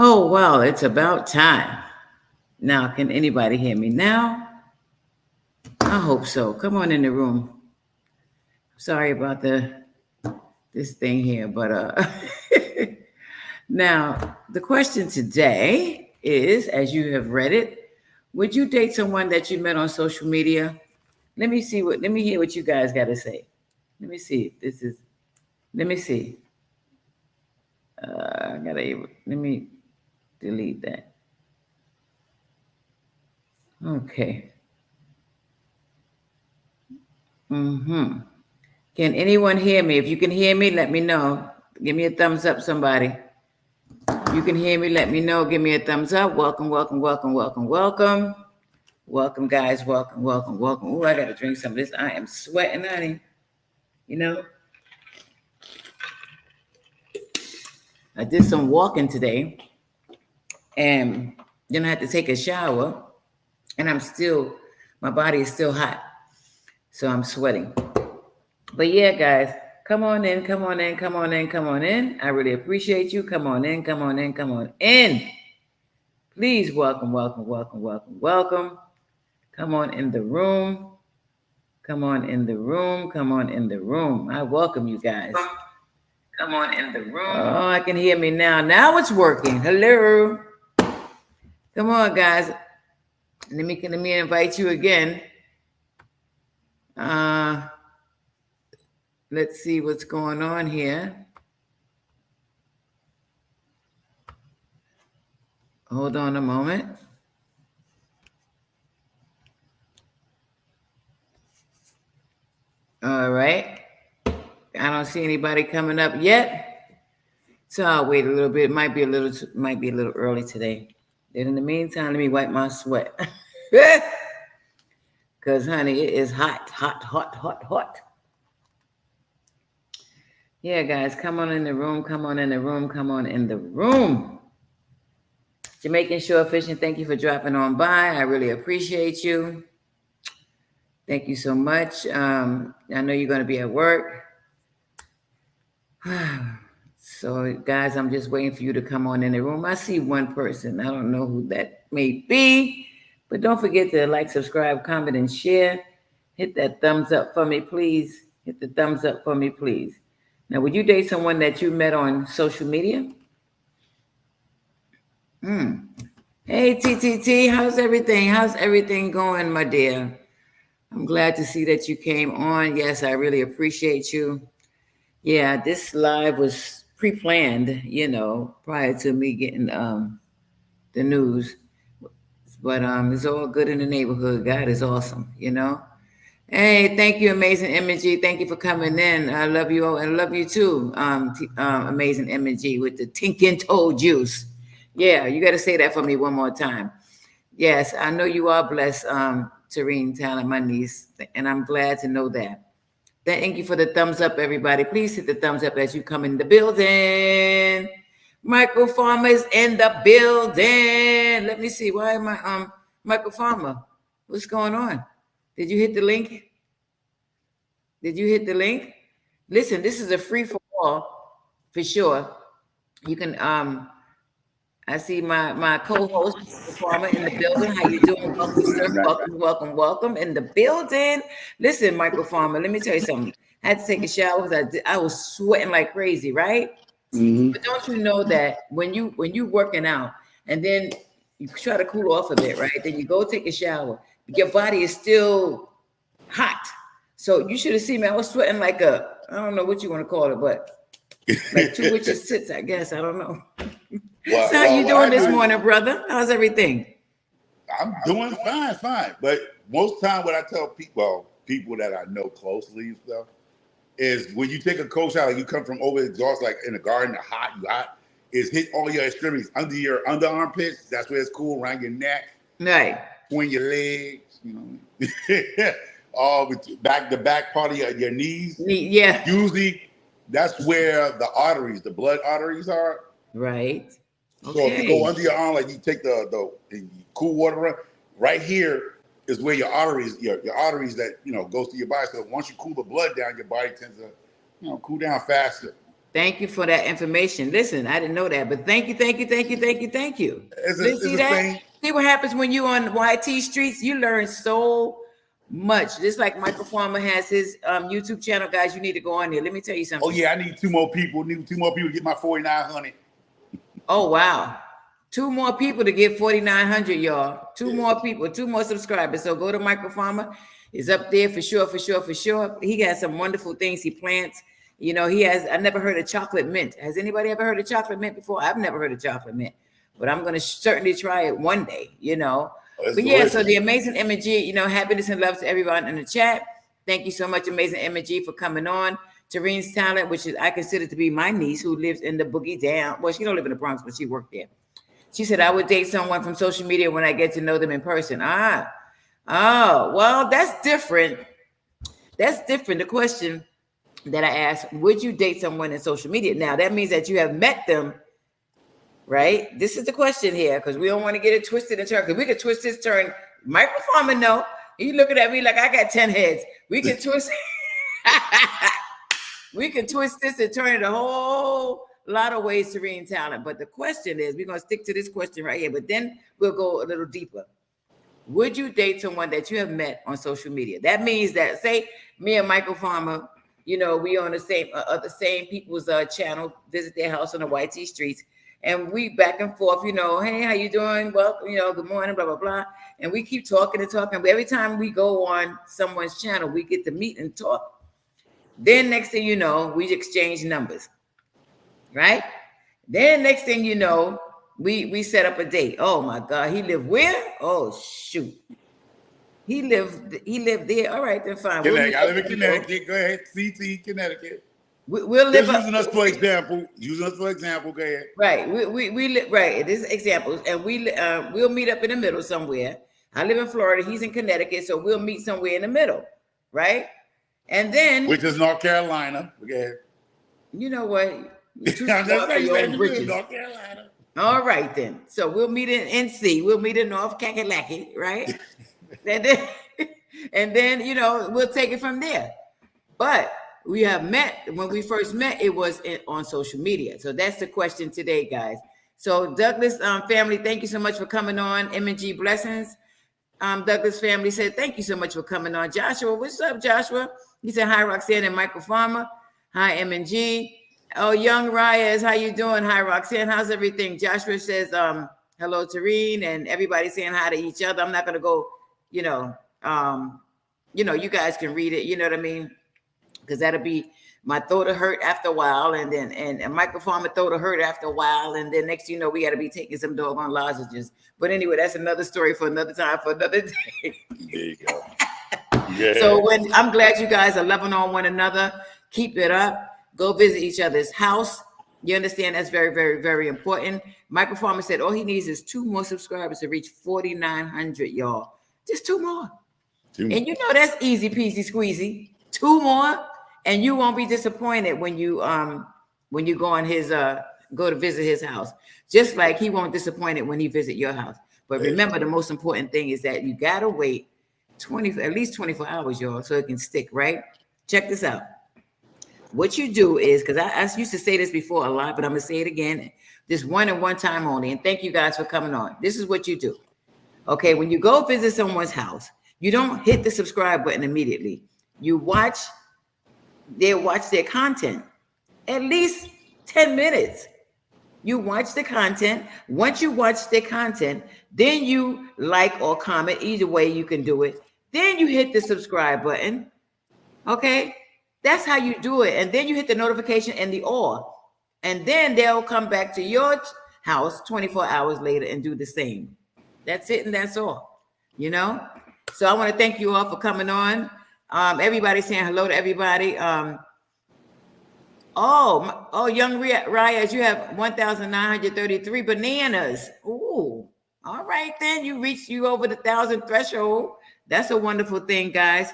Oh, well, it's about time. Now, can anybody hear me now? I hope so. Come on in the room. Sorry about this thing here, but now the question today is, as you have read it, would you date someone that you met on social media? Let me hear what you guys got to say. Let me see. Let me see. Let me delete that. Okay. Mm-hmm. Can anyone hear me? If you can hear me, let me know. Give me a thumbs up, somebody. You can hear me, let me know. Give me a thumbs up. Welcome, welcome, welcome, welcome, welcome. Welcome, guys. Welcome, welcome, welcome. Oh, I got to drink some of this. I am sweating, honey. You know, I did some walking today and then I had to take a shower and my body is still hot. So I'm sweating. But yeah, guys, come on in, come on in, come on in, come on in. I really appreciate you. Come on in, come on in, come on in. Please welcome, welcome, welcome, welcome, welcome. Come on in the room. Come on in the room. Come on in the room. I welcome you guys. Come on in the room. Oh, I can hear me now. Now it's working. Hello. Come on, guys. Let me invite you again. Let's see what's going on here. Hold on a moment. All right. I don't see anybody coming up yet. So I'll wait a little bit. It might be a little early today. Then in the meantime, let me wipe my sweat. Because, honey, it is hot, hot, hot, hot, hot. Yeah, guys, come on in the room. Come on in the room. Come on in the room. Jamaican Shore Fishing, thank you for dropping on by. I really appreciate you. Thank you so much. I know you're going to be at work. So, guys, I'm just waiting for you to come on in the room. I see one person. I don't know who that may be. But don't forget to like, subscribe, comment, and share. Hit that thumbs up for me, please. Hit the thumbs up for me, please. Now, would you date someone that you met on social media? Hey, TTT, how's everything? How's everything going, my dear? I'm glad to see that you came on. Yes, I really appreciate you. Yeah, this live was pre-planned, prior to me getting the news. But it's all good in the neighborhood. God is awesome, Hey, thank you, Amazing Imagery. Thank you for coming in. I love you all and love you too, Amazing Imagery with the Tinkin Toe Juice. Yeah, you got to say that for me one more time. Yes, I know you are blessed, Tareen Talent, my niece, and I'm glad to know that. Thank you for the thumbs up, everybody. Please hit the thumbs up as you come in the building. Michael Farmer is in the building. Let me see. Why am I Michael Farmer? What's going on? Did you hit the link? Did you hit the link? Listen, this is a free for all for sure. You can I see my co-host Michael Farmer in the building. How you doing? Welcome, sir. Welcome, welcome, welcome in the building. Listen, Michael Farmer, let me tell you something. I had to take a shower because I was sweating like crazy, right? Mm-hmm. But don't you know that when you working out and then you try to cool off a bit, right? Then you go take a shower, but your body is still hot. So you should have seen me. I was sweating like I don't know what you want to call it, but like 2 witches sits, I guess. I don't know. So how you doing this morning, brother? How's everything? I'm doing fine. But most time what I tell people that I know closely and stuff, is when you take a cold shower, you come from over exhaust, like in the garden, you hot, is hit all your extremities under your under armpits. That's where it's cool, around your neck. Right. Between your legs, the back part of your knees. Yeah. Usually that's where the blood arteries are. Right. So if you go under your arm, like you take the cool water right here is where your arteries that goes to your body. So once you cool the blood down, your body tends to cool down faster. Thank you for that information. Listen, I didn't know that, but thank you. Let's It's see a that. thing. See what happens when you on YT streets. You learn so much. Just like Michael Farmer has his YouTube channel, guys. You need to go on there. Let me tell you something. Oh yeah, I need 2 more people. Need 2 more people to get my 4,900. Oh wow. 2 more people to get 4,900, y'all. 2 more people, 2 more subscribers. So go to Michael Farmer. It's up there for sure. He got some wonderful things he plants. You know, I never heard of chocolate mint. Has anybody ever heard of chocolate mint before? I've never heard of chocolate mint, but I'm going to certainly try it one day, you know. But yeah, so the amazing Image, you know, happiness and love to everyone in the chat. Thank you so much, amazing Image, for coming on. Tareen's talent, which is I consider to be my niece who lives in the Boogie Down. Well, she don't live in the Bronx, but she worked there. She said, I would date someone from social media when I get to know them in person. Well, that's different. That's different. The question that I asked, would you date someone in social media? Now, that means that you have met them, right? This is the question here, because we don't want to get it twisted and turned, because we could twist this turn. Michael Farmer, no. You looking at me like I got 10 heads. We can twist we can twist this and turn it a whole lot of ways to read talent. But the question is, we're going to stick to this question right here, but then we'll go a little deeper. Would you date someone that you have met on social media? That means that, say, me and Michael Farmer, you know, we on the same people's channel, visit their house on the YT streets, and we back and forth, you know, hey, how you doing? Well, you know, good morning, blah, blah, blah. And we keep talking and talking. But every time we go on someone's channel, we get to meet and talk. Then next thing you know, we exchange numbers, right? Then next thing you know, we set up a date. Oh my God, he lived where? Oh shoot. He lived there. All right, then fine. I live in Connecticut. Go ahead. CT, Connecticut. We'll live using us for example. Go ahead. Right. We live right. This is examples, and we'll meet up in the middle somewhere. I live in Florida. He's in Connecticut, so we'll meet somewhere in the middle, right? And then, which is North Carolina. Go ahead. You know what? You're too smart for your own britches. North Carolina. All right then. So we'll meet in NC. We'll meet in North Kakalaki, right? and then you know we'll take it from there. But we have met. When we first met, it was on social media. So that's the question today, guys. So Douglas family, thank you so much for coming on. M&G blessings. Douglas family said thank you so much for coming on. Joshua, what's up, Joshua? He said hi, Roxanne and Michael Farmer. Hi, M&G. Oh, Young Reyes, how you doing? Hi, Roxanne. How's everything? Joshua says hello, Tareen, and everybody saying hi to each other. I'm not gonna go, you know, you guys can read it. You know what I mean? Because that'll be my throat will hurt after a while, and then and Michael Farmer throat will hurt after a while, and then next you know we got to be taking some doggone lozenges. But anyway, that's another story for another time, for another day. There you go. Yeah. So I'm glad you guys are loving on one another. Keep it up. Go visit each other's house. You understand? That's very, very, very important. Michael Farmer said all he needs is 2 more subscribers to reach 4,900, y'all. Just 2 more. And you know that's easy peasy squeezy. 2 more, and you won't be disappointed when you go on his go to visit his house. Just like he won't disappoint it when he visit your house. But remember, the most important thing is that you gotta wait at least 24 hours, y'all, so it can stick, right? Check this out. What you do is, because I used to say this before a lot, but I'm gonna say it again, this one and one time only. And thank you guys for coming on. This is what you do. Okay, when you go visit someone's house, you don't hit the subscribe button immediately. You watch their content, at least 10 minutes. You watch the content. Once you watch their content, then you like or comment. Either way you can do it. Then you hit the subscribe button. Okay, that's how you do it. And then you hit the notification and the all. And then they'll come back to your house 24 hours later and do the same. That's it, and that's all. You know. So I want to thank you all for coming on. Everybody saying hello to everybody. Young Reyes, you have 1,933 bananas. Ooh, all right then. You over the 1,000 threshold. That's a wonderful thing, guys.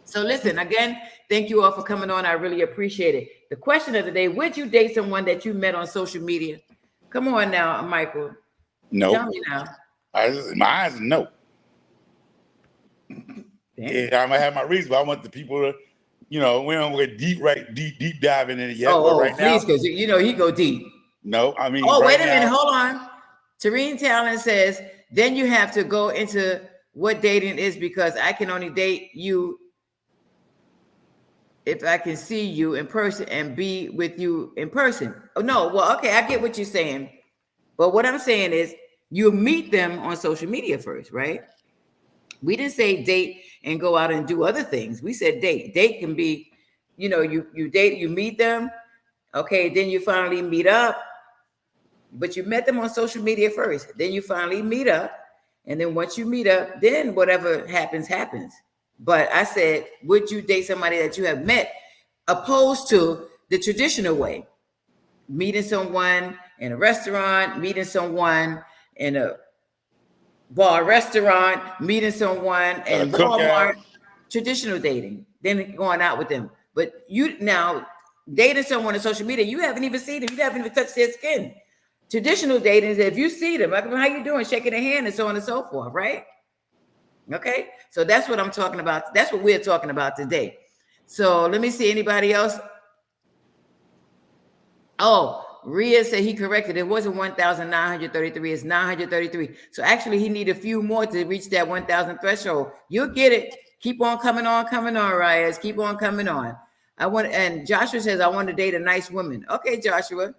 So listen, again, thank you all for coming on. I really appreciate it. The question of the day, would you date someone that you met on social media? Come on now, Michael. No. Tell me now. My eyes, no. Yeah, I might have my reasons, but I want the people to You know, we don't get deep diving in it yet, but Oh, right now, please, because you know he go deep. no. I mean, Oh, right wait a minute, now, hold on. Tareen Talon says, then you have to go into what dating is because I can only date you if I can see you in person and be with you in person. Oh, no, well, okay, I get what you're saying. But what I'm saying is you meet them on social media first, right? We didn't say date and go out and do other things. We said date. Date can be, you know, you date, you meet them, okay, then you finally meet up, but you met them on social media first. Then you finally meet up, and then once you meet up, then whatever happens, happens. But I said, would you date somebody that you have met, opposed to the traditional way? Meeting someone in a restaurant, meeting someone in a bar restaurant, meeting someone in Walmart, traditional dating, then going out with them. But you now dating someone on social media, you haven't even seen them, you haven't even touched their skin. Traditional dating is if you see them, like, how you doing, shaking their hand and so on and so forth, right? Okay, so that's what I'm talking about. That's what we're talking about today. So let me see anybody else. Oh, Rhea said he corrected. It wasn't 1,933. It's 933. So actually, he need a few more to reach that 1,000 threshold. You'll get it. Keep on coming on, Reyes. Keep on coming on. And Joshua says, I want to date a nice woman. Okay, Joshua.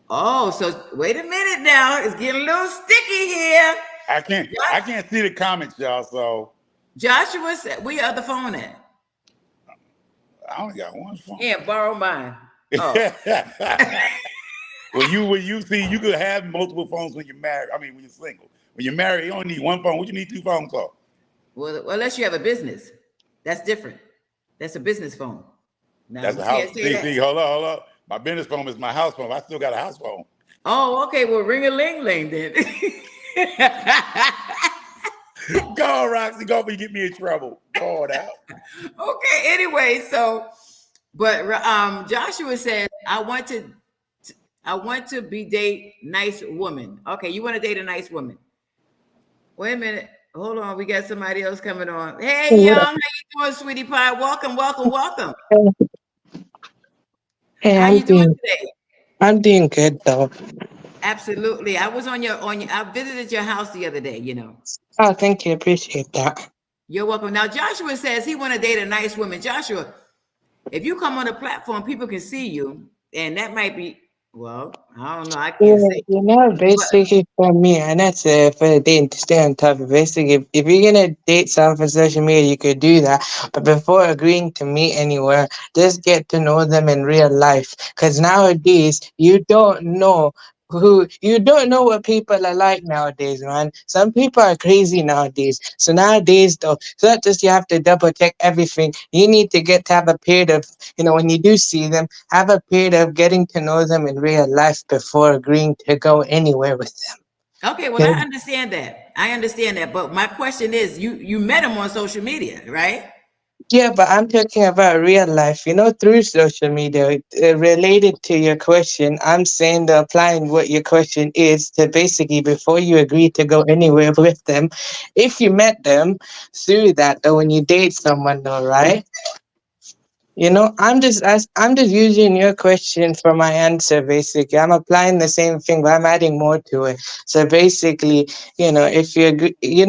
Oh, so wait a minute now. It's getting a little sticky here. I can't see the comments, y'all. So Joshua said, where your other phone at? I only got one phone. Yeah, borrow mine. Oh. When you see, you could have multiple phones when you're married. I mean, when you're single. When you're married, you only need one phone. What you need two phones for? Well, unless you have a business, that's different. That's a business phone. Now, that's a house. See, hold on. My business phone is my house phone. I still got a house phone. Oh, okay. Well, ring a ling ling then. Go, Roxy. Go, but you get me in trouble. Go on out. Okay. Anyway, so, but Joshua says, I want to date nice woman. Okay, you want to date a nice woman. Wait a minute. Hold on. We got somebody else coming on. Hey, Young, how you doing, sweetie pie? Welcome. Hey, how you doing today? I'm doing good though. Absolutely. I was I visited your house the other day, you know. Oh, thank you. Appreciate that. You're welcome. Now, Joshua says he want to date a nice woman. Joshua, if you come on a platform, people can see you, and that might be, well, I don't know. I can't say. You know, basically for me, and that's for the dating to stay on top of. Basically, if you're gonna date someone on social media, you could do that. But before agreeing to meet anywhere, just get to know them in real life. Because nowadays, you don't know what people are like nowadays, man. Some people are crazy nowadays. So nowadays though, it's not just you have to double check everything. You need to have a period of, when you do see them, have a period of getting to know them in real life before agreeing to go anywhere with them. Okay, well, I understand that. But my question is, you met him on social media, right? Yeah, but I'm talking about real life, through social media. Related to your question, I'm saying that applying what your question is to basically before you agree to go anywhere with them, if you met them through that, though, when you date someone, though, right? I'm just using your question for my answer. Basically, I'm applying the same thing, but I'm adding more to it. So basically, if you agree, you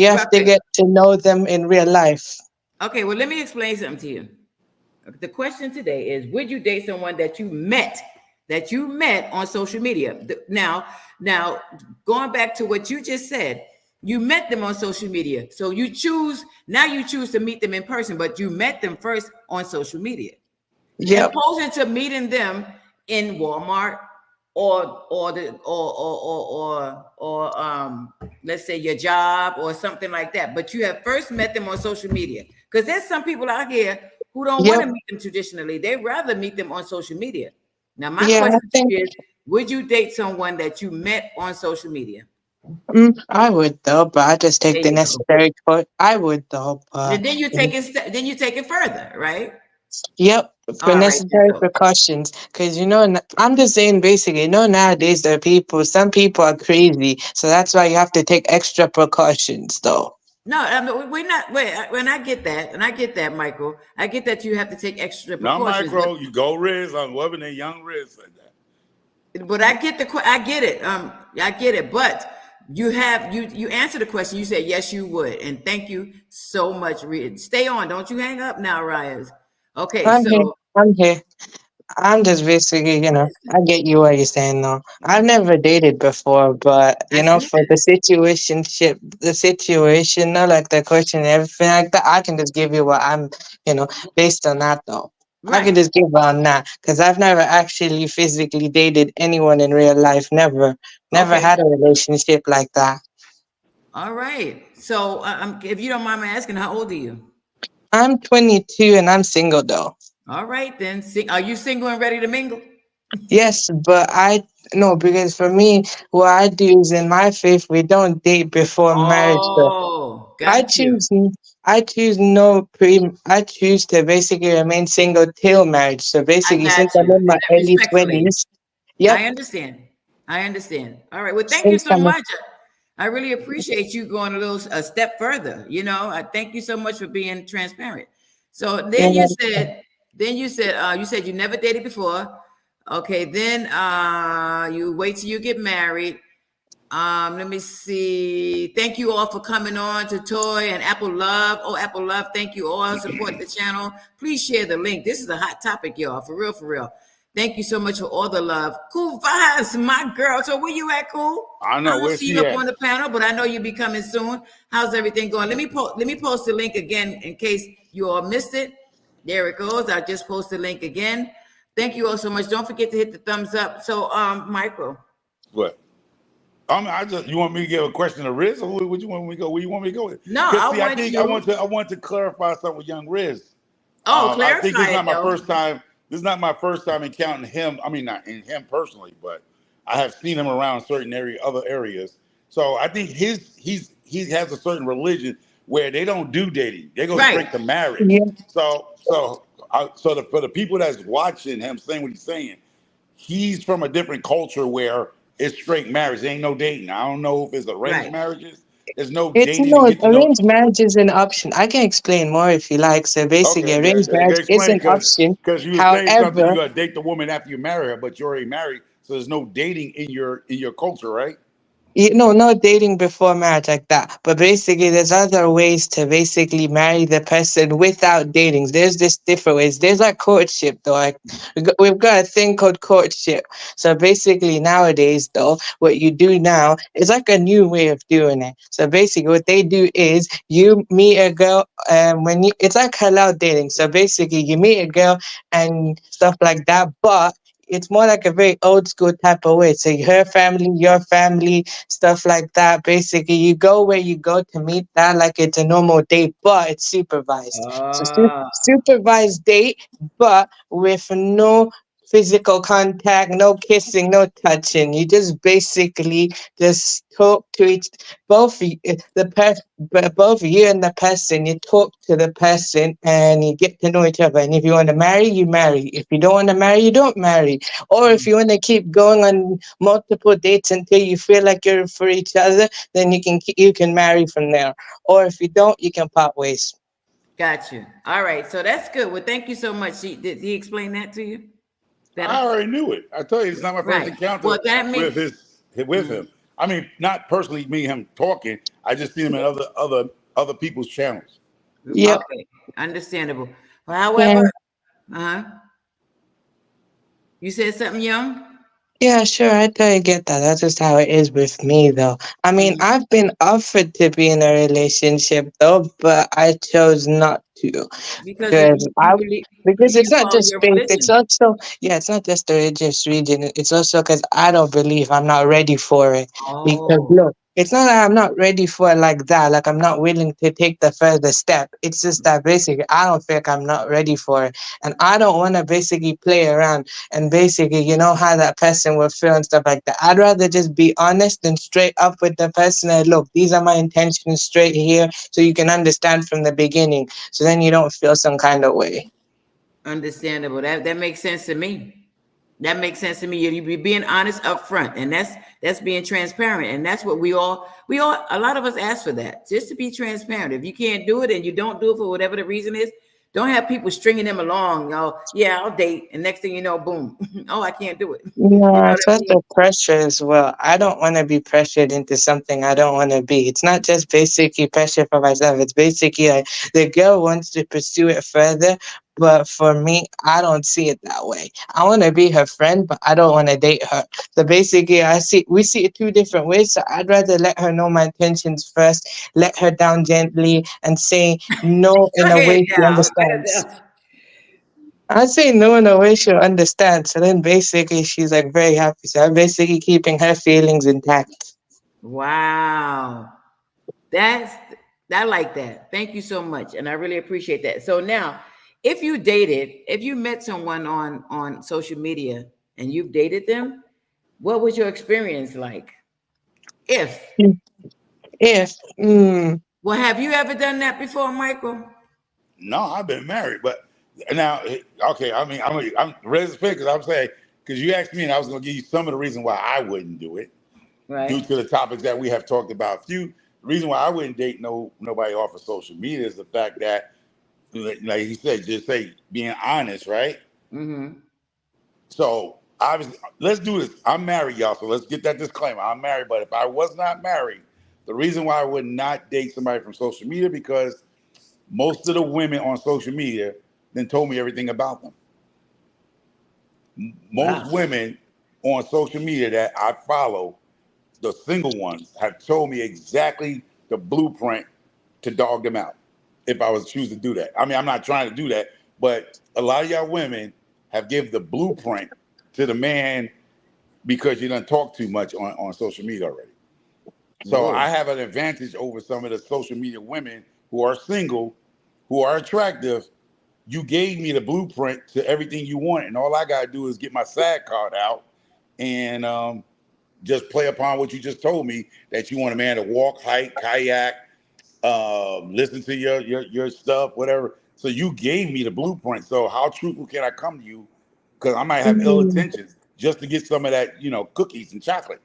have to get to know them in real life. Okay, well, let me explain something to you. The question today is, would you date someone that you met on social media? Now, going back to what you just said, you met them on social media. So you choose to meet them in person, but you met them first on social media. Yeah. Opposing to meeting them in Walmart or let's say your job or something like that. But you have first met them on social media. Because there's some people out here who don't want to meet them traditionally. They'd rather meet them on social media. Now, my question is, would you date someone that you met on social media? I would though, but I just take the necessary. I would though, but then you take it further, right? Yep, for necessary precautions. Because I'm just saying basically, nowadays there are some people are crazy, so that's why you have to take extra precautions though. No, we're not. Wait, when I get that, and I get that, Michael, I get that you have to take extra Not precautions. micro. You go Riz. I'm loving the young Riz like that. But I get I get it. I get it. But you answer the question. You said yes, you would, and thank you so much. Stay on. Don't you hang up now, Ryan. Okay, I'm here. so I'm here. I'm just basically, I get you what you're saying though. I've never dated before, but I see for the situation, like the question and everything like that, I can just give you what I'm, based on that though. I can right. just give on that because I've never actually physically dated anyone in real life. Never Okay, had a relationship like that. all right. So, if you don't mind me asking, how old are you? I'm 22 and I'm single though. All right, then. Are you single and ready to mingle? Yes, but I no, because for me, what I do is in my faith, we don't date before marriage. So Oh, I got you. choose, I choose no pre. I choose to basically remain single till marriage. So I basically, got since I'm you. in my early Respectfully. 20s, yep. I understand. I understand. All right. Well, thank you Since so I'm, much. I really appreciate you going a step further. I thank you so much for being transparent. So you you said you never dated before. Okay, then you wait till you get married. Let me see. Thank you all for coming on to Toy and Apple Love. Oh, Apple Love, thank you all. Support the channel. Please share the link. This is a hot topic, y'all. For real, for real. Thank you so much for all the love. Cool vibes, my girl. So where you at, Cool? I I know. don't Where's see you she up at? on the panel, but I know you'll be coming soon. How's everything going? Let me post the link again in case you all missed it. There it goes. I just posted the link again. Thank you all so much. Don't forget to hit the thumbs up. So, Michael. What? You want me to give a question to Riz, or what you want me to go? Where you want me to go with? No, Because I see, I want think you. I want to clarify something with young Riz. Oh, I think this is clarify it not my though. first time. This is not my first time encountering him. I mean, not in him personally, but I have seen him around certain other areas. So I think he has a certain religion where they don't do dating; they go Right. straight to marriage. yeah, For the people that's watching him saying what he's saying, he's from a different culture where it's straight marriage. There ain't no dating. I don't know if it's arranged Right. marriages. There's no it's dating to get to know. arranged marriage is an option. I can explain more if you like. So basically, Okay, yeah, arranged marriage is explain an because option. you were saying something. You However, got to date the woman after you marry her, but you're already married, so there's no dating in your culture, right? No dating before marriage like that. But basically, there's other ways to basically marry the person without dating. There's just different ways. There's like courtship, though. Like we've got a thing called courtship. So basically, nowadays, though, what you do now is like a new way of doing it. So basically, what they do is you meet a girl, and it's like halal dating. So basically, you meet a girl and stuff like that, but it's more like a very old school type of way. So her family, your family, stuff like that. Basically, you go where you go to meet that like it's a normal date, but it's supervised. So Ah, supervised date, but with no physical contact, no kissing, no touching. You just basically just talk to both both you and the person. You talk to the person and you get to know each other. And if you want to marry, you marry. If you don't want to marry, you don't marry. Or if you want to keep going on multiple dates until you feel like you're for each other, then you can marry from there. Or if you don't, you can part ways. got you. All right. So that's good. Well, thank you so much. Did he explain that to you? I Better? already knew it. I told you it's not my first Right. encounter Well, that with means him. I mean, not personally me him talking. I just seen him in other people's channels. Yep. okay. Understandable. Well, Yeah. however, uh-huh. You said something, young? Yeah, sure. I totally get that. That's just how it is with me, though. I mean, Mhm. I've been offered to be in a relationship, though, but I chose not to Because of because because it's you not follow just your faith. It's religion. also it's not just the religious region. It's also because I don't believe I'm not ready for it. Because Oh, look, it's not that I'm not ready for it like that. Like I'm not willing to take the further step. It's just that basically I don't think I'm not ready for it, and I don't want to basically play around and basically, how that person will feel and stuff like that. I'd rather just be honest and straight up with the person and look, these are my intentions straight here so you can understand from the beginning. So then you don't feel some kind of way. understandable. That makes sense to me. That makes sense to me. You be being honest up front, and that's being transparent, and that's what we all a lot of us ask for that, just to be transparent. If you can't do it and you don't do it for whatever the reason is, don't have people stringing them along. Y'all, yeah, I'll date, and next thing you know, boom, oh, I can't do it. You know Yeah, what it's I just mean? the pressure as well. I don't want to be pressured into something I don't want to be. It's not just basically pressure for myself. It's basically like the girl wants to pursue it further, but for me, I don't see it that way. I want to be her friend, but I don't want to date her. So basically, we see it two different ways. So I'd rather let her know my intentions first, let her down gently, and say no Go in a ahead way she now. Go understands. ahead I say no in a way she'll understand. So then basically she's like very happy. So I'm basically keeping her feelings intact. now. Wow, that's I like that. Thank you so much, and I really appreciate that. So now, if you met someone on social media and you've dated them, what was your experience like? If If Well, have you ever done that before, Michael? No, I've been married, but now, okay. I mean, I'm ready to speak because I'm saying because you asked me, and I was going to give you some of the reason why I wouldn't do it due Right. to the topics that we have talked about. The reason why I wouldn't date nobody off of social media is the fact that, like he said, just say being honest, right? Mm-hmm. So obviously, let's do this. I'm married, y'all. So let's get that disclaimer. I'm married, but if I was not married, the reason why I would not date somebody from social media because most of the women on social media then told me everything about them. Most Wow. women on social media that I follow, the single ones, have told me exactly the blueprint to dog them out if I was to choose to do that. I mean, I'm not trying to do that, but a lot of y'all women have given the blueprint to the man because you done talk too much on social media already. So Whoa. I have an advantage over some of the social media women who are single, who are attractive. You gave me the blueprint to everything you want, and all I gotta do is get my SAG card out and just play upon what you just told me that you want a man to walk, hike, kayak, listen to your stuff, whatever. So you gave me the blueprint. So how truthful can I come to you? Because I might have ill intentions just to get some of that, cookies and chocolate.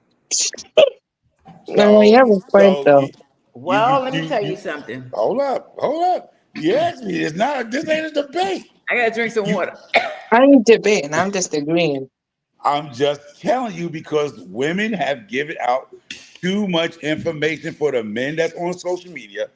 no, you So have a point so though. Well, let me tell you you something. hold up. You asked me. It's not. This ain't a debate. I gotta drink some You water. I ain't debating. I'm just agreeing. I'm just telling you because women have given out too much information for the men that's on social media,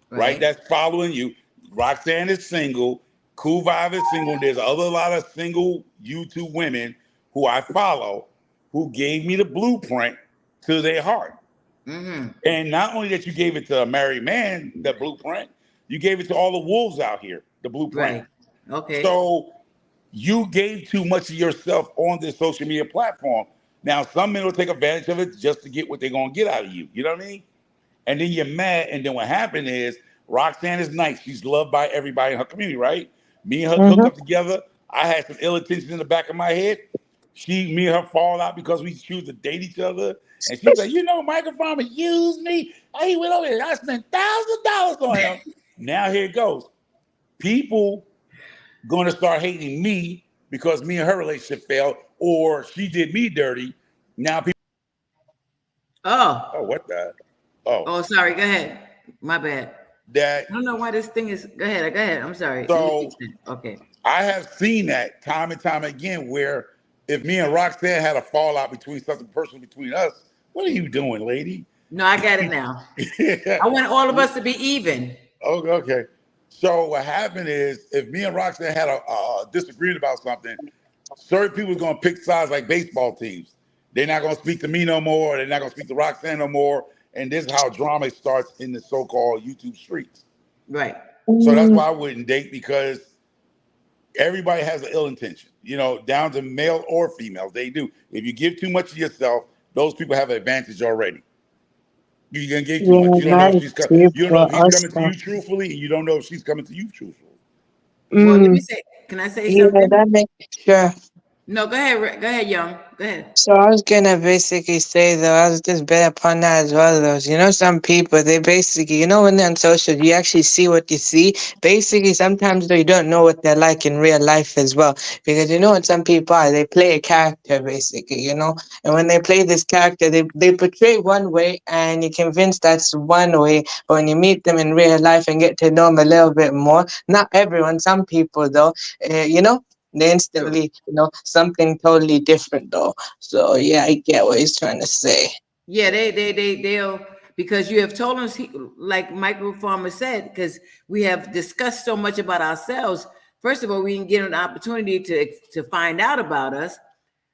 right? Right. That's following you. Roxanne is single. Cool Vibe is single. There's a lot of single YouTube women who I follow who gave me the blueprint to their heart. Mm-hmm. And not only that you gave it to a married man, the blueprint, you gave it to all the wolves out here, the blueprint. Right. Okay. So you gave too much of yourself on this social media platform. Now, some men will take advantage of it just to get what they're gonna get out of you. You know what I mean? And then you're mad. And then what happened is Roxanne is nice. She's loved by everybody in her community, right? Me and her hook Mm-hmm. up together. I had some ill intentions in the back of my head. Me and her fall out because we choose to date each other. And she's like, Michael Farmer used me. He went over there. I spent $1,000 on him. Now here it goes. People gonna start hating me because me and her relationship failed, or she did me dirty. Now people, oh, Oh. what the? Oh, Oh, sorry. Go ahead. My bad. that. I don't know why this thing is. Go ahead. Go ahead. I'm sorry. Let me So fix it. Okay. I have seen that time and time again where if me and Roxanne had a fallout between something personal between us, what are you doing, lady? No, I got it now. Yeah. I want all of us to be even. Oh, okay. So what happened is if me and Roxanne had a disagreement about something, certain people are gonna pick sides like baseball teams. They're not gonna speak to me no more. They're not gonna speak to Roxanne no more. And this is how drama starts in the so-called YouTube streets. Right. So that's why I wouldn't date because everybody has an ill intention, down to male or female. They do. If you give too much of yourself, those people have an advantage already. You're gonna give too Yeah, much. You don't know if that she's is true you don't know for if he's us. coming to you truthfully, and you don't know if she's coming to you truthfully. Well, let me Mm, say. Can I say yeah, something? that makes sure. No, go ahead. Go ahead, Young. Go ahead. So I was gonna basically say though, I was just bet upon that as well though. You know, some people they basically, you know, when they're on social, you actually see what you see. Basically, sometimes though you don't know what they're like in real life as well, because you know what some people are. They play a character basically, you know, and when they play this character, they portray one way, and you're convinced that's one way. But when you meet them in real life and get to know them a little bit more, not everyone, some people though, you know. They True. instantly, you know, something totally different though. So yeah, I get what he's trying to say. Yeah, they'll because you have told us, like Michael Farmer said, because we have discussed so much about ourselves. First of all, we can get an opportunity to find out about us,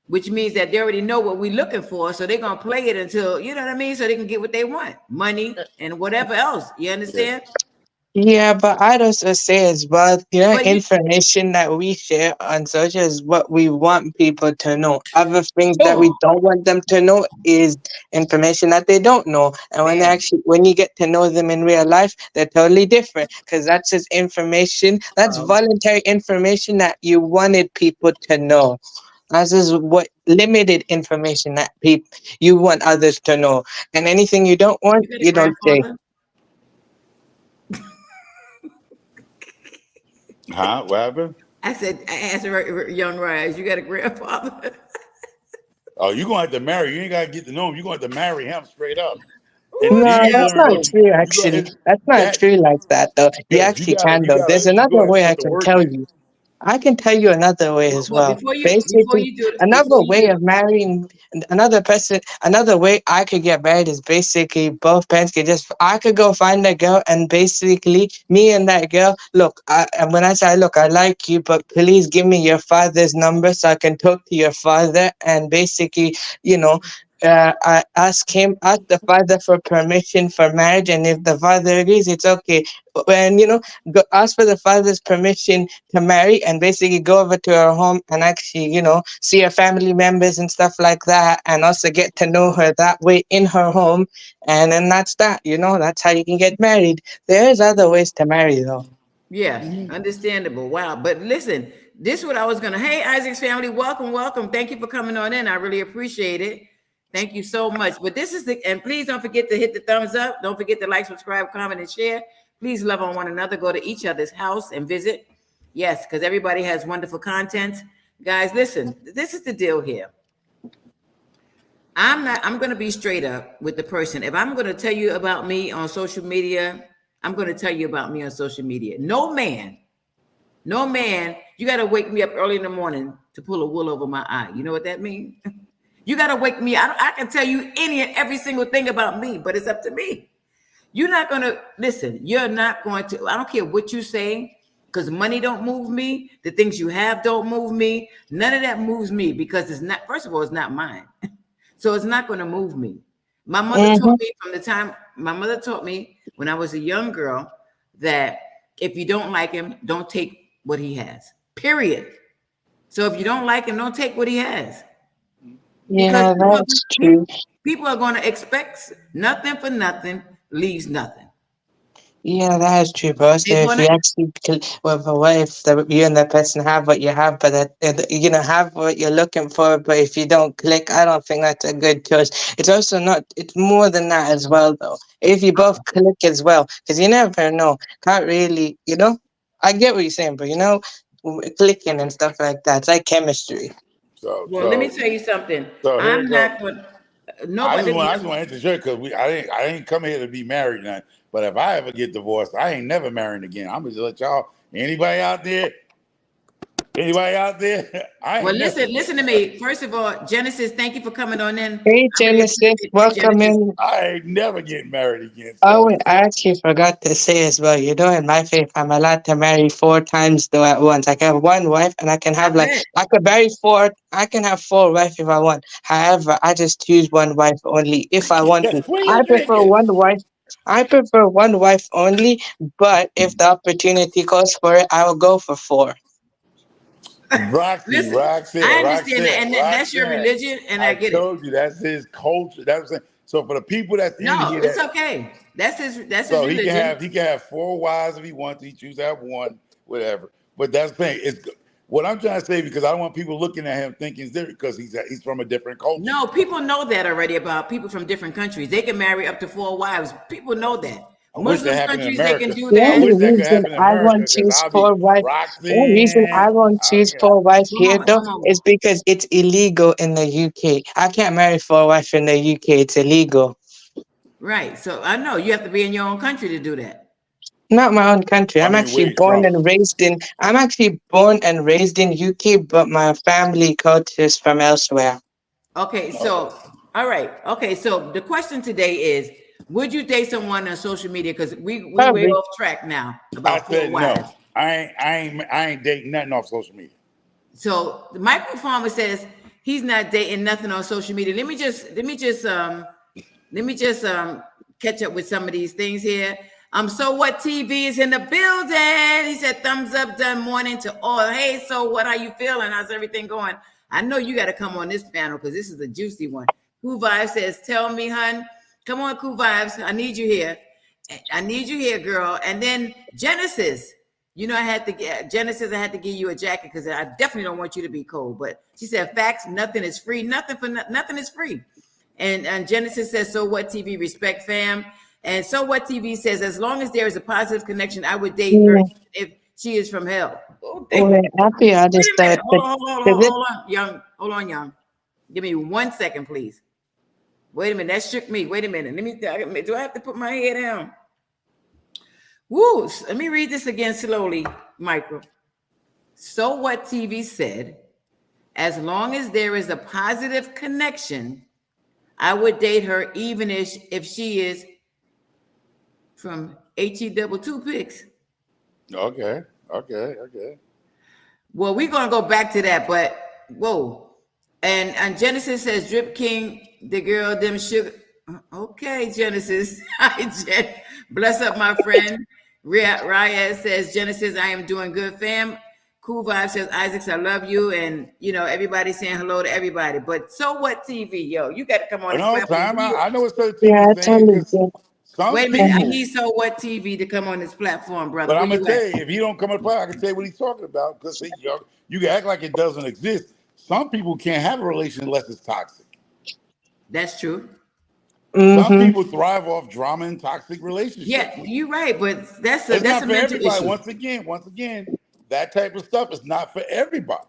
which means that they already know what we're looking for. So they're gonna play it until you know what I mean, so they can get what they want, money and whatever else. You understand? Yeah, but I'd also say as well, you know, But you, information that we share on social is what we want people to know. Other things that we oh don't want them to know is information that they don't know. And when they man, actually, when you get to know them in real life, they're totally different because that's just information. That's um, voluntary information that you wanted people to know. That's just what limited information that people you want others to know. And anything you don't want, you got a you don't say. grandfather? Huh? What happened? I said, I asked young Rise, you got a grandfather? Oh, you're gonna have to marry. You ain't gotta get to know him. You're gonna have to marry him straight up. And Ooh, No, he's that's living not child. with you. true, You got actually. it's, That's not that true like that, though. You yes, actually can, though. There's you another gotta way I put the can work tell in. you. I can tell you another way Well, as well, well. before Basically, you do it, another before you way do of marrying another person, another way I could get married is basically both parents could just, I could go find a girl and basically me and that girl, look, and when I say, look, I like you, but please give me your father's number so I can talk to your father and basically, you know, I ask the father for permission for marriage, and if the father agrees, it's okay. When you know, go ask for the father's permission to marry, and basically go over to her home and actually, you know, see her family members and stuff like that, and also get to know her that way in her home, and then that's that. You know, that's how you can get married. There's other ways to marry, though. yeah, understandable. Wow. But listen, this is what I was gonna. Hey, Isaac's family, welcome, welcome. Thank you for coming on in. I really appreciate it. Thank you so much. But this is the and please don't forget to hit the thumbs up. Don't forget to like, subscribe, comment, and share. Please love on one another. Go to each other's house and visit. Yes, because everybody has wonderful content. Guys, listen, this is the deal here. I'm gonna be straight up with the person. If I'm gonna tell you about me on social media, I'm gonna tell you about me on social media. No man, you got to wake me up early in the morning to pull a wool over my eye. You know what that means? You got to wake me. I can tell you any and every single thing about me, but it's up to me. You're not going to listen. You're not going to. I don't care what you say because money don't move me. The things you have don't move me. None of that moves me because it's not. First of all, it's not mine, so it's not going to move me. My mother Mm-hmm. taught me from the time my mother taught me when I was a young girl that if you don't like him, don't take what he has. Period. So if you don't like him, don't take what he has because Yeah, that's people, true. people are going to expect nothing for nothing leaves nothing. Yeah, that is true. But also, They're if going you to actually, well, but what if you and the person have what you have, but you know, have what you're looking for, but if you don't click, I don't think that's a good choice. It's also not. It's more than that as well, though. If you both click as well, because you never know. Can't really, you know. I get what you're saying, but you know, clicking and stuff like that, it's like chemistry. So well, let me so tell you something. so here I'm it goes. not going. Nobody. I just want to interject because I ain't come here to be married now. But if I ever get divorced, I ain't never marrying again. I'm just let y'all. Anybody out there? Anybody out there? I Well, ain't never. listen to me. First of all, Genesis, thank you for coming on in. Hey, I really Genesis, appreciate that, welcome Genesis. in. I ain't never getting married again. Oh, So wait, I actually forgot to say as well, you know, in my faith, I'm allowed to marry four times though at once. I can have one wife and I can I have like, bet. I could marry four, I can have four wives if I want. However, I just choose one wife only if I want to. where I you prefer drinking? one wife. I prefer one wife only, but if the opportunity calls for it, I will go for four. Roxy, Listen, I understand that, and that's your Roxanne. religion, and I I get it. told you that's his culture. That's what I'm saying. So for the people that's in No, here it's that okay. That's his so religion. he can have four wives if he wants. He choose to have one, whatever. But that's the thing. It's What I'm trying to say, because I don't want people looking at him thinking it's different because he's from a different culture. No, people know that already about people from different countries. They can marry up to 4 wives. People know that. I wish that Muslim happened in countries, they can America. do The I that. only wish that could reason happen in I America won't because choose I'll be four wives, the only reason I Roxanne. won't choose Yeah. four wives here though Come on. is because it's illegal in the UK. I can't marry four wives in the UK. It's illegal. Right. So I know you have to be in your own country to do that. Not my own country. I I'm mean, actually where you born from? and raised in. I'm actually born and raised in UK, but my family culture is from elsewhere. Okay. Okay. So, all right. Okay. So the question today is, would you date someone on social media? Because we way Probably. off track now I about 4 said no. wives. I ain't dating nothing off social media. So the Michael Farmer says he's not dating nothing on social media. Let me just catch up with some of these things here. So what TV is in the building? He said thumbs up, done morning to all. Hey, so what, how you feeling? How's everything going? I know you got to come on this panel because this is a juicy one. Cool Vibes says, tell me, hun. Come on, Cool Vibes. I need you here. I need you here, girl. And then Genesis. You know, I had to give you a jacket because I definitely don't want you to be cold. But she said, facts, nothing is free. Nothing is free. And Genesis says, so what TV, respect fam. And so what TV says, as long as there is a positive connection, I would date her even if she is from hell. Oh, Well, happy I wait just a minute. thought Hold on, young. Hold on, young. Give me 1 second, please. Wait a minute. That shook me. Wait a minute. Do I have to put my head down? Woo. Let me read this again slowly, Michael. So what TV said, as long as there is a positive connection, I would date her even if she is from HE22 pics. Okay. Well, we're gonna go back to that, but whoa. And Genesis says, Drip King, the girl, them sugar. Okay, Genesis. Hi, Jen. Bless up, my friend. Raya says, Genesis, I am doing good, fam. Cool Vibe says, Isaacs, I love you. And, you know, everybody's saying hello to everybody. But so what TV? Yo, you got to come on. No time. I know it's 13 yeah, I saying totally because get. some Wait a minute. I people, need So What TV to come on this platform, brother. but I'm Where gonna you tell at? you, if he don't come up, I can tell you what he's talking about because you can act like it doesn't exist. Some people can't have a relation unless it's toxic. That's true. Some people thrive off drama and toxic relationships. Yeah, you're right, but that's It's a not for mental everybody. issue. Once again, that type of stuff is not for everybody.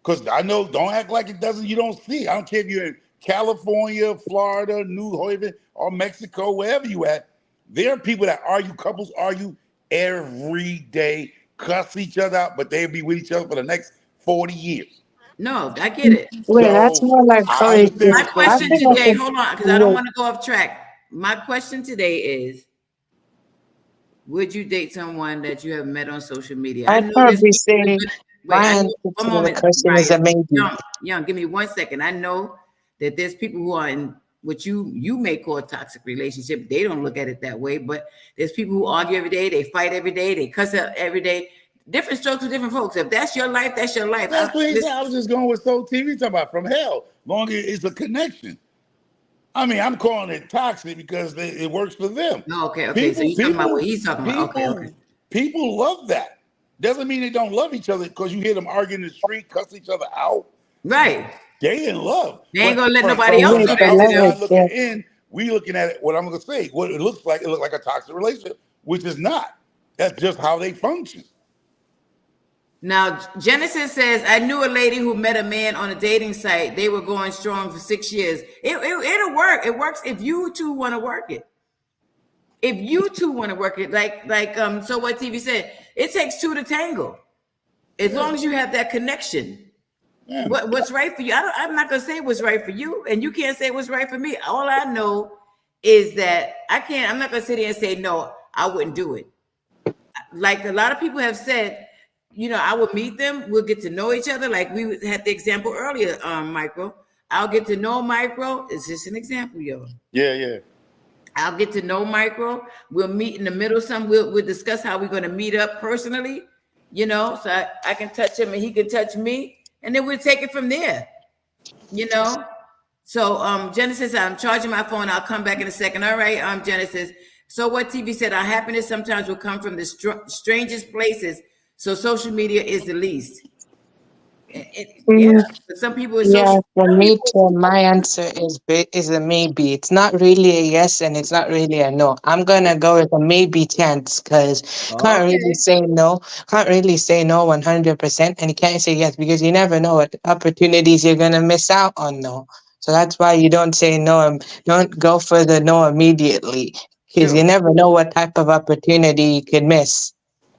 Because I know, don't act like it doesn't. You don't see. I don't care if you're in California, Florida, New Haven, or Mexico, wherever you at. There are people that couples argue every day, cuss each other out, but they'll be with each other for the next 40 years. No, I get it. Well, that's So more like I understand My the question think I today, could- hold on, because I don't want to go off track. My question today is, would you date someone that you have met on social media? I'd probably say my answer to one the moment, question is a Ryan. maybe. Young, give me 1 second. I know that there's people who are in what you may call a toxic relationship. They don't look at it that way, but there's people who argue every day, they fight every day, they cuss out every day. Different strokes for different folks. If that's your life, that's your life. That's what he said. I was just going with Soul TV talking about from hell. Long as it's a connection. I mean, I'm calling it toxic because it works for them. Okay. So you're talking about what he's talking about. Okay. People love that. Doesn't mean they don't love each other because you hear them arguing in the street, cuss each other out. Right. They in love. They ain't gonna let From nobody else do the that to them. outside looking in, we looking at it, what I'm gonna say, what it looks like a toxic relationship, which is not. That's just how they function. Now, Genesis says, I knew a lady who met a man on a dating site. They were going strong for 6 years. It'll work. It works if you two want to work it. If you two want to work it, like So What TV said, it takes two to tango. As long as you have that connection. Yeah. What's right for you? I'm not gonna say what's right for you, and you can't say what's right for me. All I know is that I'm not gonna sit here and say no, I wouldn't do it. Like a lot of people have said, you know, I would meet them, we'll get to know each other. Like we had the example earlier, Micro. I'll get to know Micro. It's just an example, yo. Yeah. I'll get to know Micro. We'll meet in the middle. We'll discuss how we're gonna meet up personally, you know, so I can touch him and he can touch me. And then we'll take it from there, you know? So Genesis, I'm charging my phone. I'll come back in a second. All right, Genesis. So What TV said, our happiness sometimes will come from the strangest places. So social media is the least. Yeah, Mm, but some people it's yeah, social. for Some me people, too, my answer is a maybe. It's not really a yes and it's not really a no. I'm gonna go with a maybe chance because can't really okay, say no. Can't really say no 100%, and you can't say yes because you never know what opportunities you're gonna miss out on. No, so that's why you don't say no and don't go for the no immediately because you true. never know what type of opportunity you could miss.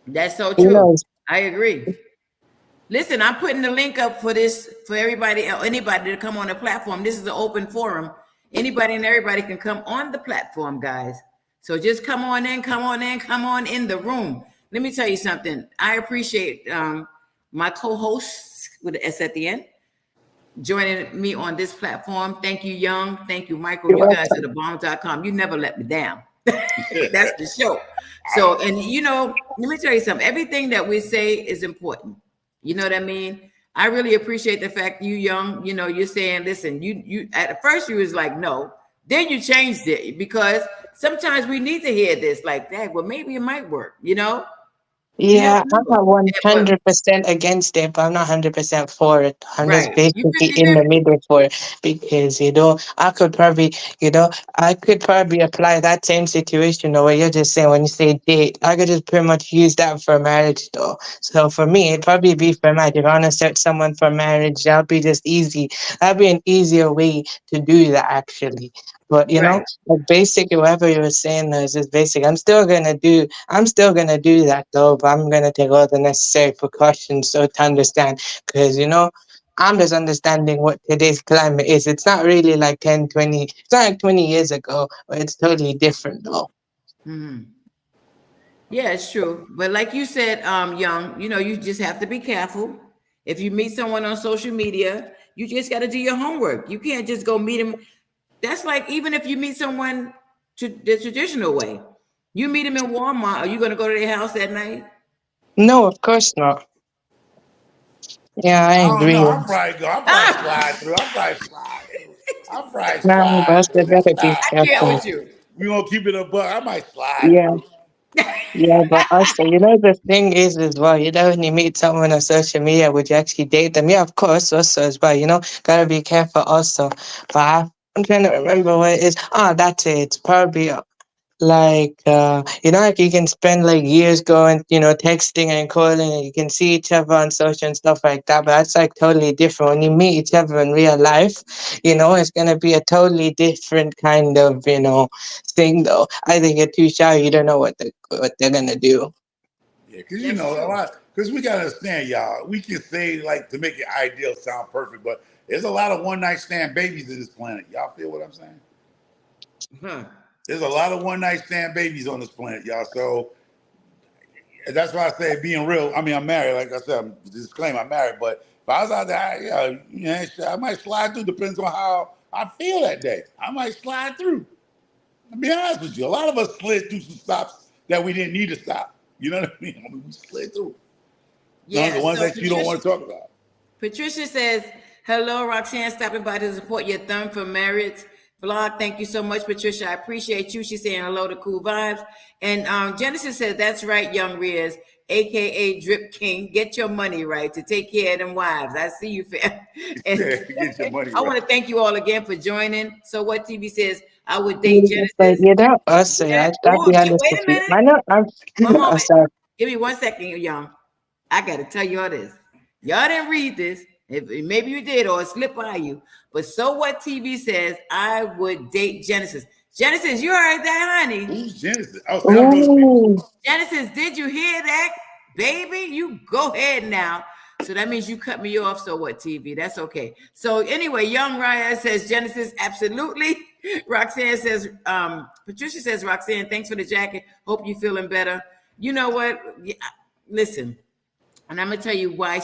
That's so Who true. knows? I agree. Listen, I'm putting the link up for this for everybody, anybody to come on the platform. This is an open forum. Anybody and everybody can come on the platform, guys. So just come on in, come on in, come on in the room. Let me tell you something. I appreciate my co-hosts with the S at the end joining me on this platform. Thank you, Young. Thank you, Michael. You're You guys are welcome. the bomb.com. You never let me down. That's the show. I, So, and let me tell you something. Everything that we say is important. You know what I mean? I really appreciate the fact you Young, you're saying, listen, you at first you was like, no, then you changed it because sometimes we need to hear this like that. Well, maybe it might work, You never Yeah, I'm know. not one Yeah, but hundred percent against it, but I'm not 100% for it. I'm just right. You basically in 50-50. the middle for it because I could probably apply that same situation the way you're just saying when you say date. I could just pretty much use that for marriage though. So for me, it'd probably be for marriage. If I want to search someone for marriage, that'll be just easy. That'd be an easier way to do that actually. But Right. like basic, whatever you were saying is just basic. I'm still gonna do that though, but I'm gonna take all the necessary precautions so to understand, because I'm just understanding what today's climate is. It's not really like 10, 20. It's not like 20 years ago, but it's totally different though. Mhm. Yeah, it's true. But like you said, Young, you just have to be careful. If you meet someone on social media, you just got to do your homework. You can't just go meet them. That's like even if you meet someone the traditional way, you meet them in Walmart. Are you going to go to their house that night? No, of course not. Yeah, I I don't know. agree. I'll probably Ah, slide through. I'll probably slide through. I'll probably No, slide boss, through. they That's better be not. I can't careful. with you. We gonna keep it a buck. I might slide Yeah. through. Yeah, but also, the thing is as well, when you meet someone on social media, would you actually date them? Yeah, of course, also as well, gotta be careful also. But I'm trying to remember what it is. Oh, that's it. It's probably like you can spend like years going, texting and calling, and you can see each other on social and stuff like that. But that's like totally different. When you meet each other in real life, it's gonna be a totally different kind of, thing though. I think you're too shy, you don't know what they're gonna do. Yeah, because That's a true. lot. Because we gotta understand, y'all. We can say like to make it ideal sound perfect, but there's a lot of one night stand babies in this planet. Y'all feel what I'm saying? Huh. There's a lot of one night stand babies on this planet, y'all. So that's why I say being real. I mean, I'm married. Like I said, I'm disclaimer, I'm married. But if I was out there, I might slide through. Depends on how I feel that day. I might slide through. I'll be honest with you. A lot of us slid through some stops that we didn't need to stop. You know what I mean? We slid through. The Yeah. ones So that you don't want to talk about. Patricia says, hello, Roxanne, stopping by to support your Thumb for Marriott blog. Thank you so much, Patricia. I appreciate you. She's saying hello to Cool Vibes. And Genesis says, that's right, Young Riaz, aka Drip King. Get your money right to take care of them wives. I see you, fam. And Get your money I right. want to thank you all again for joining. So What TV says, I would date But Genesis. also, Yeah. I'll Oh, be honest wait with a you. minute. I know I'm One oh, moment. sorry. Give me 1 second, Young. I got to tell y'all this. Y'all didn't read this. If maybe you did, or it slipped by you. But So What TV says I would date Genesis. Genesis, you heard that, honey? Who's Genesis? Oh, see, I don't know the people. Ooh. Genesis, did you hear that, baby? You go ahead now. So that means you cut me off. So What TV? That's okay. So anyway, Young Raya says Genesis, absolutely. Roxanne says, Patricia says, Roxanne, thanks for the jacket. Hope you feeling better. You know what? Listen. And I'm gonna tell you why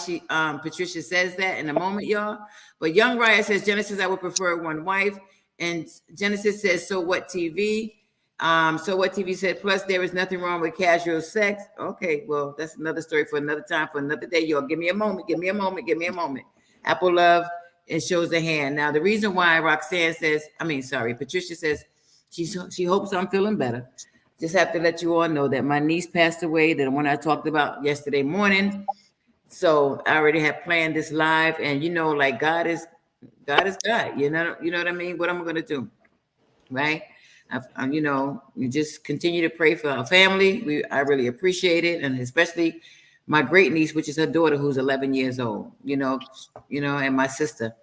Patricia says that in a moment, y'all. But Young Raya says Genesis, I would prefer one wife. And Genesis says, so what TV? So what TV said, plus there is nothing wrong with casual sex. Okay, well, that's another story for another time, for another day. Y'all give me a moment, give me a moment, give me a moment. Apple Love, it shows a hand. Now, the reason why Patricia says she hopes I'm feeling better. Just have to let you all know that my niece passed away, the one I talked about yesterday morning. So I already have planned this live, and like God is God. You know what I mean? What am I gonna do? Right? You just continue to pray for our family. I really appreciate it, and especially my great niece, which is her daughter, who's 11 years old. And my sister.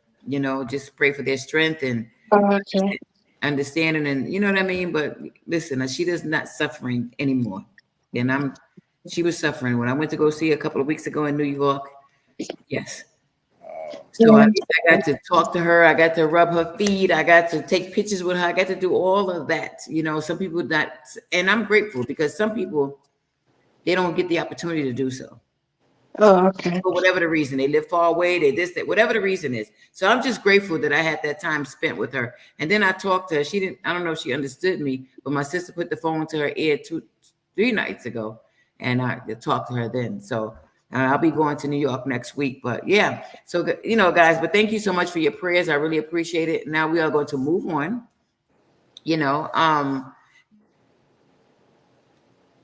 Just pray for their strength and Okay. understanding, and you know what I mean. But listen, she is not suffering anymore, and she was suffering when I went to go see her a couple of weeks ago in New York. Yes. So I got to talk to her. I got to rub her feet. I got to take pictures with her. I got to do all of that. Some people not, and I'm grateful because some people, they don't get the opportunity to do so. Oh, okay. For whatever the reason, they live far away, that, whatever the reason is. So I'm just grateful that I had that time spent with her. And then I talked to her. I don't know if she understood me, but my sister put the phone to her ear 3 nights ago, and I talked to her then. So I'll be going to New York next week. But yeah, so guys, but thank you so much for your prayers. I really appreciate it. Now we are going to move on.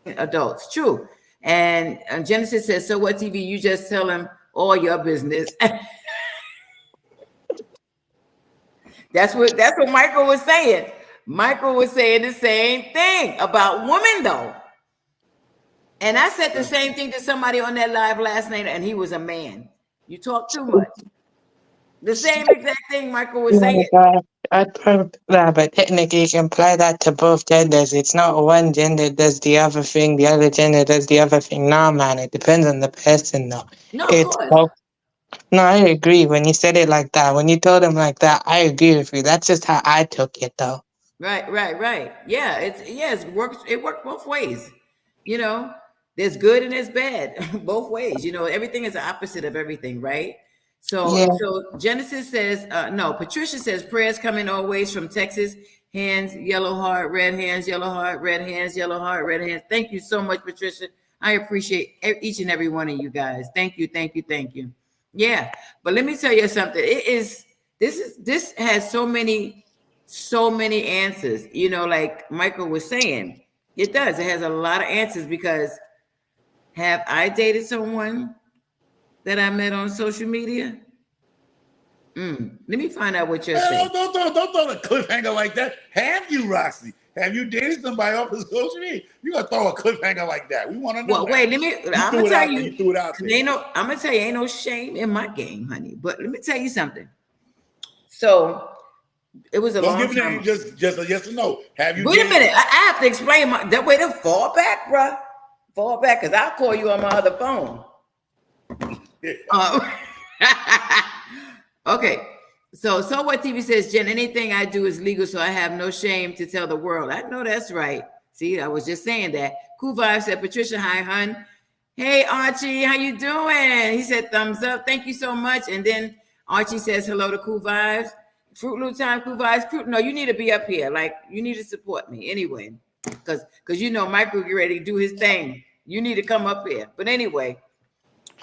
Adults, true. And Genesis says, so what, TV? You just tell him all your business. That's what Michael was saying. Michael was saying the same thing about women, though. And I said the same thing to somebody on that live last night, and he was a man. You talk too much. The same exact thing Michael was saying. But technically you can apply that to both genders. It's not one gender does the other thing, the other gender does the other thing. No, man, it depends on the person, though. No, of course. No, I agree. When you said it like that, when you told him like that, I agree with you. That's just how I took it, though. Right. Yeah, it works both ways. There's good and there's bad both ways. Everything is the opposite of everything, right? So Genesis says, no, Patricia says prayers coming always from Texas. Hands, yellow heart, red hands, yellow heart, red hands, yellow heart, red hands. Thank you so much, Patricia. I appreciate each and every one of you guys. Thank you. Yeah, but let me tell you something. This has so many answers. Like Michael was saying, it does. It has a lot of answers because have I dated someone that I met on social media? Let me find out what you're saying. Don't throw a cliffhanger like that. Have you, Roxy? Have you dated somebody off of social media? You gonna throw a cliffhanger like that? We want to know. Well, wait. I'm gonna tell you. You threw it out there. I'm gonna tell you, ain't no shame in my game, honey. But let me tell you something. So it was a long time. Don't give it just a yes or no. Have you? Wait a minute. I have to explain that way to fall back, bro. Fall back, because I'll call you on my other phone. Okay. So what TV says, Jen, anything I do is legal, so I have no shame to tell the world. I know that's right. See, I was just saying that. Cool Vibe said, Patricia, hi, hun. Hey, Archie, how you doing? He said, thumbs up. Thank you so much. And then Archie says, hello to Cool Vibes. Fruit Loop time, Cool Vibes. No, you need to be up here. Like, you need to support me anyway. Because Michael get ready to do his thing. You need to come up here. But anyway.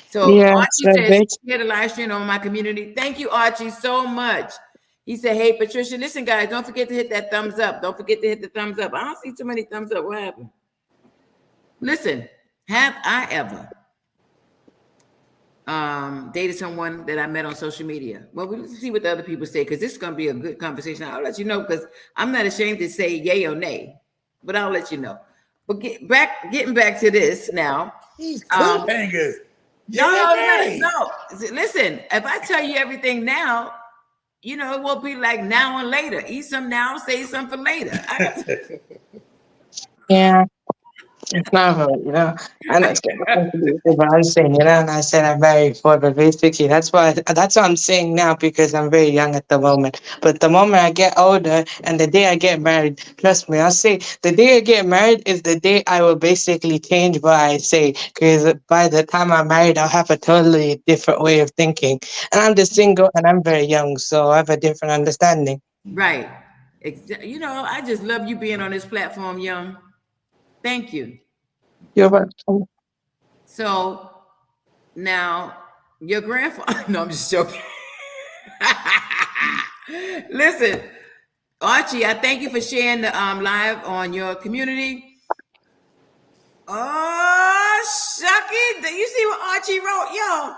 So Archie says, share the live stream on my community. Thank you, Archie, so much. He said, hey, Patricia, listen, guys, don't forget to hit that thumbs up. Don't forget to hit the thumbs up. I don't see too many thumbs up. What happened? Listen, have I ever dated someone that I met on social media? Well, we'll see what the other people say, because this is going to be a good conversation. I'll let you know, because I'm not ashamed to say yay or nay, but I'll let you know. But getting back to this now. These cliffhangers. No. Listen, if I tell you everything now, it will be like now and later. Eat some now, save some for later. Yeah. It's not right, and that's what I'm saying, and I said I'm married before, but basically that's what I'm saying now, because I'm very young at the moment. But the moment I get older and the day I get married, trust me, I'll say the day I get married is the day I will basically change what I say, because by the time I'm married, I'll have a totally different way of thinking. And I'm just single and I'm very young, so I have a different understanding. Right. I just love you being on this platform, Young. Thank you. You're welcome. So now your grandfather, no, I'm just joking. Listen, Archie, I thank you for sharing the live on your community. Oh, shucky. Do you see what Archie wrote? Yo,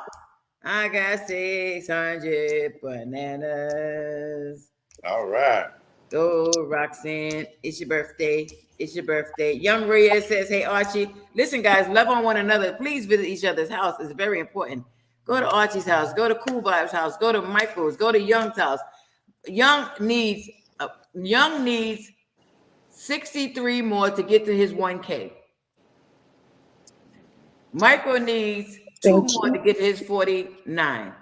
I got 600 bananas. All right. Go, Roxanne. It's your birthday. It's your birthday. Young Reyes says, hey, Archie. Listen, guys, love on one another. Please visit each other's house. It's very important. Go to Archie's house. Go to Cool Vibes' house. Go to Michael's. Go to Young's house. Young needs 63 more to get to his 1K. Michael needs 2 more to get to his 49.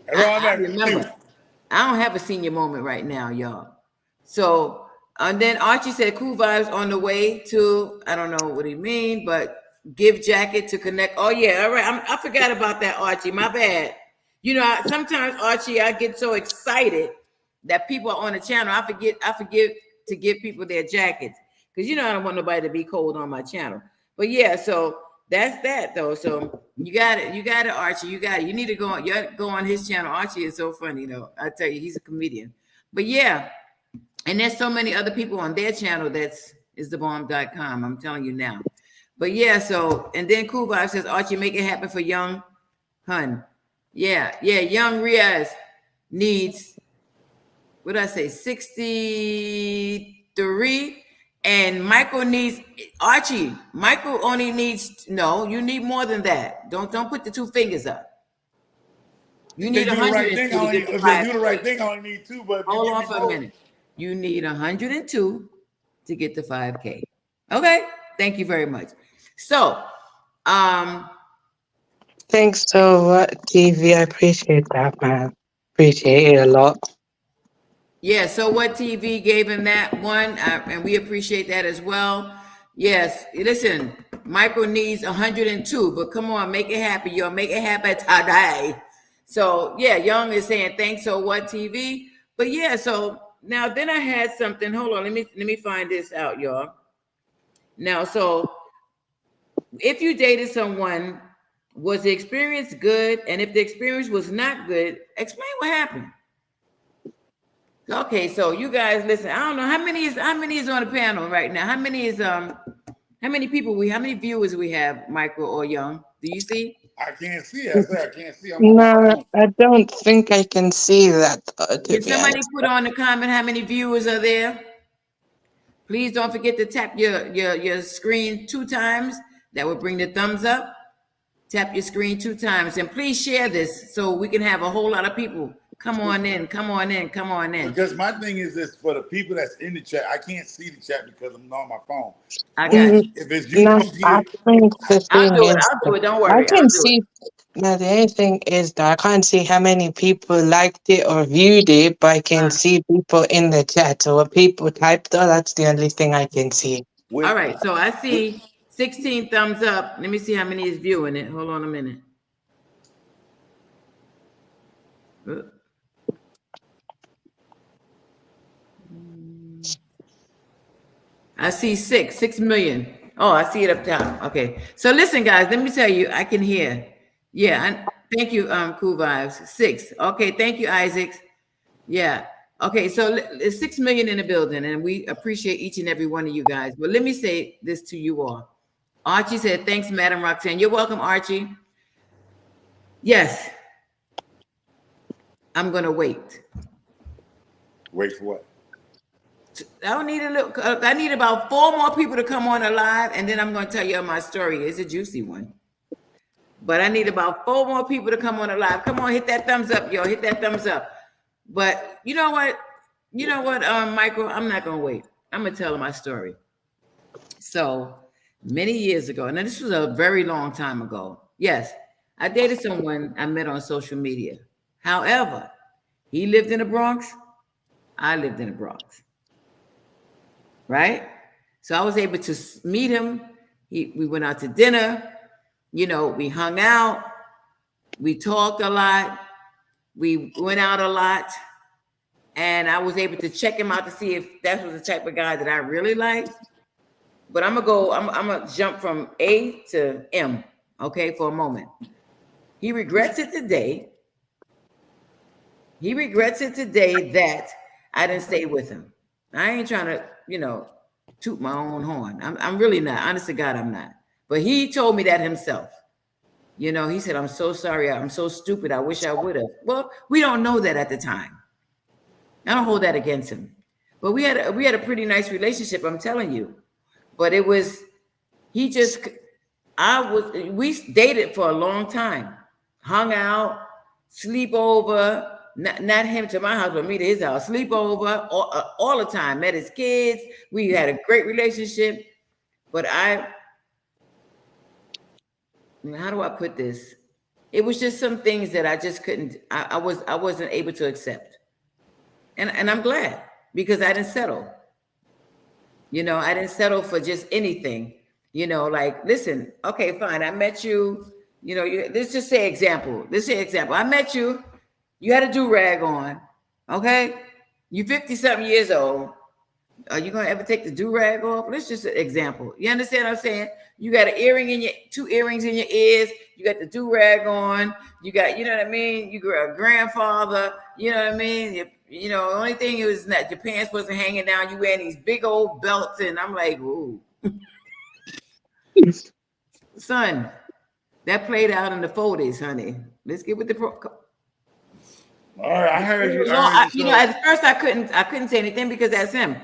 Remember, I don't have a senior moment right now, y'all. So, and then Archie said, cool vibes on the way to, I don't know what he mean, but give jacket to connect. Oh, yeah, all right. I forgot about that, Archie. My bad. You know, sometimes, Archie, I get so excited that people are on the channel. I forget to give people their jackets because, you know, I don't want nobody to be cold on my channel. But, yeah, so that's that, though. So you got it, Archie. You got it. You need to go on his channel. Archie is so funny, though. I tell you, he's a comedian. But, yeah. And there's so many other people on their channel that's isthebomb.com. I'm telling you now. But yeah, so, and then Cool Vibe says, Archie, make it happen for Young Hun. Yeah, Young Riaz needs, what did I say, 63. And Michael needs, Archie, Michael only needs, no, you need more than that. Don't put the 2 fingers up. You need 100. If they do the right thing, I only need 2. But hold on for a minute. You need 102 to get to 5K. Okay, thank you very much. So, thanks so much, TV. I appreciate that, man. Appreciate it a lot. Yeah, so what TV gave him that one, and we appreciate that as well. Yes, listen, Michael needs 102, but come on, make it happen. You'll make it happen today. So, yeah, Young is saying, thanks, so what TV? But yeah, so now then I had something. Hold on, let me find this out, y'all. Now, so if you dated someone, was the experience good? And if the experience was not good, explain what happened. Okay, so you guys listen. I don't know how many is on the panel right now. How many viewers we have, Michael or Young? Do you see? I can't see it. I can't see. No, I don't think I can see that. Can somebody put on the comment how many viewers are there? Please don't forget to tap your screen 2 times. That will bring the thumbs up. Tap your screen 2 times. And please share this so we can have a whole lot of people. Come on in. Because my thing is this, for the people that's in the chat, I can't see the chat because I'm on my phone. I got you. If it's you, no, I think the thing I'll do is, it. Don't worry. I can see. Now the only thing is that I can't see how many people liked it or viewed it, but I can see people in the chat. So what people typed, though, that's the only thing I can see. All right, so I see 16 thumbs up. Let me see how many is viewing it. Hold on a minute. I see 6 million. Oh, I see it up top. Okay. So listen, guys, let me tell you, I can hear. Yeah, and thank you, Cool Vibes. 6. Okay, thank you, Isaacs. Yeah. Okay, so it's 6 million in the building, and we appreciate each and every one of you guys. But let me say this to you all. Archie said, thanks, Madam Roxanne. You're welcome, Archie. Yes. I'm gonna wait. Wait for what? I need about 4 more people to come on the live, and then I'm going to tell you my story. It's a juicy one. But I need about 4 more people to come on the live. Come on, hit that thumbs up, y'all. Hit that thumbs up. But you know what? Michael, I'm not going to wait. I'm going to tell my story. So many years ago, and this was a very long time ago. Yes, I dated someone I met on social media. However, he lived in the Bronx. I lived in the Bronx. Right? So I was able to meet him. We went out to dinner. You know, we hung out. We talked a lot. We went out a lot. And I was able to check him out to see if that was the type of guy that I really liked. But I'm going to jump from A to M, okay, for a moment. He regrets it today. That I didn't stay with him. I ain't trying to, toot my own horn. I'm really not. Honest to God, I'm not. But he told me that himself. You know, he said, I'm so sorry. I'm so stupid. I wish I would have. Well, we don't know that at the time. I don't hold that against him. But we had a pretty nice relationship, I'm telling you. But it was, we dated for a long time. Hung out, sleep over, not him to my house, but me to his house. Sleep over all the time. Met his kids. We had a great relationship. But how do I put this? It was just some things that I just couldn't, I wasn't able to accept. And I'm glad, because I didn't settle. You know, I didn't settle for just anything. You know, like, listen, okay, fine. I met you, you know, let's just say example. I met you, you had a do-rag on, okay? You 50-something years old. Are you gonna ever take the do-rag off? Let's just an example. You understand what I'm saying? You got two earrings in your ears, you got the do-rag on, you got, you know what I mean? You got a grandfather, you know what I mean? You know, the only thing is that your pants wasn't hanging down, you wearing these big old belts, and I'm like, ooh. Son, that played out in the 40s, honey. Let's get with the all right, I heard you. You know, at first I couldn't say anything because that's him.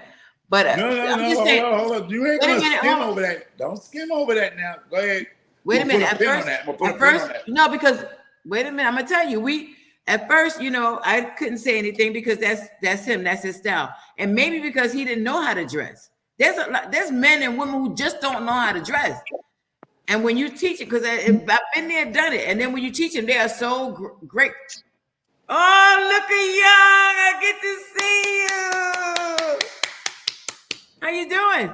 But no, hold up. You ain't gonna skim over that. Don't skim over that now. Go ahead. Wait a minute. At first, no, because wait a minute. I'm gonna tell you. At first, you know, I couldn't say anything because that's him. That's his style, and maybe because he didn't know how to dress. There's men and women who just don't know how to dress. And when you teach it, because I've been there, done it, and then when you teach them, they are so great. Oh, look at Young! I get to see you. How you doing?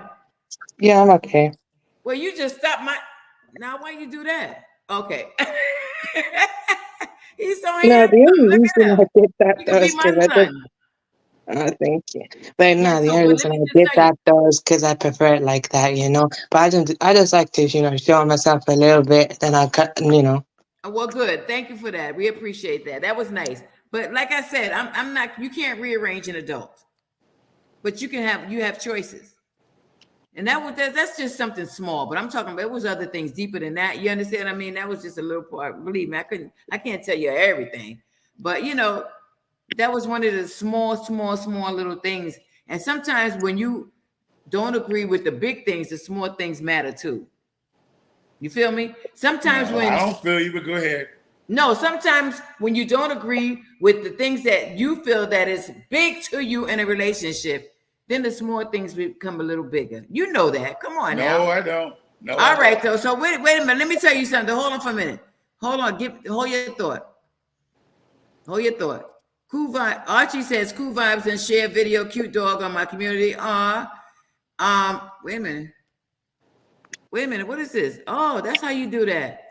Yeah, I'm okay. Well, you just stopped my. Now, why you do that? Okay. He's so handsome. No, the only reason I did that You could was be my because I did. son. Thank you. But no, Yeah, the so, only but reason let I me just did tell you. that though is because I prefer it like that, you know. But I just like to, you know, show myself a little bit. Then I cut, you know. Well, good. Thank you for that. We appreciate that. That was nice. But like I said, I'm not. You can't rearrange an adult, but you have choices. And that's just something small. But I'm talking about it was other things deeper than that. You understand? I mean, that was just a little part. Believe me, I can't tell you everything. But you know, that was one of the small little things. And sometimes when you don't agree with the big things, the small things matter too. You feel me? Sometimes when I don't feel you, but go ahead. No, sometimes when you don't agree with the things that you feel that is big to you in a relationship, then the small things become a little bigger. You know that. Come on now. No, I don't. No. All right, though. So wait a minute. Let me tell you something. Hold on for a minute. Hold on. Hold your thought. Hold your thought. Cool vibe. Archie says cool vibes and share video. Cute dog on my community. Wait a minute. What is this? Oh, that's how you do that.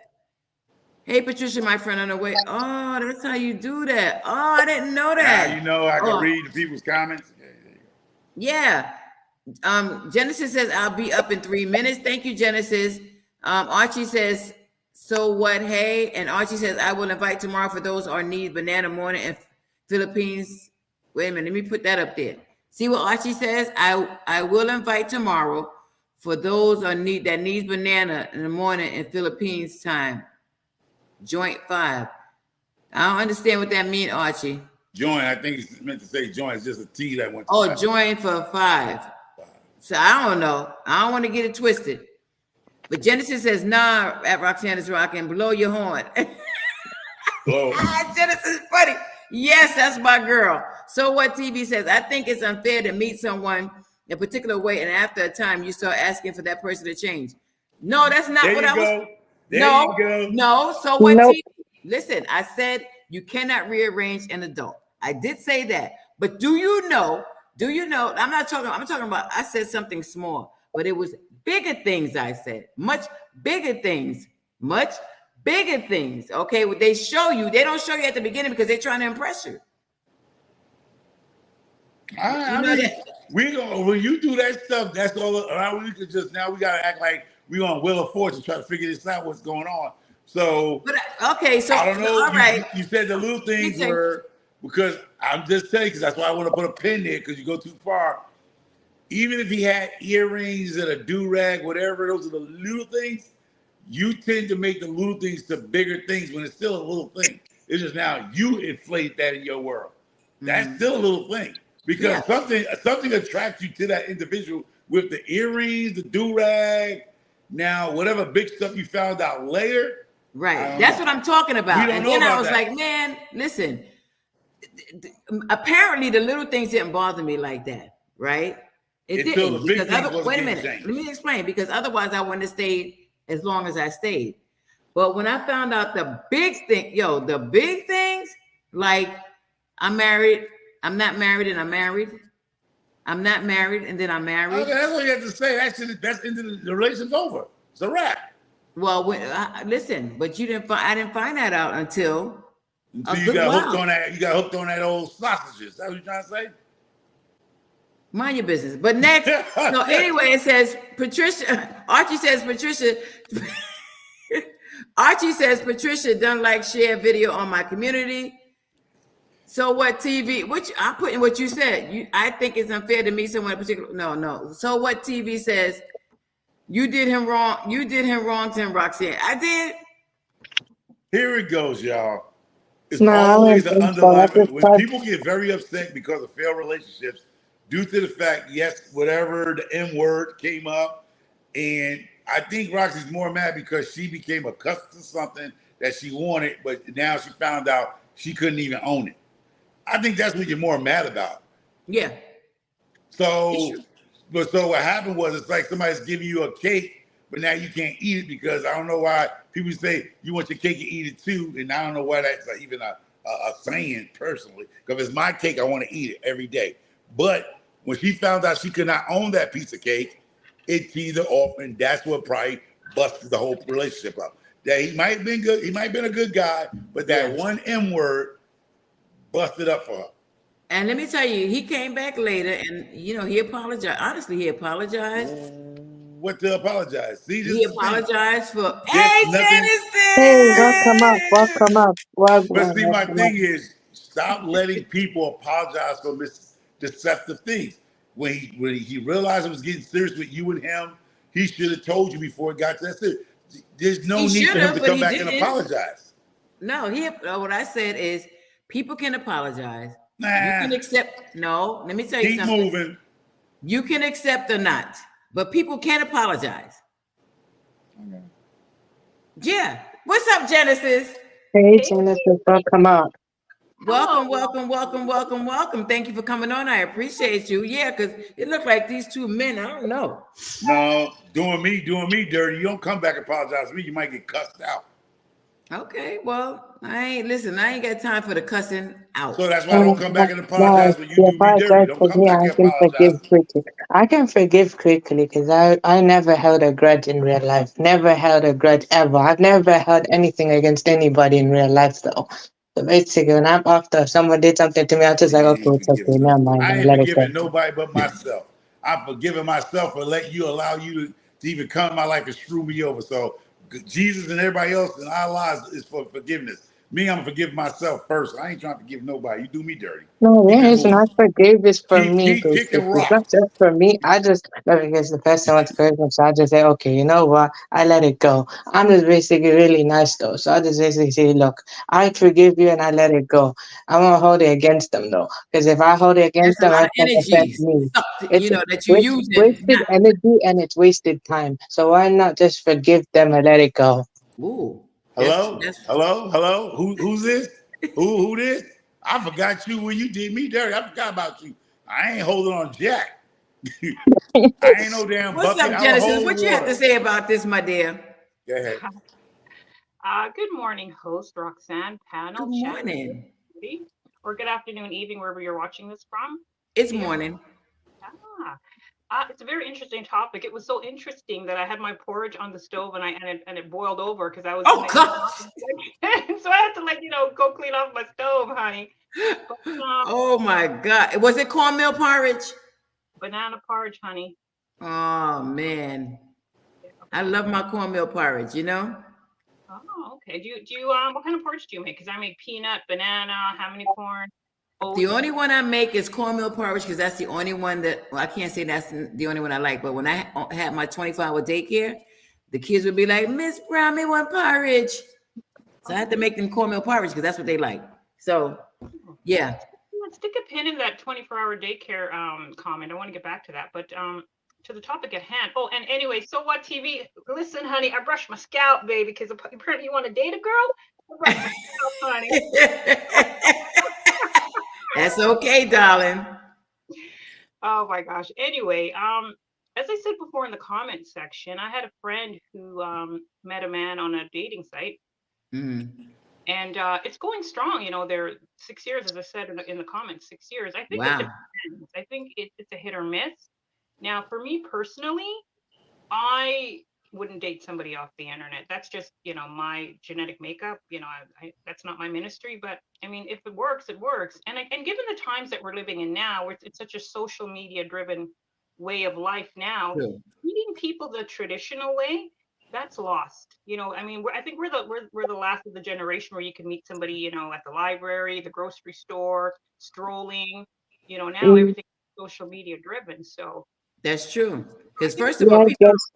Hey, Patricia, my friend on the way. Oh, that's how you do that. Oh, I didn't know that. Now you know I can read the people's comments. Yeah. Genesis says, I'll be up in 3 minutes. Thank you, Genesis. Archie says, so what? Hey. And Archie says, I will invite tomorrow for those who need banana morning in Philippines. Wait a minute. Let me put that up there. See what Archie says? I will invite tomorrow for those that needs banana in the morning in Philippines time. Joint 5. I don't understand what that means, Archie. Join, I think it's meant to say join. It's just a T that went to 5. Join for 5. So I don't know. I don't want to get it twisted. But Genesis says, nah, at Roxanne is rocking. Blow your horn. Genesis is funny. Yes, that's my girl. So what TV says, I think it's unfair to meet someone a particular way and after a time you start asking for that person to change. No, that's not what I was. No. So what? Nope. Listen, I said you cannot rearrange an adult. I did say that, but do you know? I'm talking about. I said something small, but it was bigger things. I said much bigger things. Okay, well, they show you. They don't show you at the beginning because they're trying to impress you. When you do that stuff, that's all. We could just now we gotta act like we on Wheel of Fortune try to figure this out. What's going on? So okay, so I don't know. All right. You said the little things were because I'm just saying because that's why I want to put a pin there because you go too far. Even if he had earrings and a do rag, whatever, those are the little things. you tend to make the little things to bigger things when it's still a little thing. It's just now you inflate that in your world. That's still a little thing because something attracts you to that individual with the earrings, the do-rag, now whatever big stuff you found out later. Right. That's what I'm talking about. And then I was like, man, listen, apparently the little things didn't bother me like that, right? It didn't. Because wait a minute, let me explain. Because otherwise I wouldn't have stayed as long as I stayed. But when I found out the big thing, the big things, like I'm married, I'm not married, and I'm married. I'm not married, and then I'm married. Okay, that's what you have to say. That's into the relation's over. It's a wrap. Well, listen, but I didn't find that out until you got hooked on that. You got hooked on that old sausages. That's what you're trying to say. Mind your business. But next, so anyway, it says Patricia. Archie says Patricia done like share video on my community. So what TV? Which I put in what you said. I think it's unfair to me. Someone in particular. No. So what TV says? You did him wrong. You did him wrong, Tim Roxanne. I did. Here it goes, y'all. It's always an underlying. When people get very upset because of failed relationships, due to the fact, yes, whatever the M word came up, and I think Roxy's more mad because she became accustomed to something that she wanted, but now she found out she couldn't even own it. I think that's what you're more mad about. Yeah. So what happened was it's like somebody's giving you a cake, but now you can't eat it because I don't know why people say you want your cake and eat it too, and I don't know why that's even a saying personally. Because if it's my cake, I want to eat it every day. But when she found out she could not own that piece of cake, it teased her off, and that's what probably busted the whole relationship up. That he might have been good, he might have been a good guy, but that one M word busted up for her. And let me tell you, he came back later, and he apologized. Honestly, he apologized. What to apologize? See, he apologized for. Hey, Genesis! Hey, welcome up. But see, my thing is, stop letting people apologize for deceptive things. When he realized it was getting serious with you and him, he should have told you before it got to that serious. There's no need for him to come back and apologize. No, what I said is people can apologize. Nah. You can accept. No, let me tell you something. Keep moving. You can accept or not, but people can't apologize. Okay. Yeah. What's up, Genesis? Hey, Genesis, welcome up. Welcome. Thank you for coming on. I appreciate you. Yeah, because it looked like these two men, I don't know. No, doing me dirty. You don't come back and apologize to me, you might get cussed out. Okay, well, I ain't got time for the cussing out. So that's why I don't come back and apologize when you do me dirty. Don't come back and apologize. I can forgive quickly because I never held a grudge in real life. Never held a grudge ever. I've never held anything against anybody in real life though. So basically, when I'm after someone did something to me, I'm just like, okay, it's okay, never mind. I ain't forgiving nobody but myself. I'm forgiving myself for letting you allow you to even come in my life and screw me over. So Jesus and everybody else in our lives is for forgiveness. Me, I'm forgiving myself first. I ain't trying to forgive nobody. You do me dirty. No, it isn't. I forgive this for me. It's not just for me. I just, because the person wants to forgive him, so I just say, okay, you know what? I let it go. I'm just basically really nice though. So I just basically say, look, I forgive you and I let it go. I won't hold it against them though. Because if I hold it against them, I can affect me. That you use wasted energy and it's wasted time. So why not just forgive them and let it go? Ooh. Hello? Who's this? Who this? I forgot you when you did me dirty. I forgot about you. I ain't holding on Jack. I ain't no damn What's bucket. Up, Genesis? What you have to say about this, my dear? Go ahead. Good morning, host Roxanne, panel. Good morning. Or good afternoon, evening, wherever you're watching this from. It's morning. It's a very interesting topic. It was so interesting that I had my porridge on the stove and it boiled over because I was. Oh God! So I had to go clean off my stove, honey. But, oh my God! Was it cornmeal porridge? Banana porridge, honey. Oh man, I love my cornmeal porridge. Oh, okay. Do you what kind of porridge do you make? Because I make peanut, banana, how many corn? The only one I make is cornmeal porridge because that's the only one I can't say that's the only one I like. But when I had my 24-hour daycare, the kids would be like, Miss Brown, me want porridge. So I had to make them cornmeal porridge because that's what they like. So yeah. Let's stick a pin in that 24-hour daycare comment. I want to get back to that, but to the topic at hand. Oh, and anyway, So What TV. Listen, honey, I brushed my scalp, baby, because apparently you want to date a girl. I brushed my scalp, honey. That's okay, darling. Oh my gosh. Anyway, as I said before in the comment section, I had a friend who met a man on a dating site. Mm-hmm. And it's going strong. You know, they're 6 years, as I said in the comments, 6 years. I think it Wow. depends. I think it's a hit or miss. Now, for me personally, I wouldn't date somebody off the internet. That's just, you know, my genetic makeup. You know, that's not my ministry. But I mean, if it works, it works. And given the times that we're living in now, where it's such a social media driven way of life now, True. meeting people the traditional way, that's lost. You know, I mean, I think we're the last of the generation where you can meet somebody, you know, at the library, the grocery store, strolling. You know, now everything's social media driven. So that's true. Because first of all,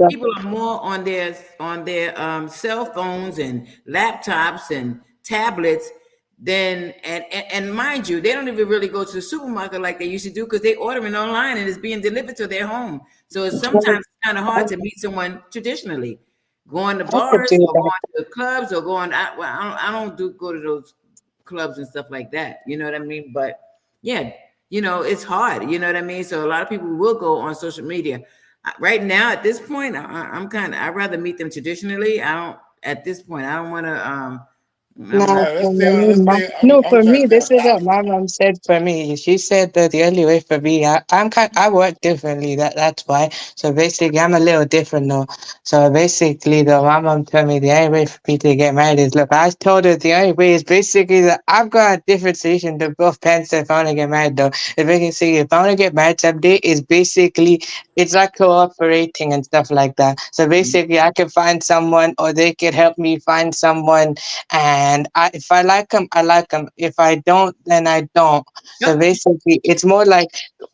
people are more on their cell phones and laptops and tablets than and mind you, they don't even really go to the supermarket like they used to do because they ordering online and it's being delivered to their home. So it's sometimes kind of hard to meet someone traditionally. Going to bars or going to clubs or going out. Well, I don't go to those clubs and stuff like that. You know what I mean? But yeah, you know, it's hard. You know what I mean? So a lot of people will go on social media. Right now, at this point, I'd rather meet them traditionally. At this point, I don't want to, No, for me, this is what my mom said for me. She said that the only way for me, I work differently. That's why. So basically, I'm a little different though. So basically, my mom told me the only way for me to get married is, look, I told her the only way is basically that I've got a different solution to both parents if I want to get married though. If I can see, if I want to get married someday, is basically, it's like cooperating and stuff like that. So basically, I can find someone or they could help me find someone. And if I like them, I like them. If I don't, then I don't. So basically, it's more like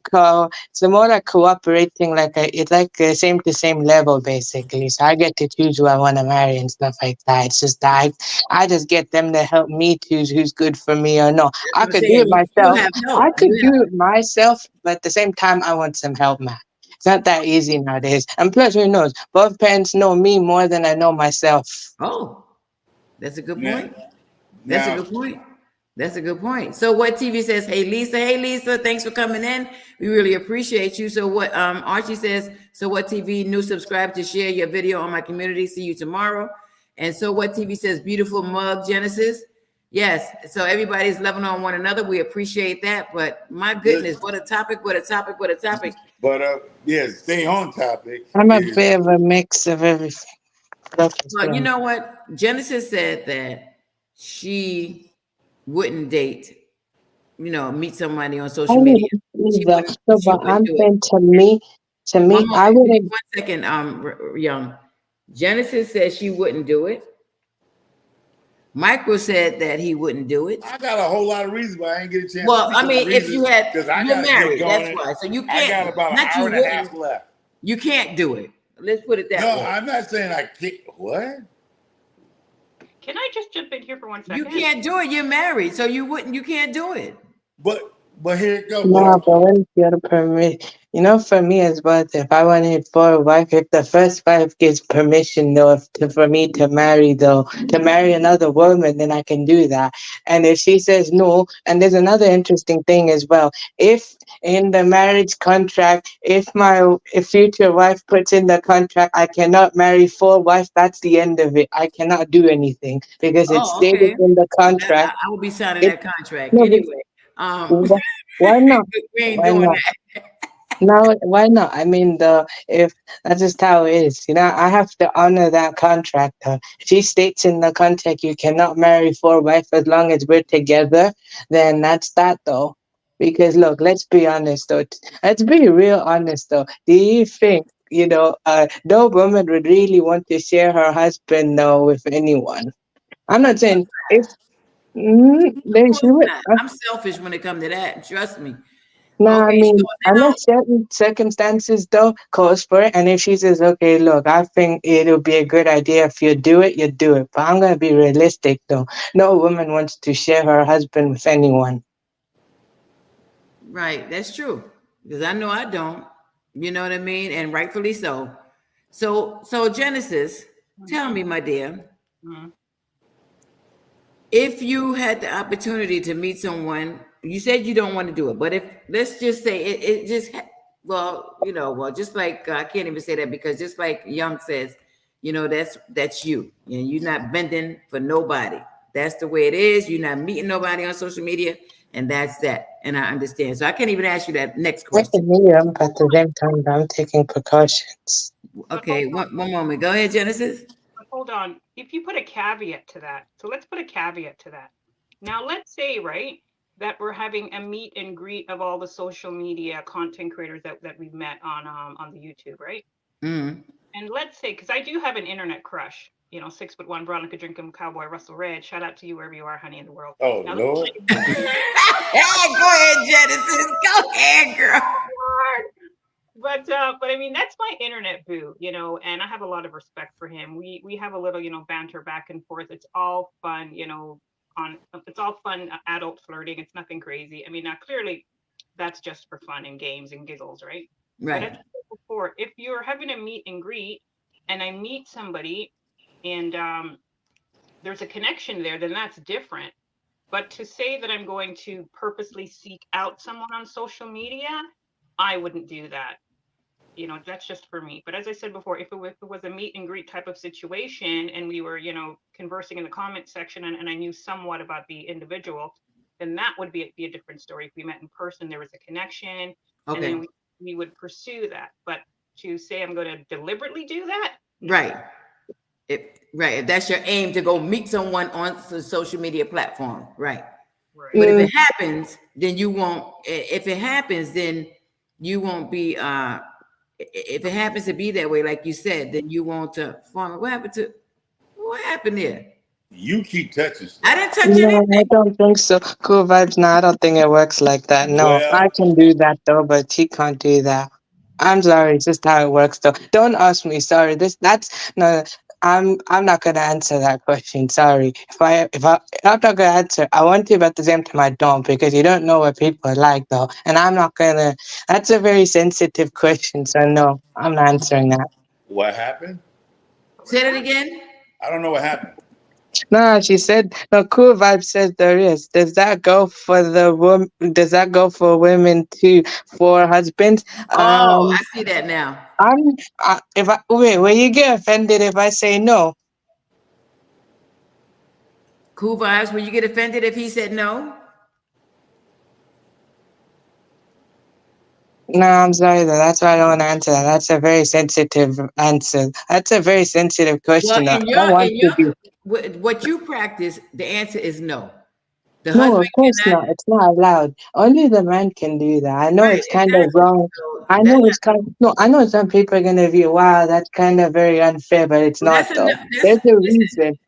cooperating. It's like same to same level, basically. So I get to choose who I want to marry and stuff like that. It's just that I just get them to help me choose who's good for me or no. I could do it myself. I could do it myself, but at the same time, I want some help, man. It's not that easy nowadays. And plus, who knows? Both parents know me more than I know myself. Oh. That's a good point. That's a good point. That's a good point. So What TV says, hey Lisa, thanks for coming in. We really appreciate you. So what Archie says, So What TV, new subscribe to share your video on my community. See you tomorrow. And So What TV says, beautiful mug, Genesis. Yes. So everybody's loving on one another. We appreciate that. But my goodness, what a topic. But yeah, stay on topic. I'm a bit of a mix of everything. Well, you know what? Genesis said that she wouldn't date, meet somebody on social media. But I'm saying to me, I wouldn't. 1 second, Young. Genesis said she wouldn't do it. Michael said that he wouldn't do it. I got a whole lot of reasons why I ain't get a chance. Well, I mean, if you had, you're married, that's why. So you can't. I got about an hour and a half left. You can't do it. Let's put it that way. No, I'm not saying I can't. What? Can I just jump in here for 1 second? You can't do it. You're married, so you can't do it. But here it goes. No, but when you get a permit, for me as well, if I wanted for a wife, if the first wife gives permission, though, for me to marry another woman, then I can do that. And if she says no, and there's another interesting thing as well. If in the marriage contract, if future wife puts in the contract, I cannot marry 4 wives, that's the end of it. I cannot do anything because it's stated in the contract. I will be signing that contract anyway. Why not? No, why not? I mean, if that's just how it is, I have to honor that contract. She states in the contract you cannot marry 4 wives as long as we're together. Then that's that, though. Because look, let's be honest, though. Let's be real honest, though. Do you think no woman would really want to share her husband, though, with anyone? I'm not saying if. I'm selfish when it comes to that. Trust me. No, I Okay, mean, so now, unless certain circumstances though calls for it, and if she says, "Okay, look, I think it'll be a good idea if you do it, you do it." But I'm gonna be realistic though. No woman wants to share her husband with anyone. right, that's true. Because I know I don't. You know what I mean? And rightfully so. So Genesis, tell me, my dear, Mhm. if you had the opportunity to meet someone, you said you don't want to do it, but if let's just say it just well, well, just like I can't even say that because just like Young says, that's you, and you're not bending for nobody. That's the way it is. You're not meeting nobody on social media, and that's that. And I understand. So I can't even ask you that next I question. can meet him, but at the same time, I'm taking precautions. But Okay, one moment. Go ahead, Genesis. hold on. If you put a caveat to that, so let's put a caveat to that. Now, let's say, right, that we're having a meet and greet of all the social media content creators that we've met on the YouTube, right? Mm. And let's say, because I do have an internet crush, 6'1" Veronica Drinkham, Cowboy Russell Red. Shout out to you wherever you are, honey, in the world. Oh Now, Lord. Hey, go ahead, Genesis. Go ahead, girl. but I mean that's my internet boo, and I have a lot of respect for him. We have a little, banter back and forth. It's all fun, it's all fun adult flirting. It's nothing crazy. I mean, now clearly that's just for fun and games and giggles, right? But as Right. I said before, if you're having a meet and greet and I meet somebody and there's a connection there, then that's different. But to say that I'm going to purposely seek out someone on social media, I wouldn't do that. That's just for me. But as I said before, if it was a meet and greet type of situation and we were, conversing in the comment section and I knew somewhat about the individual, then that would be a different story. If we met in person, there was a connection, and then Okay. we would pursue that. But to say I'm going to deliberately do that, no. Right. If that's your aim to go meet someone on the social media platform, right? Right. But if Mm, it happens, then you won't. If it happens, then you won't be. If it happens to be that way, like you said, then you won't fall. What happened to? What happened there? You keep touching I stuff. didn't touch no, I anything. don't think so. Cool vibes. No, I don't think it works like that. No, I Well, can do that though, but he can't do that. I'm sorry, it's just how it works though. Don't ask me. Sorry, that's no. I'm not gonna answer that question. Sorry. I'm not gonna answer. I want to, but at the same time I don't because you don't know what people are like though, and I'm not gonna. That's a very sensitive question, so no, I'm not answering that. what happened? What was Say that that? again. I don't know what happened. No, she said no. Cool vibe says there is. Does that go for the woman? Does that go for women too? For husbands? Oh, I see that now. I'm. If I wait, will you get offended if I say no? Cool vibes. Will you get offended if he said no? No, I'm sorry though. That's why I don't want to answer that. That's a very sensitive answer. That's a very sensitive Well, question. Though. I don't want to be. what you practice, the answer is no. The No, husband of course cannot. not. It's not allowed. Only the man can do that. I know Right. it's kind of Exactly. wrong. So I know it's kind. No, I know some people are gonna view. Wow, that's kind of very unfair, but it's well, not though. There's a listen. reason.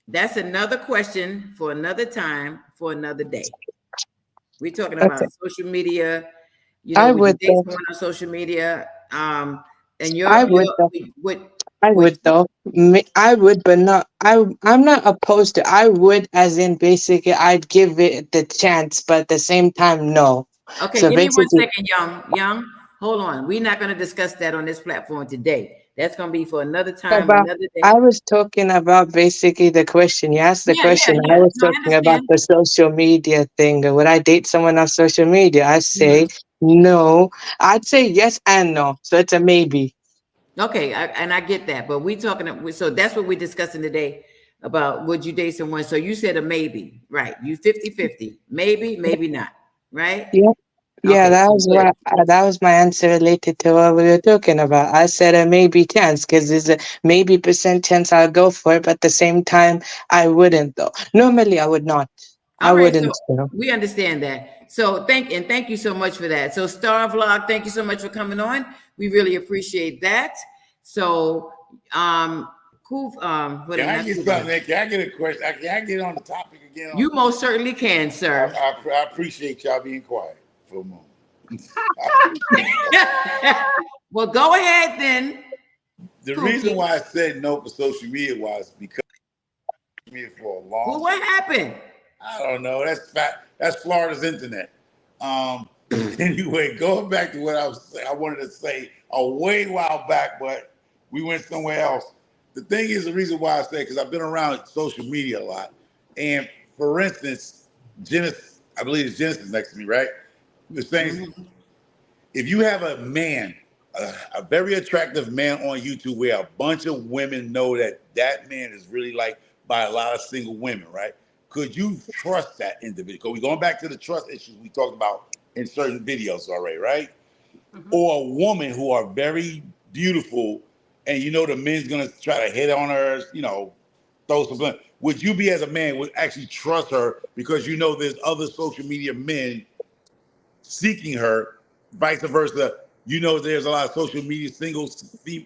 That's another question for another time for another day. We're talking about Okay, social media. I Would you would date though. someone on social media? And I would though. I what would though. I would, but not. I'm not opposed to. I would, as in basically, I'd give it the chance, but at the same time, no. okay, So give me one basically, second, Young. Hold on. We're not going to discuss that on this platform today. That's going to be for another time, about. another day. I was talking about basically the question. You asked the question. I Yeah. was No, I talking about understand. the social media thing. Would I date someone on social media? I say Mhm. no. I'd say yes and no. So it's a maybe. Okay, and I get that, but we talking. So that's what we're discussing today about would you date someone? So you said a maybe, right? You 50-50. Maybe, maybe not, right? Yeah. Yeah, Okay, that so was good. what that was my answer related to what we were talking about. I said a maybe chance because there's a maybe percent chance I'll go for it, but at the same time I wouldn't though. Normally I would not. I All right, so wouldn't. You know. we understand that. So thank you so much for that. So Star Vlog, thank you so much for coming on. We really appreciate that. So cool. What Can I not get cool, something? Can I get a question? Can I get on the topic again? you most certainly can, sir. I appreciate y'all being quiet for a moment. Well, go ahead then. The Pookie. reason why I said no for social media was because for a long Well, what happened? I don't know. That's Florida's internet. Anyway, going back to what I wanted to say a way while back, but we went somewhere else. The thing is, the reason why I say, because I've been around social media a lot. And for instance, Genesis, I believe it's Genesis next to me, right? The saying, if you have a man, a very attractive man on YouTube where a bunch of women know that that man is really liked by a lot of single women, right? Could you trust that individual? We're going back to the trust issues we talked about in certain videos already, right? Or a woman who are very beautiful and you know the men's gonna try to hit on her, you know, throw some. Would you be as a man would actually trust her because you know there's other social media men seeking her, vice versa? You know there's a lot of social media single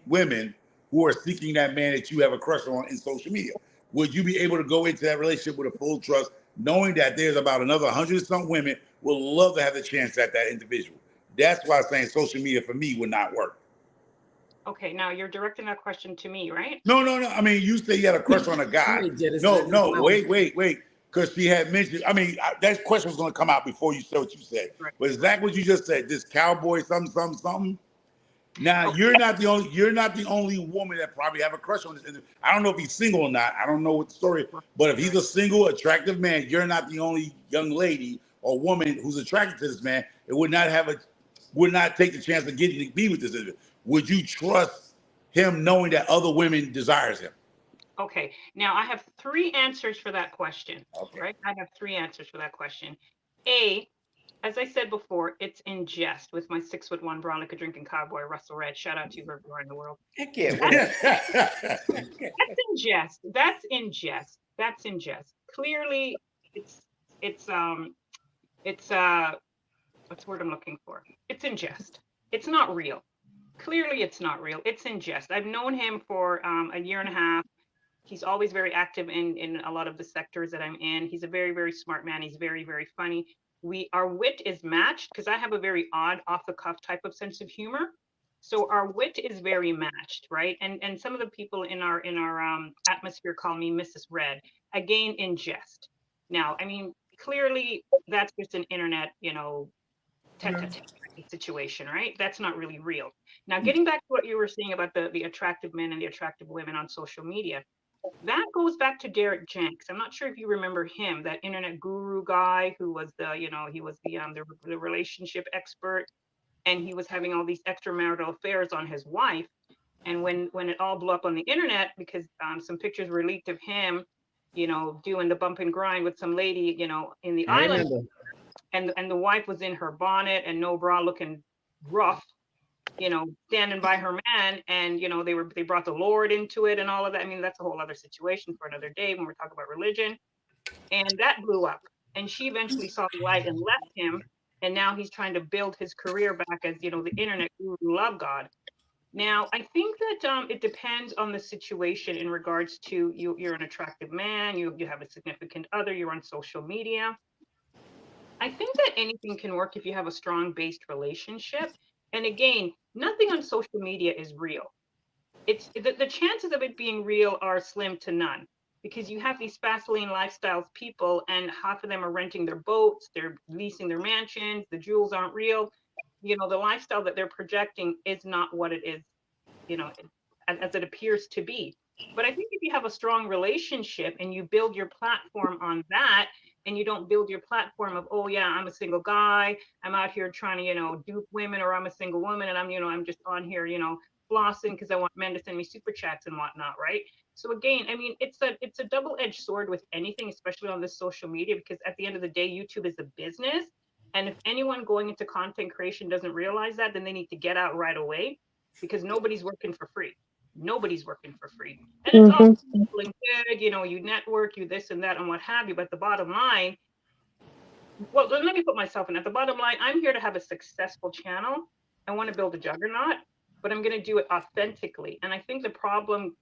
women who are seeking that man that you have a crush on in social media. Would you be able to go into that relationship with a full trust, knowing that there's about another 100-some women will love to have the chance at that individual? That's why I'm saying social media for me would not work. Okay, now you're directing that question to me, right? No. I mean, you say you had a crush on a guy. No, wait. Because she had mentioned, I mean, that question was going to come out before you said what you said. Right. But exactly what you just said, this cowboy something. Now, you're not the only woman that probably have a crush on this. I don't know if he's single or not. I don't know what the story is. But if he's a single, attractive man, you're not the only young lady or woman who's attracted to this man. It would not take the chance of getting to be with this individual. Would you trust him knowing that other women desires him? Okay, now I have 3 answers for that question. Okay. Right? I have 3 answers for that question. A, as I said before, it's in jest with my 6'1" Veronica drinking cowboy, Russell Red. Shout out to you wherever you are in the world. Heck yeah. That's in jest. That's in jest. That's in jest. Clearly, it's what's the word I'm looking for? It's in jest. It's not real. Clearly, it's not real. It's in jest. I've known him for a year and a half. He's always very active in a lot of the sectors that I'm in. He's a very, very smart man. He's very, very funny. Our wit is matched because I have a very odd, off the cuff type of sense of humor. So our wit is very matched, right? And some of the people in our atmosphere call me Mrs. Red, again in jest. Now, I mean, clearly that's just an internet, tete-a-tete situation, right? That's not really real. Now, getting back to what you were saying about the attractive men and the attractive women on social media, that goes back to Derek Jenks. I'm not sure if you remember him, that internet guru guy who was the relationship expert, and he was having all these extramarital affairs on his wife. And when it all blew up on the internet because some pictures were leaked of him, doing the bump and grind with some lady, in the island, and the wife was in her bonnet and no bra, looking rough, standing by her man, and they brought the Lord into it and all of that. I mean, that's a whole other situation for another day when we're talking about religion. And that blew up. And she eventually saw the light and left him. And now he's trying to build his career back as, the internet guru, love God. Now, I think that it depends on the situation in regards to you're an attractive man, you have a significant other, you're on social media. I think that anything can work if you have a strong based relationship. And again, nothing on social media is real. It's the chances of it being real are slim to none, because you have these fast lane lifestyles people, and half of them are renting their boats, they're leasing their mansions, the jewels aren't real. The lifestyle that they're projecting is not what it is, as it appears to be. But I think if you have a strong relationship and you build your platform on that, and you don't build your platform of, oh yeah, I'm a single guy, I'm out here trying to, dupe women, or I'm a single woman and I'm just on here, flossing because I want men to send me super chats and whatnot, right? So again, I mean, it's a double-edged sword with anything, especially on this social media, because at the end of the day, YouTube is a business. And if anyone going into content creation doesn't realize that, then they need to get out right away, because nobody's working for free. Nobody's working for free. And it's all good, you network, you this and that and what have you. But the bottom line, well, let me put myself in at the bottom line. I'm here to have a successful channel. I want to build a juggernaut, but I'm going to do it authentically. And I think the problem,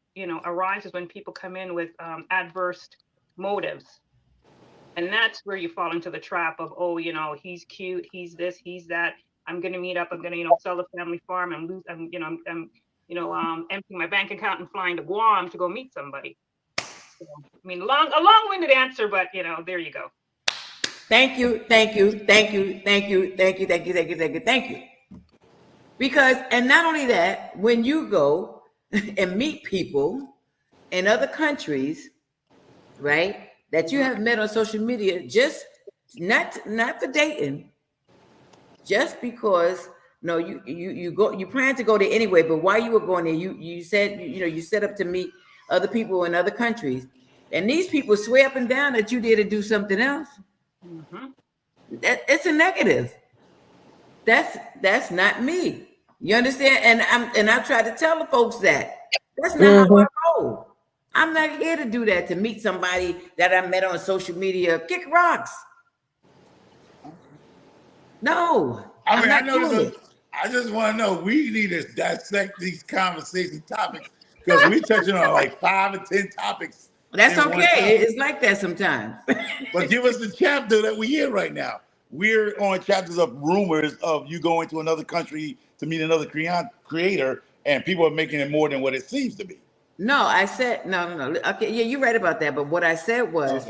arises when people come in with adverse motives. And that's where you fall into the trap of, oh, he's cute, he's this, he's that. I'm going to meet up. I'm going to, sell the family farm and lose. I'm emptying my bank account and flying to Guam to go meet somebody. I mean, a long-winded answer, but there you go. Thank you. Because, and not only that, when you go and meet people in other countries, right, that you have met on social media, just not for dating, just because you plan to go there anyway, but while you were going there, you said you set up to meet other people in other countries, and these people swear up and down that you did to do something else. That it's a negative. That's not me. You understand? And I try to tell the folks that's not how I roll. I'm not here to do that, to meet somebody that I met on social media. Kick rocks. No. I mean, I just want to know, we need to dissect these conversation topics because we're touching on like 5 or 10 topics. That's okay. It's like that sometimes. But give us the chapter that we're in right now. We're on chapters of rumors of you going to another country to meet another creator, and people are making it more than what it seems to be. No, I said no. Okay, yeah, you're right about that. But what I said was,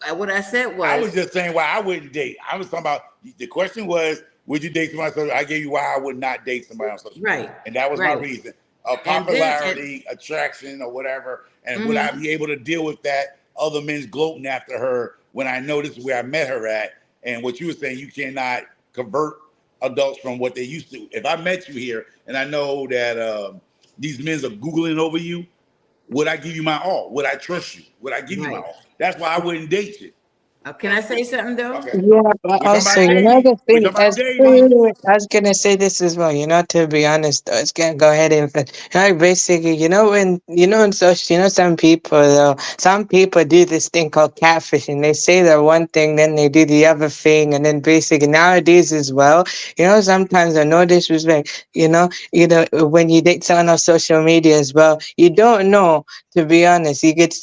I was just saying why I wouldn't date. I was talking about, the question was, would you date somebody? I gave you why I would not date somebody on social media. Right. And that was my reason. Popularity, attraction, or whatever. And would I be able to deal with that? Other men's gloating after her when I know this is where I met her at. And what you were saying, you cannot convert adults from what they used to. If I met you here and I know that these men are Googling over you, would I give you my all? Would I trust you? Would I give you my all? That's why I wouldn't date you. Can I say something though? Okay. Yeah, but also, the thing, I was gonna say this as well. To be honest, though, it's gonna go ahead and basically, when in social, some people do this thing called catfishing. They say they're one thing, then they do the other thing, and then basically nowadays as well, sometimes I no disrespect, when you date someone on social media as well, you don't know. To be honest, you get,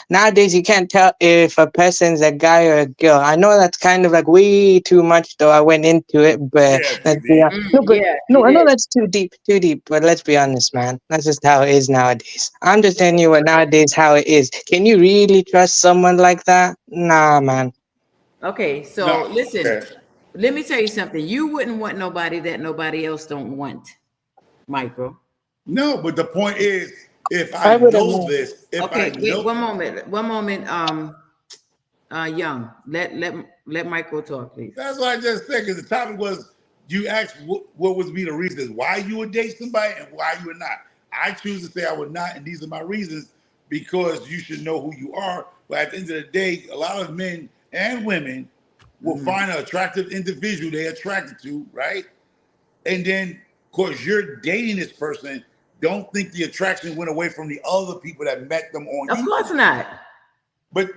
nowadays you can't tell if a person's a guy or a girl. I know that's kind of like way too much, though. I went into it, but let's be honest. I know that's too deep. But let's be honest, man. That's just how it is nowadays. I'm just telling you what nowadays how it is. Can you really trust someone like that? Nah, man. Okay, so listen. Let me tell you something. You wouldn't want nobody that nobody else don't want, Michael. No, but the point is, if I know this, one moment. Young, let Michael talk, please. That's what I just said, because the topic was, you asked what would be the reasons why you would date somebody and why you would not. I choose to say I would not, and these are my reasons, because you should know who you are. But at the end of the day, a lot of men and women will find an attractive individual they're attracted to, right? And then, of course, you're dating this person. Don't think the attraction went away from the other people that met them on YouTube. Of course not. But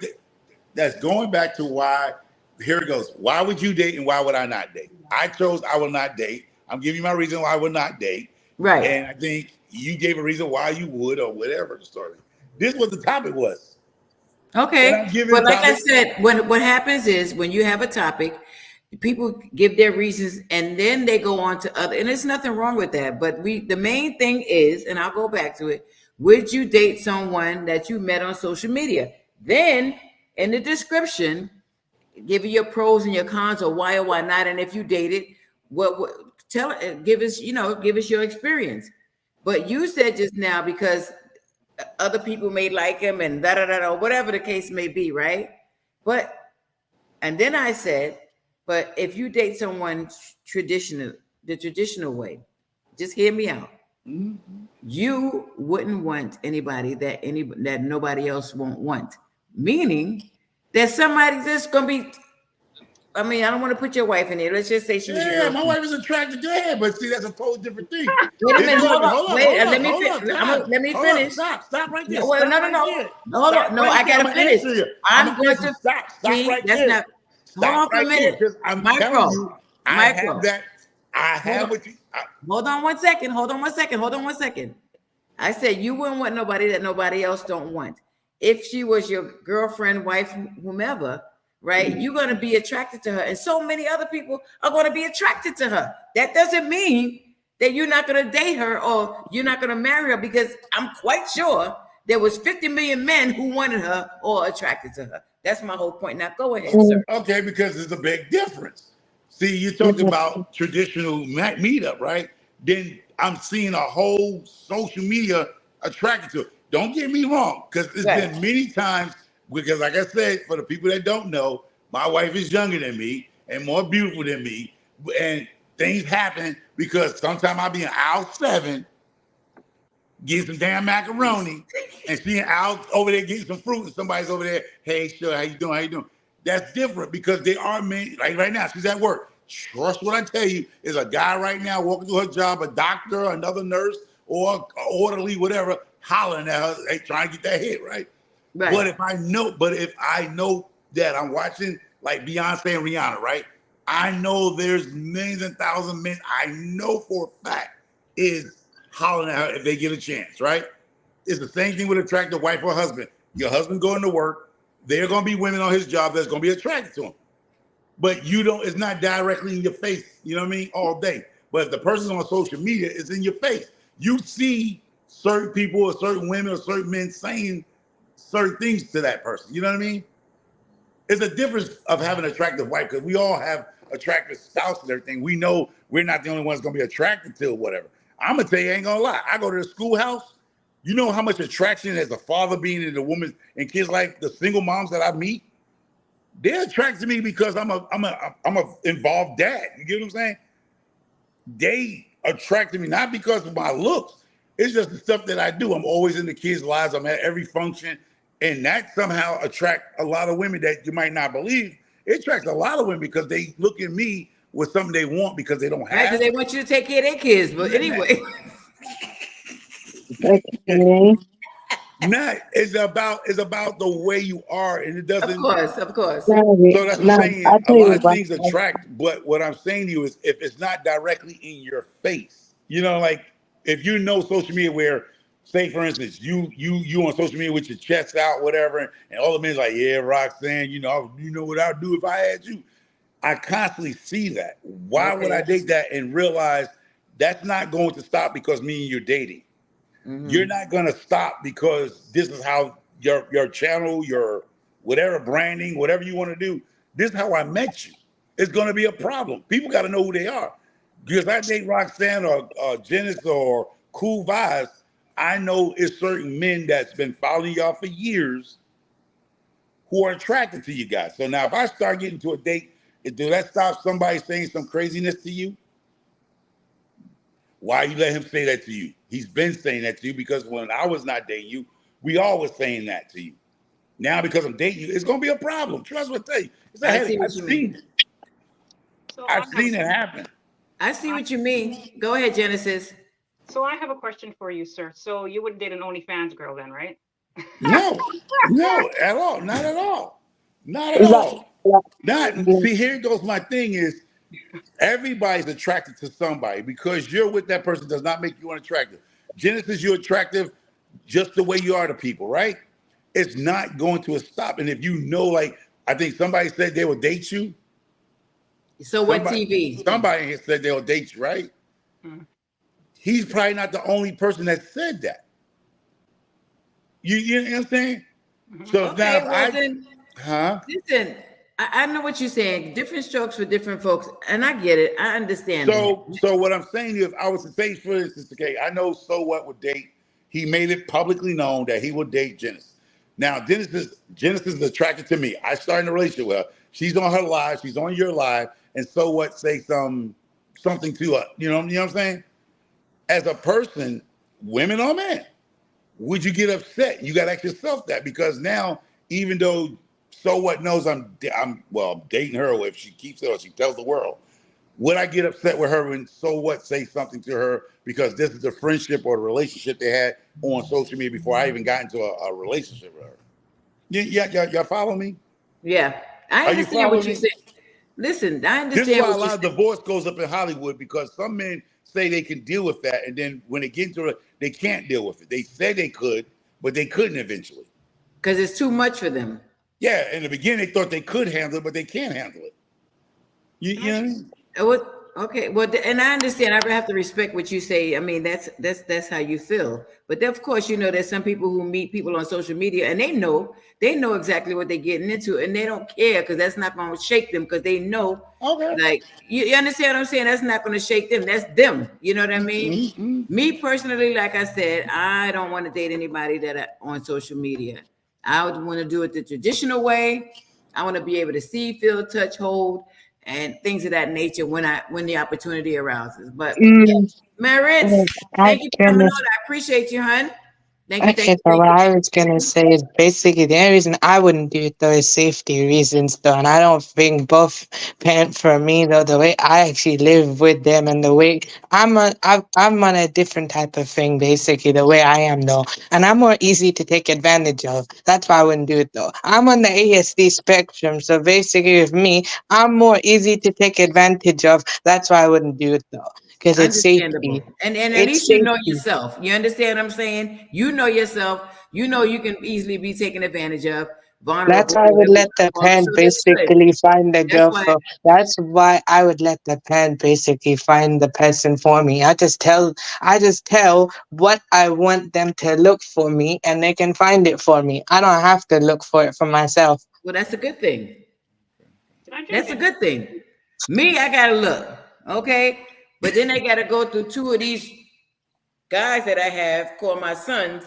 that's going back to why, here it goes. Why would you date and why would I not date? I chose I will not date. I'm giving you my reason why I would not date. Right. And I think you gave a reason why you would, or whatever the story. This is what the topic was. Okay. But like I said, what happens is when you have a topic, people give their reasons and then they go on to other, and there's nothing wrong with that. But the main thing is, and I'll go back to it, would you date someone that you met on social media? Then in the description, give your pros and your cons, or why not. And if you dated, give us your experience. But you said just now, because other people may like him and or whatever the case may be, right? And then I said, but if you date someone the traditional way, just hear me out. You wouldn't want anybody that nobody else won't want. Meaning that somebody that's gonna be. I mean, I don't want to put your wife in there. Let's just say she was your my wife is attracted to her, but see, that's a totally different thing. Wait a minute, hold on. Let me finish. Stop right there. No, hold on. No, I gotta finish. I'm going to stop right there. That's not. Hold on for a minute. I'm telling you, I have what you. Hold on one second. I said you wouldn't want nobody that nobody else don't want. If she was your girlfriend, wife, whomever, right? You're going to be attracted to her. And so many other people are going to be attracted to her. That doesn't mean that you're not going to date her or you're not going to marry her, because I'm quite sure there was 50 million men who wanted her or attracted to her. That's my whole point. Now go ahead, sir. Okay, because there's a big difference. See, you talked about traditional meetup, right? Then I'm seeing a whole social media attracted to it. Don't get me wrong, because it's been many times, because like I said, for the people that don't know, my wife is younger than me and more beautiful than me. And things happen because sometimes I'll be in aisle 7, getting some damn macaroni, and seeing Al over there getting some fruit, and somebody's over there, hey, sure, how you doing? How you doing? That's different because they are men, like right now, she's at work. Trust what I tell you, is a guy right now walking to her job, a doctor, another nurse, or an orderly, whatever, hollering at her, hey, trying to get that hit, right? But if I know that I'm watching like Beyonce and Rihanna, right? I know there's millions and thousands of men I know for a fact is hollering at her if they get a chance, right? It's the same thing with attractive wife or husband. Your husband going to work, there are going to be women on his job that's going to be attracted to him. But it's not directly in your face, you know what I mean, all day. But if the person's on social media, it's in your face. You see certain people or certain women or certain men saying certain things to that person, you know what I mean? It's a difference of having an attractive wife, because we all have attractive spouse and everything. We know we're not the only ones going to be attracted to or whatever. I'm going to tell you, I ain't going to lie. I go to the schoolhouse. You know how much attraction as a father being in the woman and kids, like the single moms that I meet, they're attracted to me because I'm a involved dad. You get what I'm saying? They attracted me not because of my looks. It's just the stuff that I do. I'm always in the kids' lives. I'm at every function. And that somehow attract a lot of women that you might not believe. It attracts a lot of women because they look at me with something they want because they don't have. Because they want you to take care of their kids. But anyway. Nah, it's about the way you are, and it doesn't. Of course. So that's what I'm saying. A lot of things attract, but what I'm saying to you is, if it's not directly in your face, you know, like if you know social media where, say for instance, you on social media with your chest out, whatever, and all the men's like, yeah, Roxanne, you know what I'd do if I had you. I constantly see that. Why would I date that and realize that's not going to stop because me and you're dating? Mm-hmm. You're not going to stop because this is how your channel, your whatever branding, whatever you want to do, this is how I met you. It's going to be a problem. People got to know who they are. Because I date Roxanne or Janice or Cool Vibes, I know it's certain men that's been following y'all for years who are attracted to you guys. So now if I start getting to a date, do that stop somebody saying some craziness to you? Why you let him say that to you? He's been saying that to you because when I was not dating you, we all was saying that to you. Now because I'm dating you, it's going to be a problem. Trust what I tell you. I've seen it. So I've seen it happen. I see what you mean. Go ahead, Genesis. So I have a question for you, sir. So you wouldn't date an OnlyFans girl then, right? No, at all. Not at all. Not at all. See, here goes my thing is, everybody's attracted to somebody. Because you're with that person does not make you unattractive. Genesis, you're attractive just the way you are to people, right? It's not going to stop. And if you know, like, I think somebody said they will date you. So what TV? Somebody said they'll date you, right? Mm-hmm. He's probably not the only person that said that. You know what I'm saying? Mm-hmm. So okay, now listen, I know what you're saying. Different strokes for different folks, and I get it. I understand. So what I'm saying is, I was to say, for instance, okay, I know So What would date. He made it publicly known that he would date Genesis. Now, Genesis is attracted to me. I started a relationship with her. She's on her live. She's on your live. And So What say something to her. You know what I'm saying? As a person, women or men, would you get upset? You got to ask yourself that, because now, even though So What knows I'm dating her, or if she keeps it or she tells the world, would I get upset with her when So What say something to her because this is the friendship or the relationship they had on social media before I even got into a relationship with her? Y'all follow me? Yeah, I understand what you're saying. Listen, I understand. This is why a lot of divorce goes up in Hollywood, because some men say they can deal with that, and then when they get into it, they can't deal with it. They said they could, but they couldn't eventually. Because it's too much for them. Yeah, in the beginning they thought they could handle it, but they can't handle it. You know what I mean? Okay, well, and I understand. I have to respect what you say. I mean, that's how you feel. But then, of course, you know, there's some people who meet people on social media and they know exactly what they're getting into, and they don't care because that's not going to shake them because they know. Okay. Like you understand what I'm saying? That's not going to shake them. That's them. You know what I mean? Me personally, like I said, I don't want to date anybody that on social media. I would want to do it the traditional way. I want to be able to see, feel, touch, hold, and things of that nature when the opportunity arises. But Maritz, thank you for coming on. I appreciate you, hon. Thank you. So what I was gonna say is basically the only reason I wouldn't do it though is safety reasons though, and I don't think both parent for me though the way I actually live with them and the way I'm on a different type of thing basically the way I am though, and I'm more easy to take advantage of. That's why I wouldn't do it though. I'm on the ASD spectrum, so basically with me, I'm more easy to take advantage of. That's why I wouldn't do it though. Because it's safety. And at least you know yourself. You understand what I'm saying? You know yourself. You know you can easily be taken advantage of. Vulnerable. That's why I would let the parent basically find the girl for. That's why I would let the parent basically find the person for me. I just tell what I want them to look for me, and they can find it for me. I don't have to look for it for myself. Well, that's a good thing. That's a good thing. Me, I gotta look. Okay. But then I got to go through two of these guys that I have called my sons.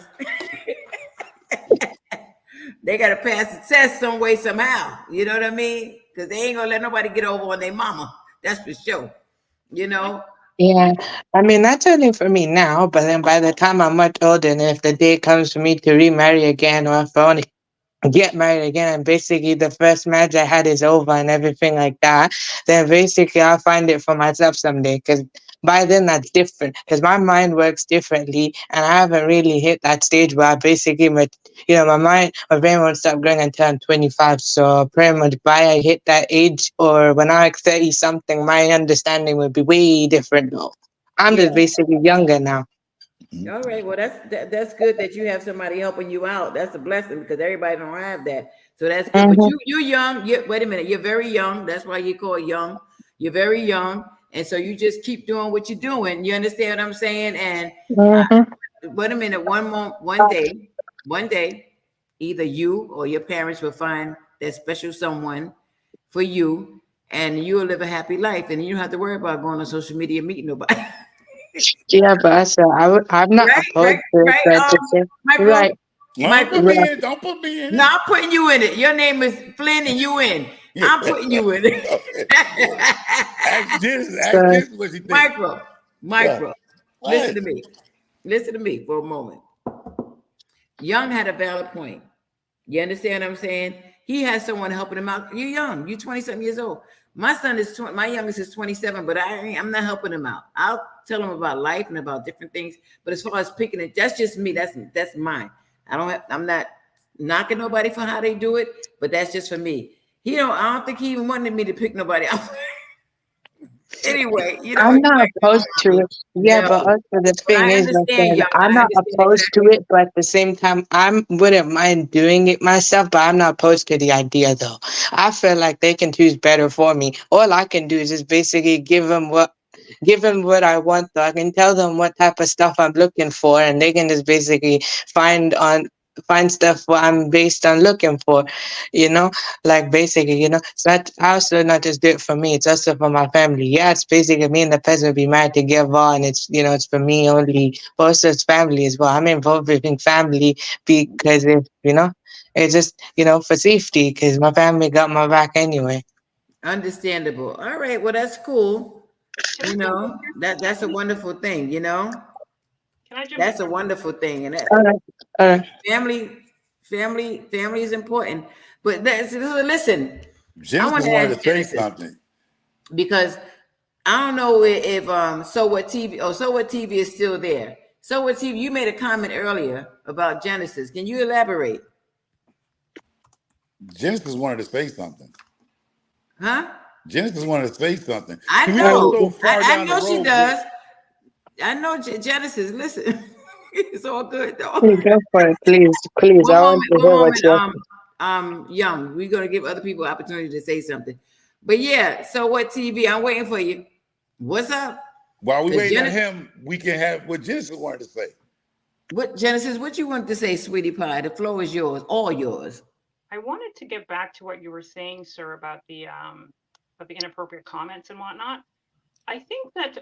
They got to pass the test some way, somehow. You know what I mean? Because they ain't going to let nobody get over on their mama. That's for sure. You know? Yeah. I mean, that's only for me now. But then by the time I'm much older, and if the day comes for me to remarry again, or if I want to get married again, and basically the first marriage I had is over and everything like that, then basically I'll find it for myself someday, because by then that's different, because my mind works differently, and I haven't really hit that stage where I basically, my brain won't stop growing until I'm 25, so pretty much by I hit that age, or when I'm like 30 something, my understanding would be way different though. I'm just basically younger now. All right. Well, that's good that you have somebody helping you out. That's a blessing because everybody don't have that. So that's good. But you're young. Wait a minute. You're very young. That's why you call young. You're very young, and so you just keep doing what you're doing. You understand what I'm saying? And wait a minute. One day, either you or your parents will find that special someone for you, and you will live a happy life, and you don't have to worry about going on social media and meeting nobody. Yeah, but I'm not opposed to it. Michael, Don't put me in it. No, I'm putting you in it. Your name is Flynn and you in. I'm putting you in it. Ask this what you think. Micro. Listen to me for a moment. Young had a valid point. You understand what I'm saying? He has someone helping him out. You're young. You're 20-something years old. My son is my youngest is 27, but I'm not helping him out. I'll tell him about life and about different things. But as far as picking it, that's just me. That's mine. I'm not knocking nobody for how they do it, but that's just for me. I don't think he even wanted me to pick nobody out. Anyway, I'm not opposed to it. Yeah, no, but also the thing is, I'm not opposed to it, but at the same time, I wouldn't mind doing it myself, but I'm not opposed to the idea, though. I feel like they can choose better for me. All I can do is just basically give them what I want, though. I can tell them what type of stuff I'm looking for, and they can just basically find stuff what I'm based on looking for, like basically, so that I also not just do it for me, it's also for my family. Yeah, it's basically me and the person will be married together, and it's, it's for me only, but also it's family as well. I'm involved in family because it's just, for safety, because my family got my back anyway. Understandable. All right, well, that's cool. That's a wonderful thing, That's a wonderful thing, and family is important. But listen, Jim wanted to say something because I don't know if So What TV is still there. So What TV, you made a comment earlier about Genesis. Can you elaborate? Genesis wanted to say something. Huh? Genesis wanted to say something. I know. I know she does. I know Genesis. Listen, it's all good though. Go for it, please. I want to hear what you're. Young. We're gonna give other people opportunity to say something. But yeah, so what TV? I'm waiting for you. What's up? While we 'Cause waiting on Genesis- him, we can have what Genesis wanted to say. What Genesis? What you want to say, sweetie pie? The floor is yours, all yours. I wanted to get back to what you were saying, sir, about the inappropriate comments and whatnot. I think that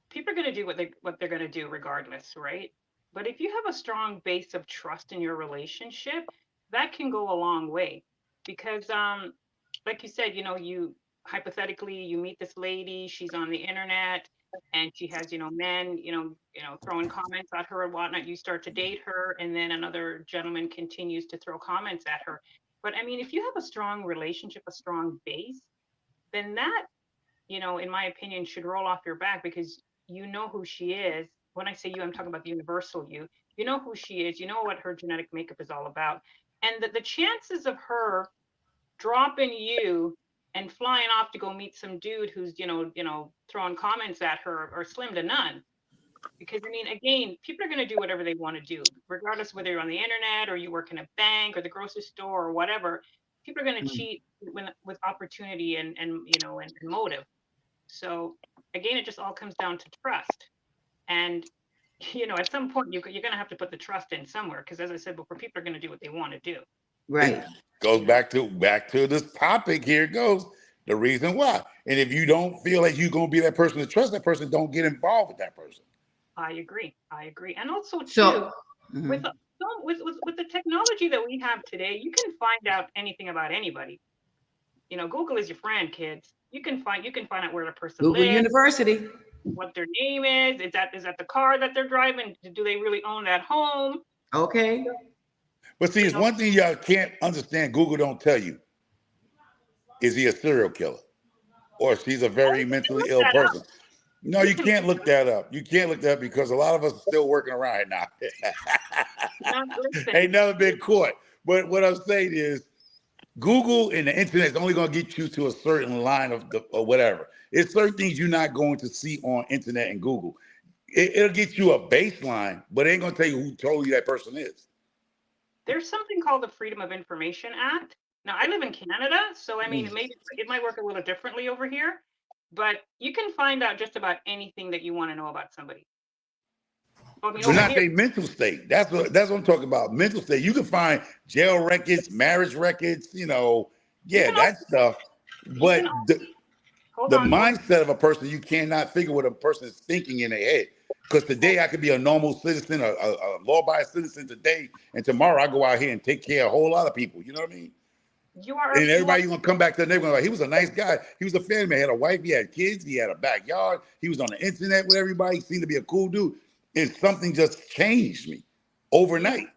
people are going to do what they're going to do regardless, right? But if you have a strong base of trust in your relationship, that can go a long way. Because like you said, you hypothetically you meet this lady, she's on the internet, and she has men throwing comments at her and whatnot. You start to date her, and then another gentleman continues to throw comments at her. But I mean, if you have a strong relationship, a strong base, then that, in my opinion, should roll off your back, because you know who she is. When I say you, I'm talking about the universal you. You know who she is. You know what her genetic makeup is all about. And the chances of her dropping you and flying off to go meet some dude who's, throwing comments at her are slim to none. Because I mean, again, people are going to do whatever they want to do, regardless of whether you're on the internet or you work in a bank or the grocery store or whatever. People are going to cheat with opportunity and motive. So again, it just all comes down to trust. And at some point you're going to have to put the trust in somewhere, because as I said before, people are going to do what they want to do. Right. Goes back to this topic. Here it goes. The reason why. And if you don't feel like you're going to be that person to trust that person, don't get involved with that person. I agree. And also too, So with the technology that we have today, you can find out anything about anybody. Google is your friend, kids. You can find out where the person Google lives, University. what their name is. Is that the car that they're driving? Do they really own that home? Okay. But see, it's one thing y'all can't understand. Google don't tell you. Is he a serial killer? Or she's a very mentally ill person? No, you can't look that up. You can't look that up because a lot of us are still working around now. Ain't never been caught. But what I'm saying is, Google and the internet is only going to get you to a certain line or whatever. It's certain things you're not going to see on internet and Google. It'll get you a baseline, but it ain't going to tell you who told you that person is. There's something called the Freedom of Information Act. Now, I live in Canada, so I mean, maybe it might work a little differently over here, but you can find out just about anything that you want to know about somebody. But not their mental state. That's what I'm talking about. Mental state. You can find jail records, marriage records, that stuff. But the mindset of a person, you cannot figure what a person is thinking in their head. Because today I could be a normal citizen, a law-abiding citizen today, and tomorrow I go out here and take care of a whole lot of people. You know what I mean? And everybody's gonna come back to the neighborhood like, he was a nice guy. He was a family man. He had a wife. He had kids. He had a backyard. He was on the internet with everybody. He seemed to be a cool dude. And something just changed me overnight.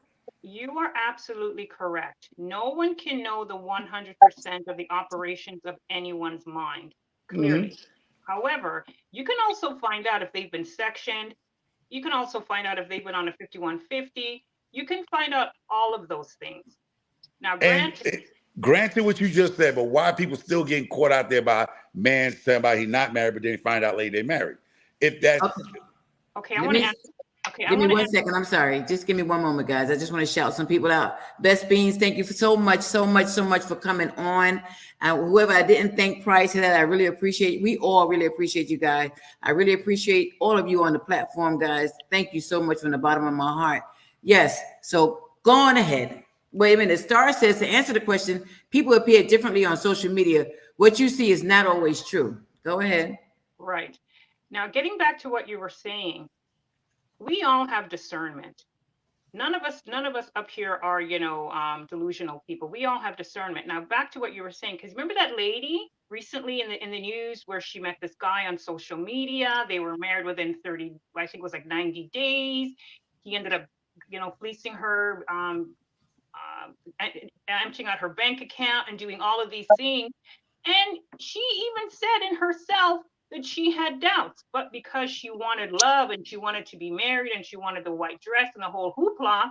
You are absolutely correct. No one can know the 100% of the operations of anyone's mind, clearly. However, you can also find out if they've been sectioned. You can also find out if they've been on a 5150. You can find out all of those things. Now, granted what you just said, but why people still getting caught out there by man saying about he's not married, but then find out later they're married? If that's okay, I want to answer. Okay, give me 1 second. I'm sorry. Just give me one moment, guys. I just want to shout some people out. Best Beans, thank you for so much for coming on. And whoever I didn't thank Price for that, I really appreciate. We all really appreciate you guys. I really appreciate all of you on the platform, guys. Thank you so much from the bottom of my heart. Yes. So go on ahead. Wait a minute. Star says to answer the question, people appear differently on social media. What you see is not always true. Go ahead. Right. Now, getting back to what you were saying, we all have discernment. None of us up here are, delusional people. We all have discernment. Now, back to what you were saying, because remember that lady recently in the news where she met this guy on social media? They were married within 30, I think it was like 90 days. He ended up, fleecing her, emptying out her bank account and doing all of these things. And she even said in herself that she had doubts, but because she wanted love and she wanted to be married and she wanted the white dress and the whole hoopla,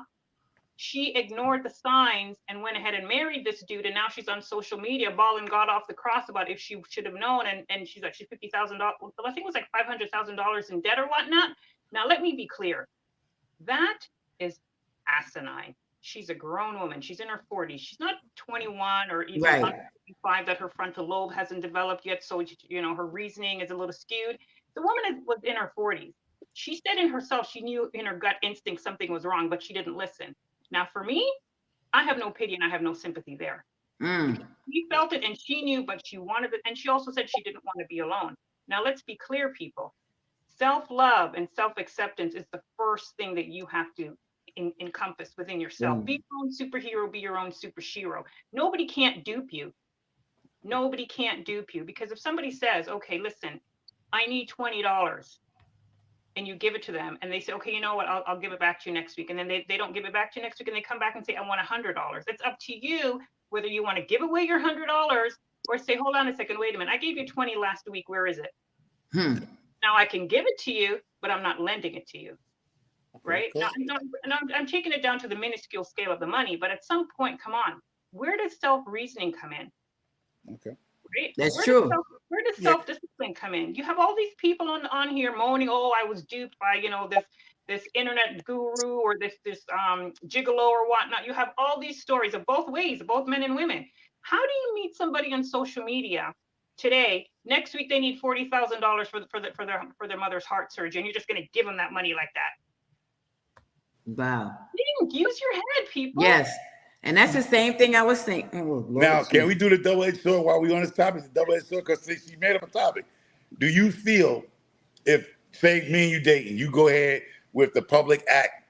she ignored the signs and went ahead and married this dude. And now she's on social media bawling God off the cross about if she should have known. And she's like, she's $50,000, I think it was like $500,000 in debt or whatnot. Now, let me be clear. That is asinine. she's a grown woman. She's in her 40s. She's not 21 or even Right. under 25 that her frontal lobe hasn't developed yet. So, you know, her reasoning is a little skewed. The woman was in her 40s. She said in herself, she knew in her gut instinct something was wrong, but she didn't listen. Now, for me, I have no pity and I have no sympathy there. She felt it and she knew, but she wanted it. And she also said she didn't want to be alone. Now, let's be clear, people. Self-love and self-acceptance is the first thing that you have to encompass within yourself. Be your own superhero, be your own superhero. Nobody can't dupe you. Nobody can't dupe you, because if somebody says, okay, listen, I need $20, and you give it to them and they say, okay, you know what, I'll give it back to you next week. And then they don't give it back to you next week and they come back and say, I want $100. It's up to you whether you want to give away your $100 or say, hold on a second, wait a minute, I gave you 20 last week, where is it? Now I can give it to you, but I'm not lending it to you, right? Okay. Now, I'm taking it down to the minuscule scale of the money, but at some point, come on, where does self-reasoning come in? Okay. Right? That's true. Where does self-discipline come in? You have all these people on here moaning, oh, I was duped by, you know, this internet guru or this gigolo or whatnot. You have all these stories of both ways, both men and women. How do you meet somebody on social media today? Next week they need $40,000 for their mother's heart surgery, and you're just going to give them that money like that? Wow. Use your head, people. Yes. And that's the same thing I was thinking. Oh, Lord, Now, can we do the double-edged sword while we on this topic? The double-edged sword, because she made up a topic. Do you feel if, say, me and you dating, you go ahead with the public act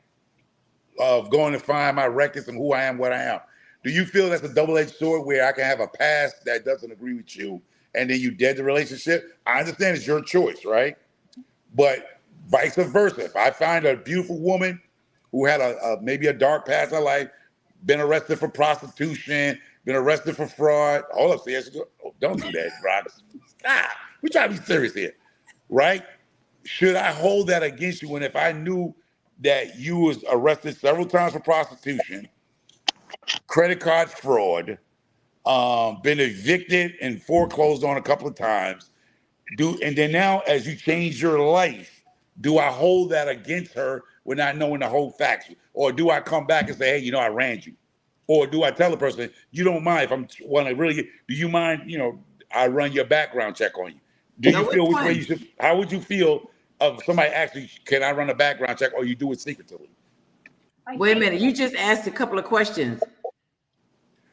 of going to find my records and who I am, what I am, do you feel that's a double-edged sword where I can have a past that doesn't agree with you and then you dead the relationship? I understand it's your choice, right? But vice versa. If I find a beautiful woman who had maybe a dark past in her life, been arrested for prostitution, been arrested for fraud. Hold up, don't do that, Rob. Stop. We try to be serious here, right? Should I hold that against you when if I knew that you was arrested several times for prostitution, credit card fraud, been evicted and foreclosed on a couple of times, and then now as you change your life, do I hold that against her when not knowing the whole facts? Or do I come back and say, hey, you know, I ran you? Or do I tell the person, you don't mind if I'm want to really, do you mind, you know, I run your background check on you? Do you feel which way you should, how would you feel of somebody actually, can I run a background check or you do it secretly? Wait a minute, you just asked a couple of questions.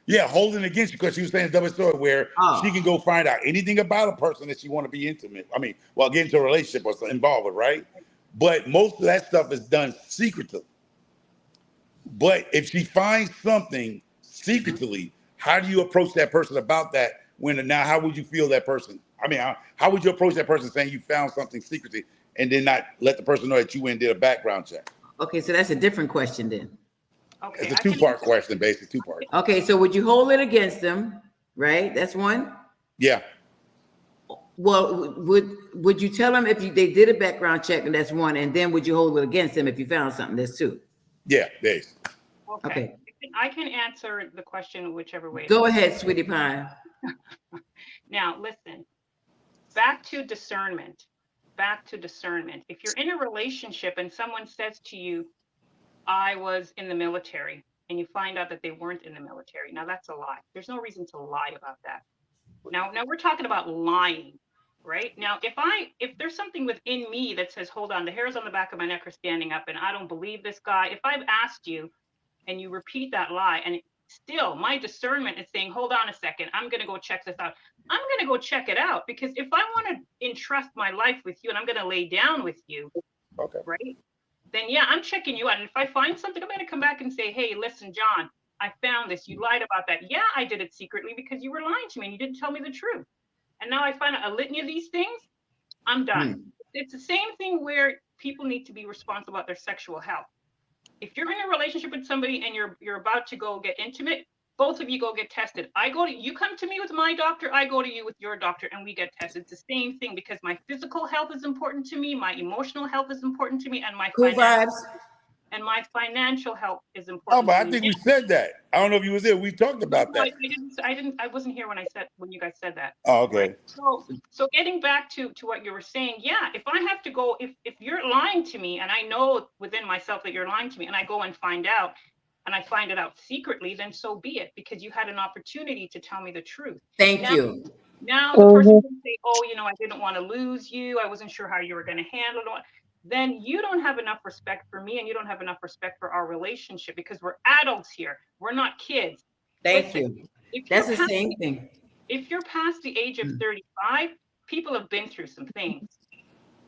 Yeah, holding against you because she was saying double sword where she can go find out anything about a person that she want to be intimate. I mean, well, get into a relationship or involved with, right? But most of that stuff is done secretly. But if she finds something secretly, how do you approach that person about that? Now, how would you feel that person? I mean, how would you approach that person saying you found something secretly and then not let the person know that you went and did a background check? Okay, so that's a different question then. Okay, it's a two-part question, basically, two-part. Okay, so would you hold it against them, right? That's one. Yeah. Well, would you tell them if they did a background check, and that's one, and then would you hold it against them if you found something? That's two. Yeah, there's. Okay. I can answer the question whichever way. Go ahead, sweetie pie. Now, listen, back to discernment. If you're in a relationship and someone says to you, I was in the military, and you find out that they weren't in the military, now that's a lie. There's no reason to lie about that. Now we're talking about lying, right? Now, if there's something within me that says, hold on, the hairs on the back of my neck are standing up and I don't believe this guy, if I've asked you and you repeat that lie and still my discernment is saying, hold on a second, I'm going to go check this out. I'm going to go check it out, because if I want to entrust my life with you and I'm going to lay down with you, okay, right? Then yeah, I'm checking you out. And if I find something, I'm going to come back and say, hey, listen, John, I found this. You lied about that. Yeah, I did it secretly because you were lying to me and you didn't tell me the truth. And now I find a litany of these things, I'm done. It's the same thing where people need to be responsible about their sexual health. If you're in a relationship with somebody and you're about to go get intimate, both of you go get tested. You come to me with my doctor, I go to you with your doctor, and we get tested. It's the same thing, because my physical health is important to me, my emotional health is important to me, and my financial health is important. Oh, but I think we said that. I don't know if you was there. We talked about that. I wasn't here when you guys said that. Oh, okay. So getting back to what you were saying, yeah, if I have to go, if you're lying to me and I know within myself that you're lying to me and I go and find out, and I find it out secretly, then so be it, because you had an opportunity to tell me the truth. Thank you. Now the person can say, oh, I didn't want to lose you. I wasn't sure how you were going to handle it. Then you don't have enough respect for me, and you don't have enough respect for our relationship, because we're adults here. We're not kids. Thank you. That's the same thing. If you're past the age of 35, people have been through some things.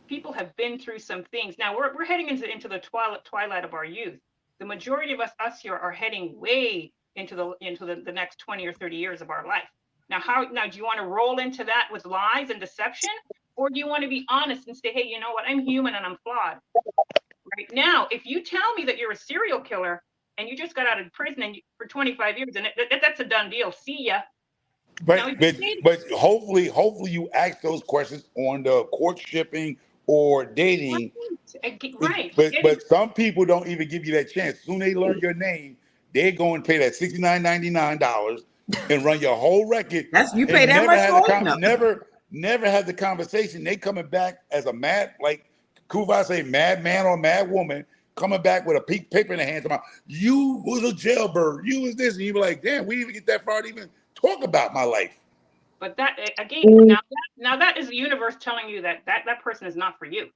People have been through some things. Now we're heading into the twilight of our youth. The majority of us here are heading way into the next 20 or 30 years of our life. Now do you want to roll into that with lies and deception, or do you want to be honest and say, hey, you know what? I'm human and I'm flawed. Right now, if you tell me that you're a serial killer and you just got out of prison for 25 years, and that's a done deal. See ya. But hopefully you ask those questions on the courtshipping or dating. Right. But some people don't even give you that chance. Soon they learn your name, they go and pay that $69.99 and run your whole record. You pay that much for never have the conversation. They coming back as a mad, like Kuva say, mad man or mad woman, coming back with a paper in their hand. About you was a jailbird, you was this, and you be like, damn, we didn't even get that far to even talk about my life. But that again, now that is the universe telling you that person is not for you.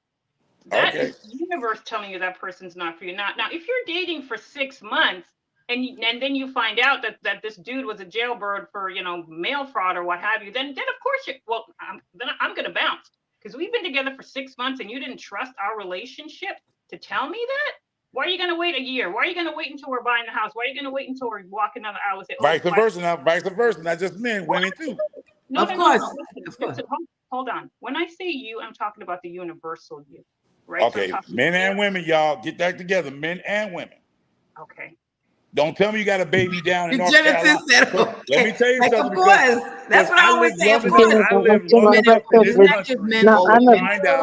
That is the universe telling you that person's not for you. Now, if you're dating for 6 months and then you find out that this dude was a jailbird for mail fraud or what have you, then of course I'm gonna bounce, because we've been together for 6 months and you didn't trust our relationship to tell me that. Why are you going to wait a year? Why are you going to wait until we're buying the house? Why are you going to wait until we're walking down the aisle? Vice versa. Not just men, women too. No, of course. Listen, hold on. When I say you, I'm talking about the universal you, right? Okay, so men and women, y'all, get that together. Men and women. Okay. Don't tell me you got a baby down in North Carolina. Let me tell you something. Of course. That's what I always say. Of course. I live long enough in this country to find out. I have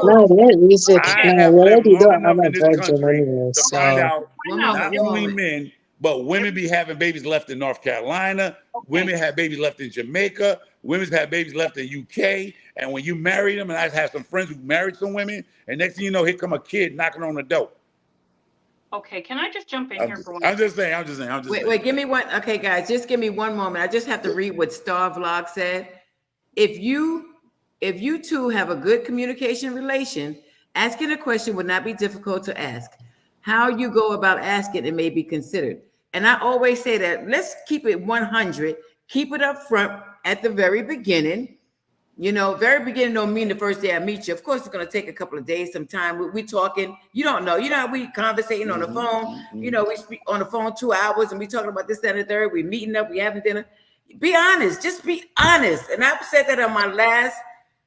lived long enough in this country to find out not only men, but women be having babies left in North Carolina. Women have babies left in Jamaica. Women have babies left in UK. And when you marry them, and I have some friends who married some women, and next thing you know, here come a kid knocking on the door. Okay, can I just jump in here for one? I'm just saying. Wait, give me one. Okay, guys, just give me one moment. I just have to read what Star Vlog said. If you two have a good communication relation, asking a question would not be difficult to ask. How you go about asking it may be considered. And I always say that let's keep it 100. Keep it up front at the very beginning. Very beginning don't mean the first day I meet you. Of course, it's going to take a couple of days, some time. We talking. You don't know. We conversating on the phone. We speak on the phone 2 hours and we talking about this, that, and the third. We meeting up. We having dinner. Be honest. Just be honest. And I've said that on my last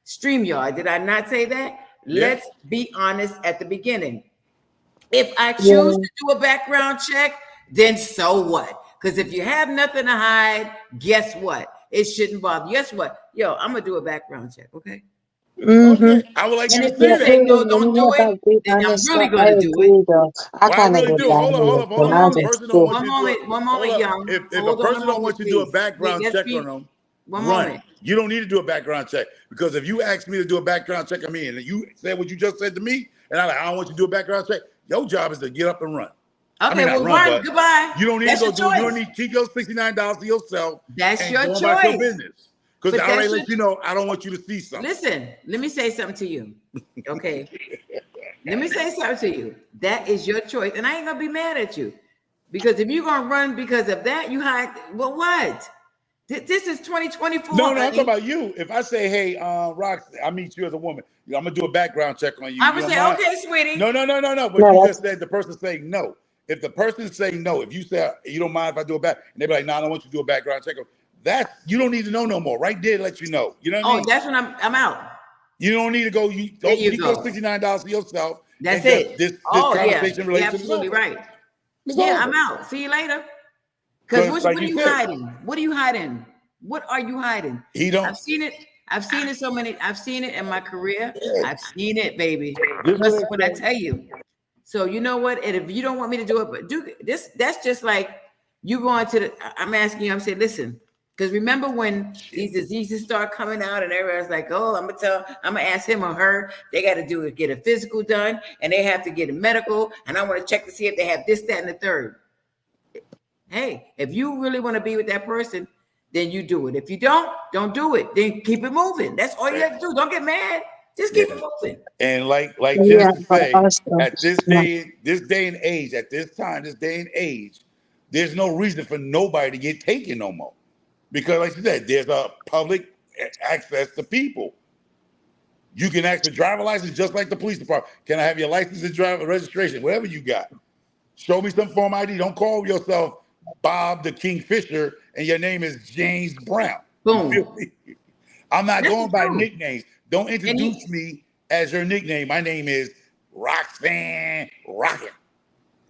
StreamYard. Did I not say that? Yes. Let's be honest at the beginning. If I choose to do a background check, then so what? Because if you have nothing to hide, guess what? It shouldn't bother you. Guess what? Yo, I'm gonna do a background check, okay? Okay. I would like you to say that. No, don't do it. Then I'm really gonna do it. I kind of do. Hold on. One moment, young. If a person don't want you to do a background check on them, one moment. You don't need to do a background check, because if you ask me to do a background check on me and you said what you just said to me, and I don't want you to do a background check, your job is to get up and run. Okay, run. Goodbye. You don't need to go do. You don't need to keep your $69 to yourself. That's your choice. About your business. Because I already let you know I don't want you to see something. Listen, let me say something to you. Okay. Let me say something to you. That is your choice. And I ain't gonna be mad at you. Because if you're gonna run because of that, you hide. Well, what? This is 2024. No, I'm talking about you. If I say, hey, Rox, I meet you as a woman, I'm gonna do a background check on you. I would say, okay, sweetie. No. But you just said the person saying no. If the person is saying no, if you say you don't mind if I do a back, and they be like, no, I don't want you to do a background check. That you don't need to know no more. Right there, let you know. You know what I mean? That's when I'm out. You don't need to go. You don't keep your $69 to yourself. That's it. This conversation relates to absolutely right. I'm out. See you later. Because what are you hiding? What are you hiding? What are you hiding? I've seen it. I've seen it in my career. I've seen it, baby. Listen when I tell you. So you know what? And if you don't want me to do it, but do this, that's just like you going to I'm asking you, I'm saying, listen, because remember when these diseases start coming out and everybody's like, oh, I'm gonna ask him or her, they got to get a physical done and they have to get a medical. And I want to check to see if they have this, that, and the third. Hey, if you really want to be with that person, then you do it. If you don't do it. Then keep it moving. That's all you have to do. Don't get mad. Just keep Yeah. it moving. And like Yeah, Genesis but say, also, at this yeah, day and age, at this time, this day and age, there's no reason for nobody to get taken no more. Because like you said, there's a public access to people. You can ask for driver license just like the police department. Can I have your license and driver registration? Whatever you got. Show me some form ID. Don't call yourself Bob the Kingfisher and your name is James Brown. You feel Boom. me? I'm not That's going the by truth. nicknames. Don't And introduce me as your nickname. My name is Roxanne Rocket.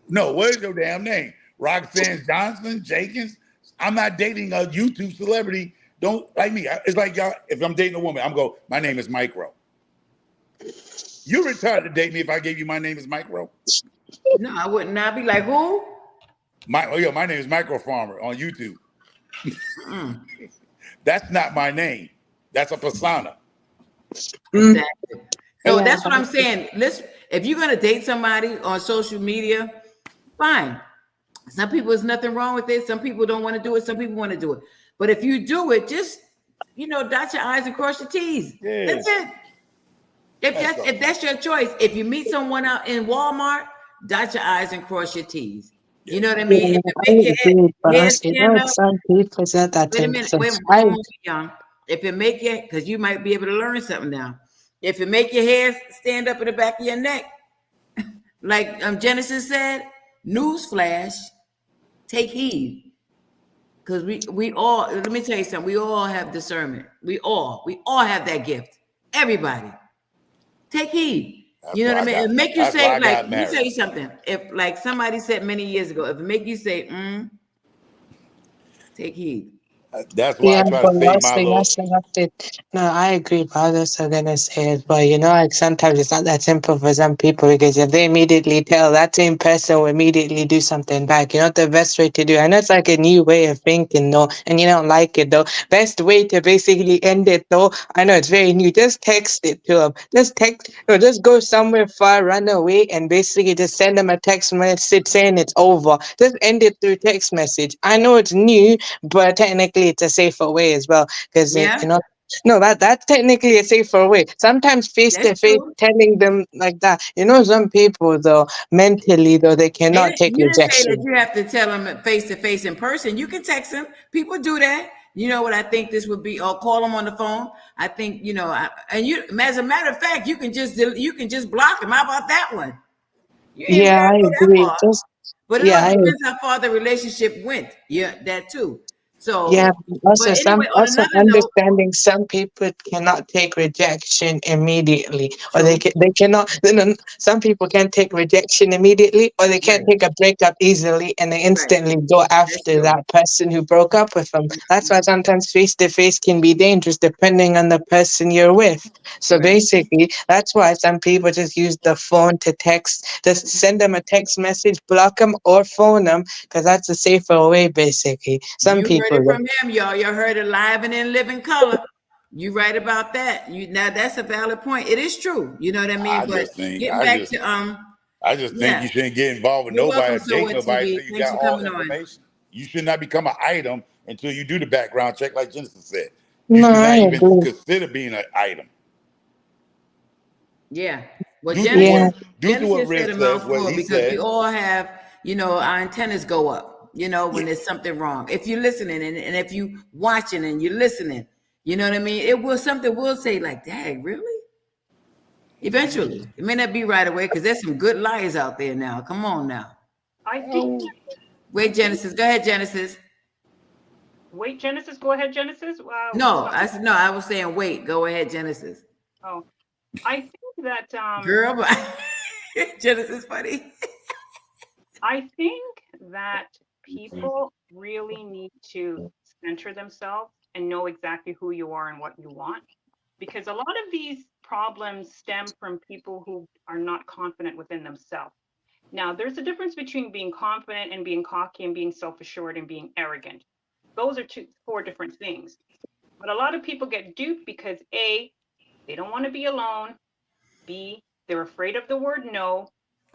No, what is your damn name? Roxanne Johnson, Jenkins? I'm not dating a YouTube celebrity. Don't like me. It's like y'all, if I'm dating a woman, I'm go, my name is Micro. You retarded to date me if I gave you my name is Micro. no, I would not be like, who? My name is Micro Farmer on YouTube. Mm, That's not my name. That's a persona. mm, exactly. So yeah, that's but what I'm saying. If you're gonna date somebody on social media, fine. Some people, there's nothing wrong with it. Some people don't want to do it. Some people want to do it. But if you do it, just dot your I's and cross your T's. Yeah. That's it. If that's your choice, if you meet someone out in Walmart, dot your I's and cross your T's. You know what I mean? yeah, If it I make your agree. But head also, stand up, some people said that wait a in minute, wait one subscribe. moment, young. If it make you, because you might be able to learn something now. If it make your hair stand up in the back of your neck, like Genesis said, newsflash, take heed. Because we all, let me tell you something, we all have discernment. We all have that gift. Everybody. Take heed. You know what I mean? It make you That's why say, I like, got let me tell married. you something. If like somebody said many years ago, if it make you say, take heed. That's why I Yeah, try but to save my also you little. also have to. No, I agree. But others are gonna say it. But like sometimes it's not that simple for some people because if they immediately tell that same person will immediately do something back. The best way to do. I know it's like a new way of thinking, though, and you don't like it though. Best way to basically end it, though. I know it's very new. Just text it to them. Just text. Or just go somewhere far, run away, and basically just send them a text message saying it's over. Just end it through text message. I know it's new, but technically it's a safer way as well because Yeah, no, that's technically a safer way. Sometimes face that's to face true. telling them like that. Some people though mentally though they cannot take You didn't say that rejection. you have to tell them face to face in person. You can text them. People do that. You know what I think this would be, or call them on the phone. I think as a matter of fact, you can just block them. How about that one? You ain't even Yeah, gotta I go that agree. far. Just But it yeah, all I depends how far the relationship went. Yeah, that too. Yeah, So, but also anyway, on also another note, understanding some people cannot take rejection immediately, or true, they cannot. No, some people can't take rejection immediately, or they can't right, take a breakup easily, and they right. instantly go That's after true. that person who broke up with them. That's why sometimes face to face can be dangerous depending on the person you're with. So Right. basically, that's why some people just use the phone to text. Just send them a text message, block them, or phone them because that's a safer way. Basically, some You heard people. it from him, y'all. You heard it live and in living color. You right about that. Now that's a valid point. It is true. You know what I mean? I But just think, getting I back just, to I just think yeah. you shouldn't get involved with You're nobody welcome, or date Soa nobody TV. until you Thanks got for all coming on. information. You should not become an item until you do the background check, like Genesis said. You No, should I not even agree. consider being an item. Yeah. Well, Due to what Yeah, due to what Said Red a says, what mouthful he because we said. all have, our antennas go up, when Yeah, there's something wrong. If you're listening and if you watching and you're listening, you know what I mean? It will something will say like, dang, really? Eventually. It may not be right away because there's some good liars out there now. Come on now. I think, Wait, Genesis. Go ahead, Genesis. wait, Genesis, go ahead, Genesis. No, I said no, I was saying wait, go ahead, Genesis. Oh, I think that Girl, but Genesis funny. I think that people really need to center themselves and know exactly who you are and what you want. Because a lot of these problems stem from people who are not confident within themselves. Now, there's a difference between being confident and being cocky and being self-assured and being arrogant. Those are four different things. But a lot of people get duped because A, they don't want to be alone. B, they're afraid of the word no.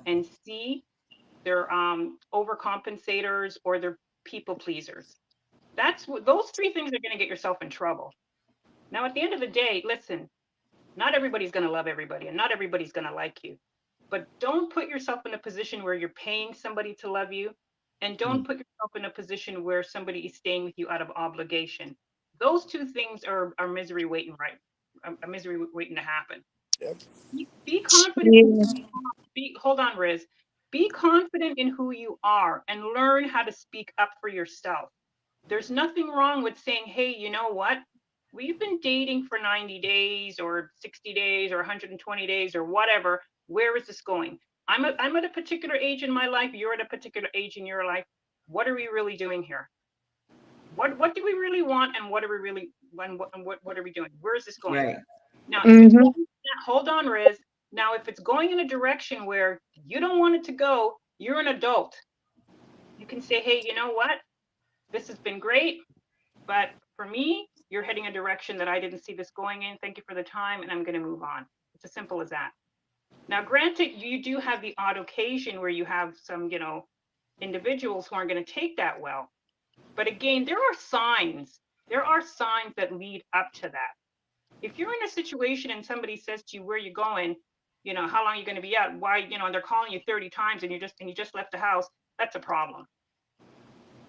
And C, they're overcompensators or they're people pleasers. That's what those three things are going to get yourself in trouble. Now, at the end of the day, listen, not everybody's going to love everybody and not everybody's going to like you. But don't put yourself in a position where you're paying somebody to love you. And don't put yourself in a position where somebody is staying with you out of obligation. Those two things are misery waiting, right? A misery waiting to happen. Yep. Be confident. Hold on, Riz. Be confident in who you are and learn how to speak up for yourself. There's nothing wrong with saying, hey, you know what? We've been dating for 90 days or 60 days or 120 days or whatever. Where is this going? I'm at a particular age in my life. You're at a particular age in your life. What are we really doing here? What do we really want? And what are we really, what are we doing? Where is this going? Right. Now, hold on, Riz. Now, if it's going in a direction where you don't want it to go, you're an adult. You can say, hey, you know what? This has been great, but for me, you're heading a direction that I didn't see this going in. Thank you for the time, and I'm going to move on. It's as simple as that. Now, granted, you do have the odd occasion where you have some, individuals who aren't going to take that well. But again, there are signs. There are signs that lead up to that. If you're in a situation and somebody says to you, where you going, how long are you going to be out? Why, and they're calling you 30 times and you just left the house, that's a problem.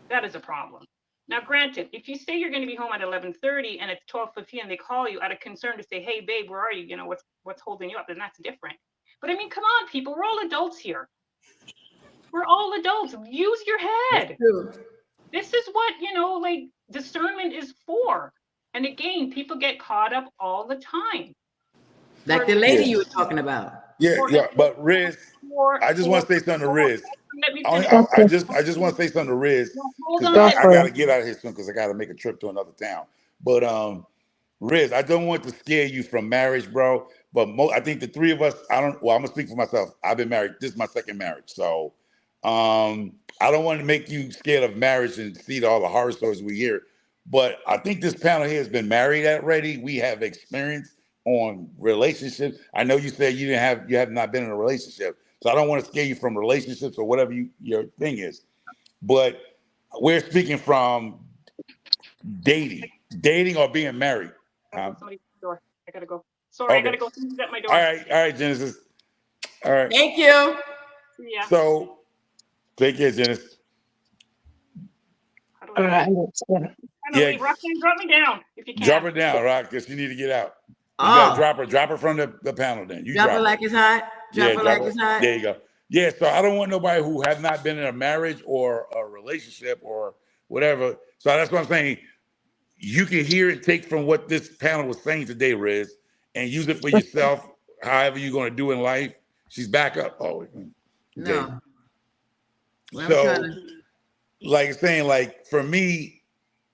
That is a problem. Now, granted, if you say you're going to be home at 11:30 and it's 12:15 and they call you out of concern to say, hey, babe, where are you? What's holding you up? Then that's different. But I mean, come on, people, we're all adults here. We're all adults. Use your head. This is what, discernment is for. And again, people get caught up all the time. Like the lady you were talking about. Yeah. But Riz, I just want to say something to Riz. I just want to say something to Riz. I got to get out of here soon because I got to make a trip to another town. But Riz, I don't want to scare you from marriage, bro. But I think the three of us, I'm going to speak for myself. I've been married. This is my second marriage. So I don't want to make you scared of marriage and see all the horror stories we hear. But I think this panel here has been married already. We have experience on relationships. I know you said you have not been in a relationship. So I don't want to scare you from relationships or whatever your thing is. But we're speaking from dating or being married. Somebody's at the door. I gotta go. Sorry, okay. I gotta go. Somebody's at my door. All right, Genesis. All right. Thank you. Yeah. So take care, Genesis. All right. Roxanne, drop me down if you can. Drop her down, Rock, because you need to get out. You gotta drop her from the panel. Then you drop her like it's hot. Drop her like it's hot. There you go. Yeah, so I don't want nobody who has not been in a marriage or a relationship or whatever. So that's what I'm saying. You can hear and take from what this panel was saying today, Riz, and use it for yourself. However you're going to do in life. She's back up. Oh, no. Well, so, like saying, like for me,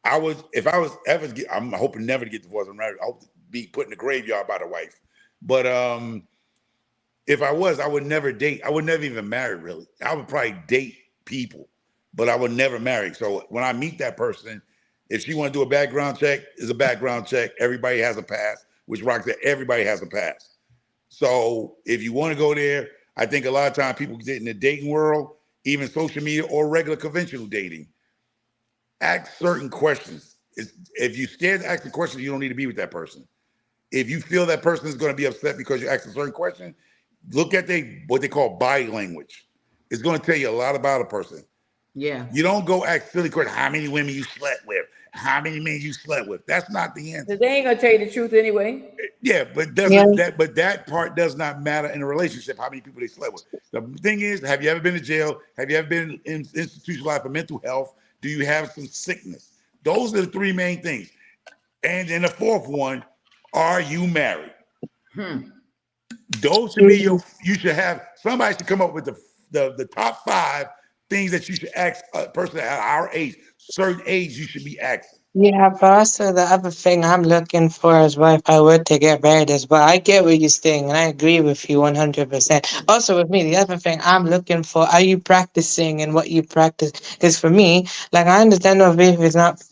if I was ever, I'm hoping never to get divorced. I'm married. I hope to be put in the graveyard by the wife. But if I was, I would never date. I would never even marry, really. I would probably date people, but I would never marry. So when I meet that person, if she want to do a background check, it's a background check. Everybody has a past, which Rock said, everybody has a past. So if you want to go there, I think a lot of times people get in the dating world, even social media or regular conventional dating, ask certain questions. If you're scared to ask the question, you don't need to be with that person. If you feel that person is going to be upset because you ask a certain question, look at what they call body language. It's going to tell you a lot about a person. Yeah. You don't go ask silly questions. How many women you slept with? How many men you slept with? That's not the answer. They ain't gonna tell you the truth anyway. Yeah, but that part does not matter in a relationship. How many people they slept with? The thing is, have you ever been to jail? Have you ever been institutionalized for mental health? Do you have some sickness? Those are the three main things. And then the fourth one, are you married? Those should be you should have, somebody should come up with the top 5 things that you should ask a person at our age, certain age you should be asking. Yeah, but also the other thing I'm looking for as well, if I were to get married as well, I get what you're saying, and I agree with you 100%. Also, with me, the other thing I'm looking for, are you practicing and what you practice? Because for me, like, I understand no faith is not,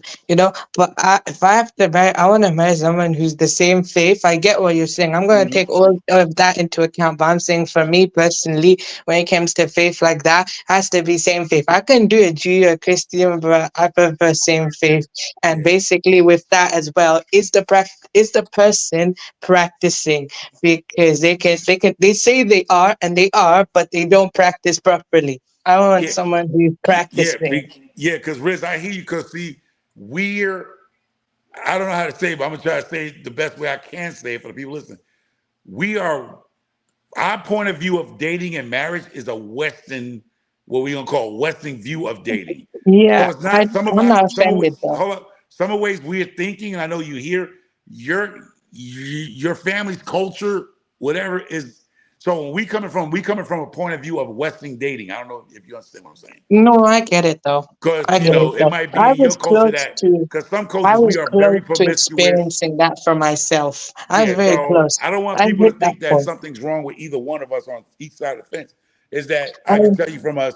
but if I have to marry, I want to marry someone who's the same faith. I get what you're saying. I'm going to take all of that into account, but I'm saying for me personally, when it comes to faith like that, has to be same faith. I can do a Jew or Christian, but I prefer same faith. And basically with that as well, is the person practicing, because they say they are and they are, but they don't practice properly. I want Yeah, someone who's yeah, practicing. yeah. Because Riz, I hear you. Because see, we're I don't know how to say it, but I'm gonna try to say it the best way I can say it for the people listening. We are Our point of view of dating and marriage is a Western, what we gonna call Western view of dating. So Yeah, it's not I'm not offended though. some of ways we're thinking, and I know you hear your family's culture, whatever is. So when we coming from a point of view of Western dating. I don't know if you understand what I'm saying. No, I get it though. Because I get it it though. might be your culture because some I cultures we was are very close to promiscuous. experiencing that for myself. I was Yeah, very so close. I don't want I people to hit that think that point. something's wrong with either one of us on each side of the fence. Is that I I can tell you from us,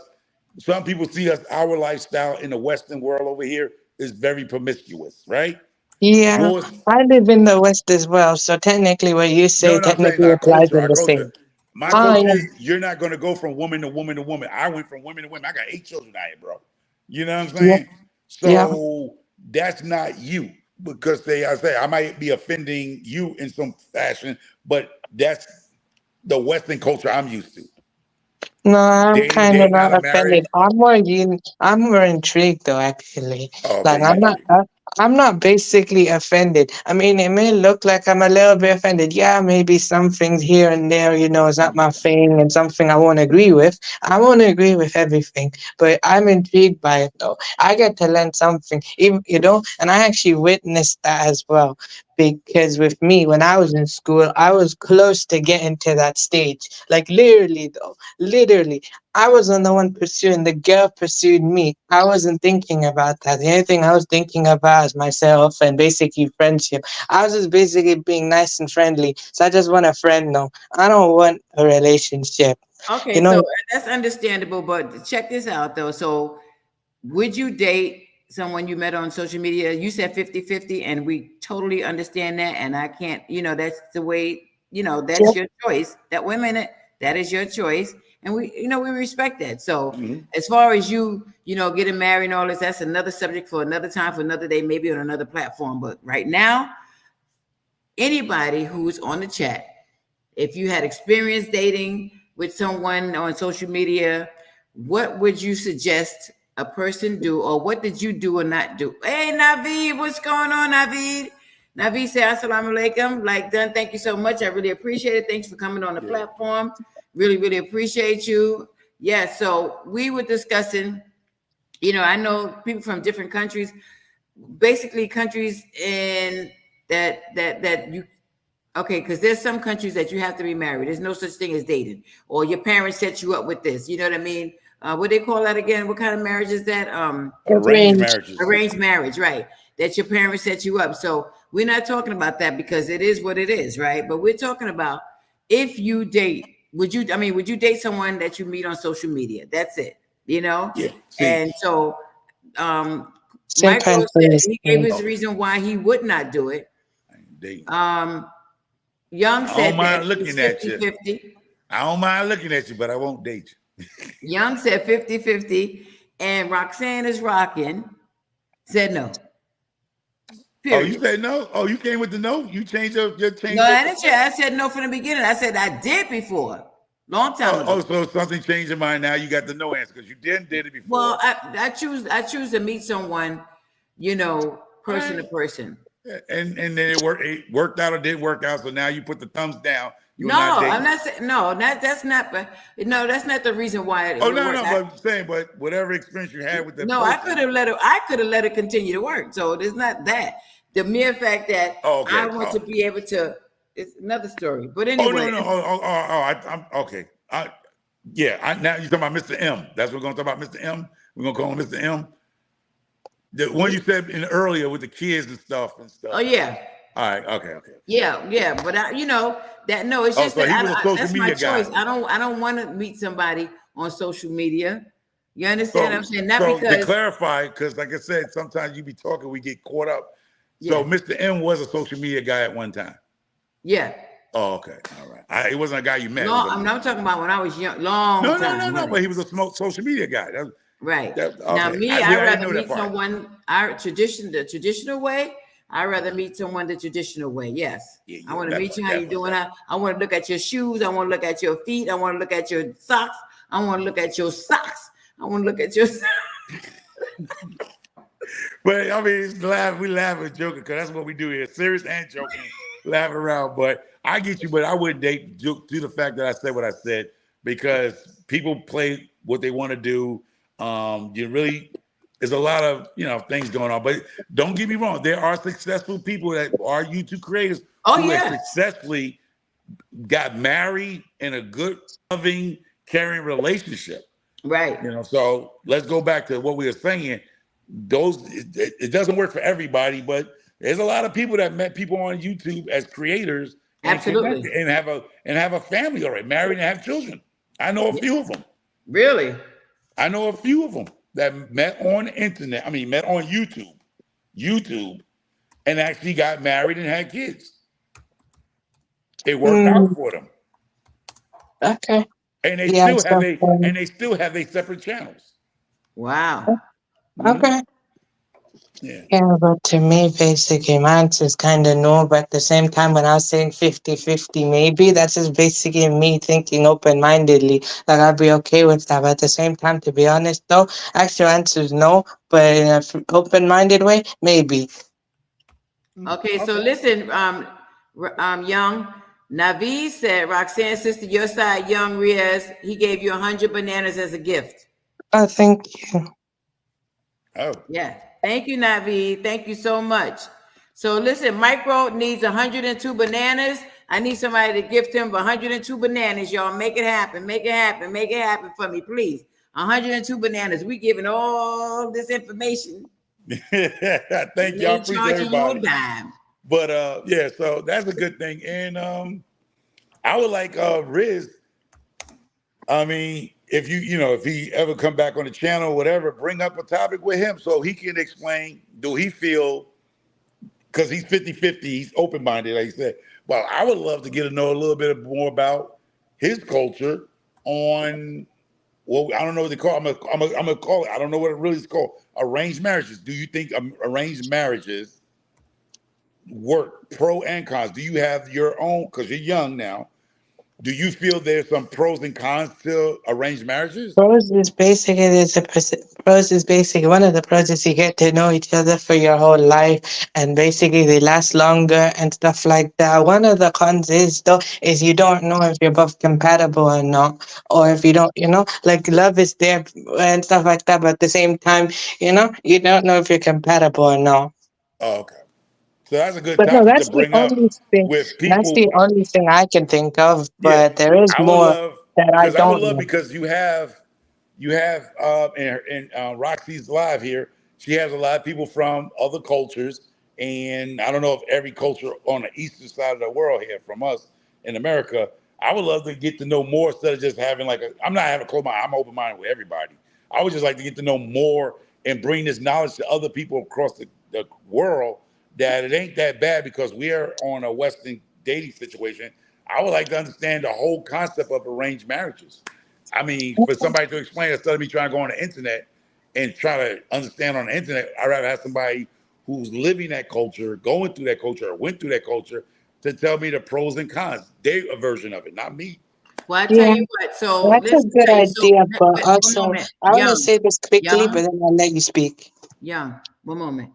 some people see us, our lifestyle in the Western world over here is very promiscuous, right? Yeah, Yours, I live in the West as well, so technically what you say no, I'm saying technically applies in our the culture. same. My Ah, culture yeah, is you're not going to go from woman to woman to woman. I went from woman to woman. I got 8 children out here, bro. You know what I'm yeah, saying? yeah. So that's not you because I might be offending you in some fashion, but that's the Western culture I'm used to. No, I'm kind of Dating out not of marriage. offended. I'm more intrigued though, actually. Oh, okay, Like you intrigued. I'm not basically offended. I mean, it may look like I'm a little bit offended. Yeah, maybe some things here and there, is not my thing and something I won't agree with. I won't agree with everything, but I'm intrigued by it though. I get to learn something, even, and I actually witnessed that as well. Because with me, when I was in school, I was close to getting to that stage. Like literally though. Literally, I wasn't the one pursuing, the girl pursued me. I wasn't thinking about that. The only thing I was thinking about is myself and basically friendship. I was just basically being nice and friendly. So I just want a friend now. I don't want a relationship. You Okay, so know, that's understandable, but check this out though. So would you date someone you met on social media? You said 50-50, and we totally understand that. And I can't, that's the way, that's just your choice. That women, that is your choice. And we respect that. So Mhm. as far as getting married and all this, that's another subject for another time, for another day, maybe on another platform. But right now, anybody who's on the chat, if you had experience dating with someone on social media, what would you suggest a person do, or what did you do or not do? Hey, Naveed, what's going on, Naveed? Naveed say, Assalamu alaikum. Like, done, thank you so much. I really appreciate it. Thanks for coming on the platform. Really, really appreciate you. Yeah, so we were discussing, I know people from different countries, basically countries in that you okay, because there's some countries that you have to be married. There's no such thing as dating, or your parents set you up with this. You know what I mean? What they call that again? What kind of marriage is that? Arranged arrange. marriages. Arranged marriage, right? That your parents set you up. So we're not talking about that because it is what it is, right? But we're talking about if you date, would you date someone that you meet on social media? That's it, Yeah. See, And so Simple Michael answer said is he gave no. his okay. reason why he would not do it. I ain't dating. Young I don't said that mind it's looking at you. 50-50. I don't mind looking at you, but I won't date you. Young said 50-50. And Roxanne is rocking, said no. Oh, you Period. say no? Oh, you came with the no? You changed your No, change your I didn't say, I said no from the beginning. I said I did before. Long time ago. so something changed your mind now. You got the no answer because you did it Well, before. I choose to meet someone, person to person. And then it worked out or didn't work out. So now you put the thumbs down. You're No, not I'm dating. not saying no, that's not that's not the reason why it Oh would no, work. no, but I'm saying, but whatever experience you had with that No, I person. could have let it continue to work. So it's not that. The mere fact that Oh, okay. I want to be able to, it's another story. But Oh no, anyway, no. I'm okay. Now you're talking about Mr. M. That's what we're gonna talk about, Mr. M. We're gonna call him Mr. M. The one you said in earlier with the kids and stuff and stuff. Oh yeah. All right. Okay. Yeah. But it's just so he was a social that's my media guy. choice. I don't want to meet somebody on social media. You understand what I'm saying? Not so because to clarify, because like I said, sometimes you be talking, we get caught up. So Yeah. Mr. M was a social media guy at one time. Yeah. Oh, okay. All right. It wasn't a guy you met. I'm talking about when I was young, long time. No. But he was a social media guy. Right. Okay. Now, me, I I'd didn't rather know that meet part. someone the traditional way. I'd rather meet someone the traditional way. Yes. Yeah, I want to meet you. How you doing? I want to look at your shoes. I want to look at your feet. I want to look at your socks. I want to look at your socks. I want to look at your. But I mean, we laugh and joking because that's what we do here, serious and joking, laughing around. But I get you, but I wouldn't date due to the fact that I said what I said because people play what they want to do. There's a lot of things going on. But don't get me wrong, there are successful people that are YouTube creators who have successfully got married in a good, loving, caring relationship. Right. So let's go back to what we were saying. It doesn't work for everybody, but there's a lot of people that met people on YouTube as creators Absolutely. and have a family already, married and have children. I know a few of them. Really? I know a few of them that met on the internet. Met on YouTube, and actually got married and had kids. It worked out for them. Okay. And they still have their separate channels. Wow. Okay. Yeah, but to me, basically, my answer is kind of no, but at the same time, when I was saying 50-50, maybe, that's just basically me thinking open-mindedly, like I'll be okay with that, but at the same time, to be honest, though, actual answer is no, but in an open-minded way, maybe. Okay, so listen, Young, Naveed said, Roxanne's sister, your side, Young Riaz, he gave you 100 bananas as a gift. Oh, thank you. Oh. Yeah. Thank you, Naveed. Thank you so much. So listen, Micro needs 102 bananas. I need somebody to gift him 102 bananas, y'all. Make it happen. Make it happen. Make it happen for me, please. 102 bananas. We giving all this information. Thank you. I appreciate everybody. You a dime. But so that's a good thing. And I would like Riz. If if he ever come back on the channel or whatever, bring up a topic with him so he can explain, do he feel, because he's 50-50, he's open-minded, like he said. Well, I would love to get to know a little bit more about his culture on, well, I don't know what they call it. I'm gonna call it, I don't know what it really is called, arranged marriages. Do you think arranged marriages work, pro and cons? Do you have your own, because you're young now, do you feel there's some pros and cons to arranged marriages? Pros is basically one of the pros is you get to know each other for your whole life, and basically they last longer and stuff like that. One of the cons is you don't know if you're both compatible or not, or if you don't, like love is there and stuff like that, but at the same time, you don't know if you're compatible or not. Oh, okay. So that's a good But topic to bring up with people. That's the only thing I can think of, but there is more that I don't know. Because you have Roxy's live here. She has a lot of people from other cultures, and I don't know if every culture on the eastern side of the world here from us in America. I would love to get to know more instead of just having I'm not having a close mind. I'm open-minded with everybody. I would just like to get to know more and bring this knowledge to other people across the world, that it ain't that bad because we are on a Western dating situation. I would like to understand the whole concept of arranged marriages. For somebody to explain instead of me trying to go on the internet and try to understand on the internet, I'd rather have somebody who's living that culture, going through that culture, or went through that culture to tell me the pros and cons. Their version of it, not me. Well, I tell you what, so that's a good idea, but also I want to say this quickly, but then I'll let you speak. Young, one moment.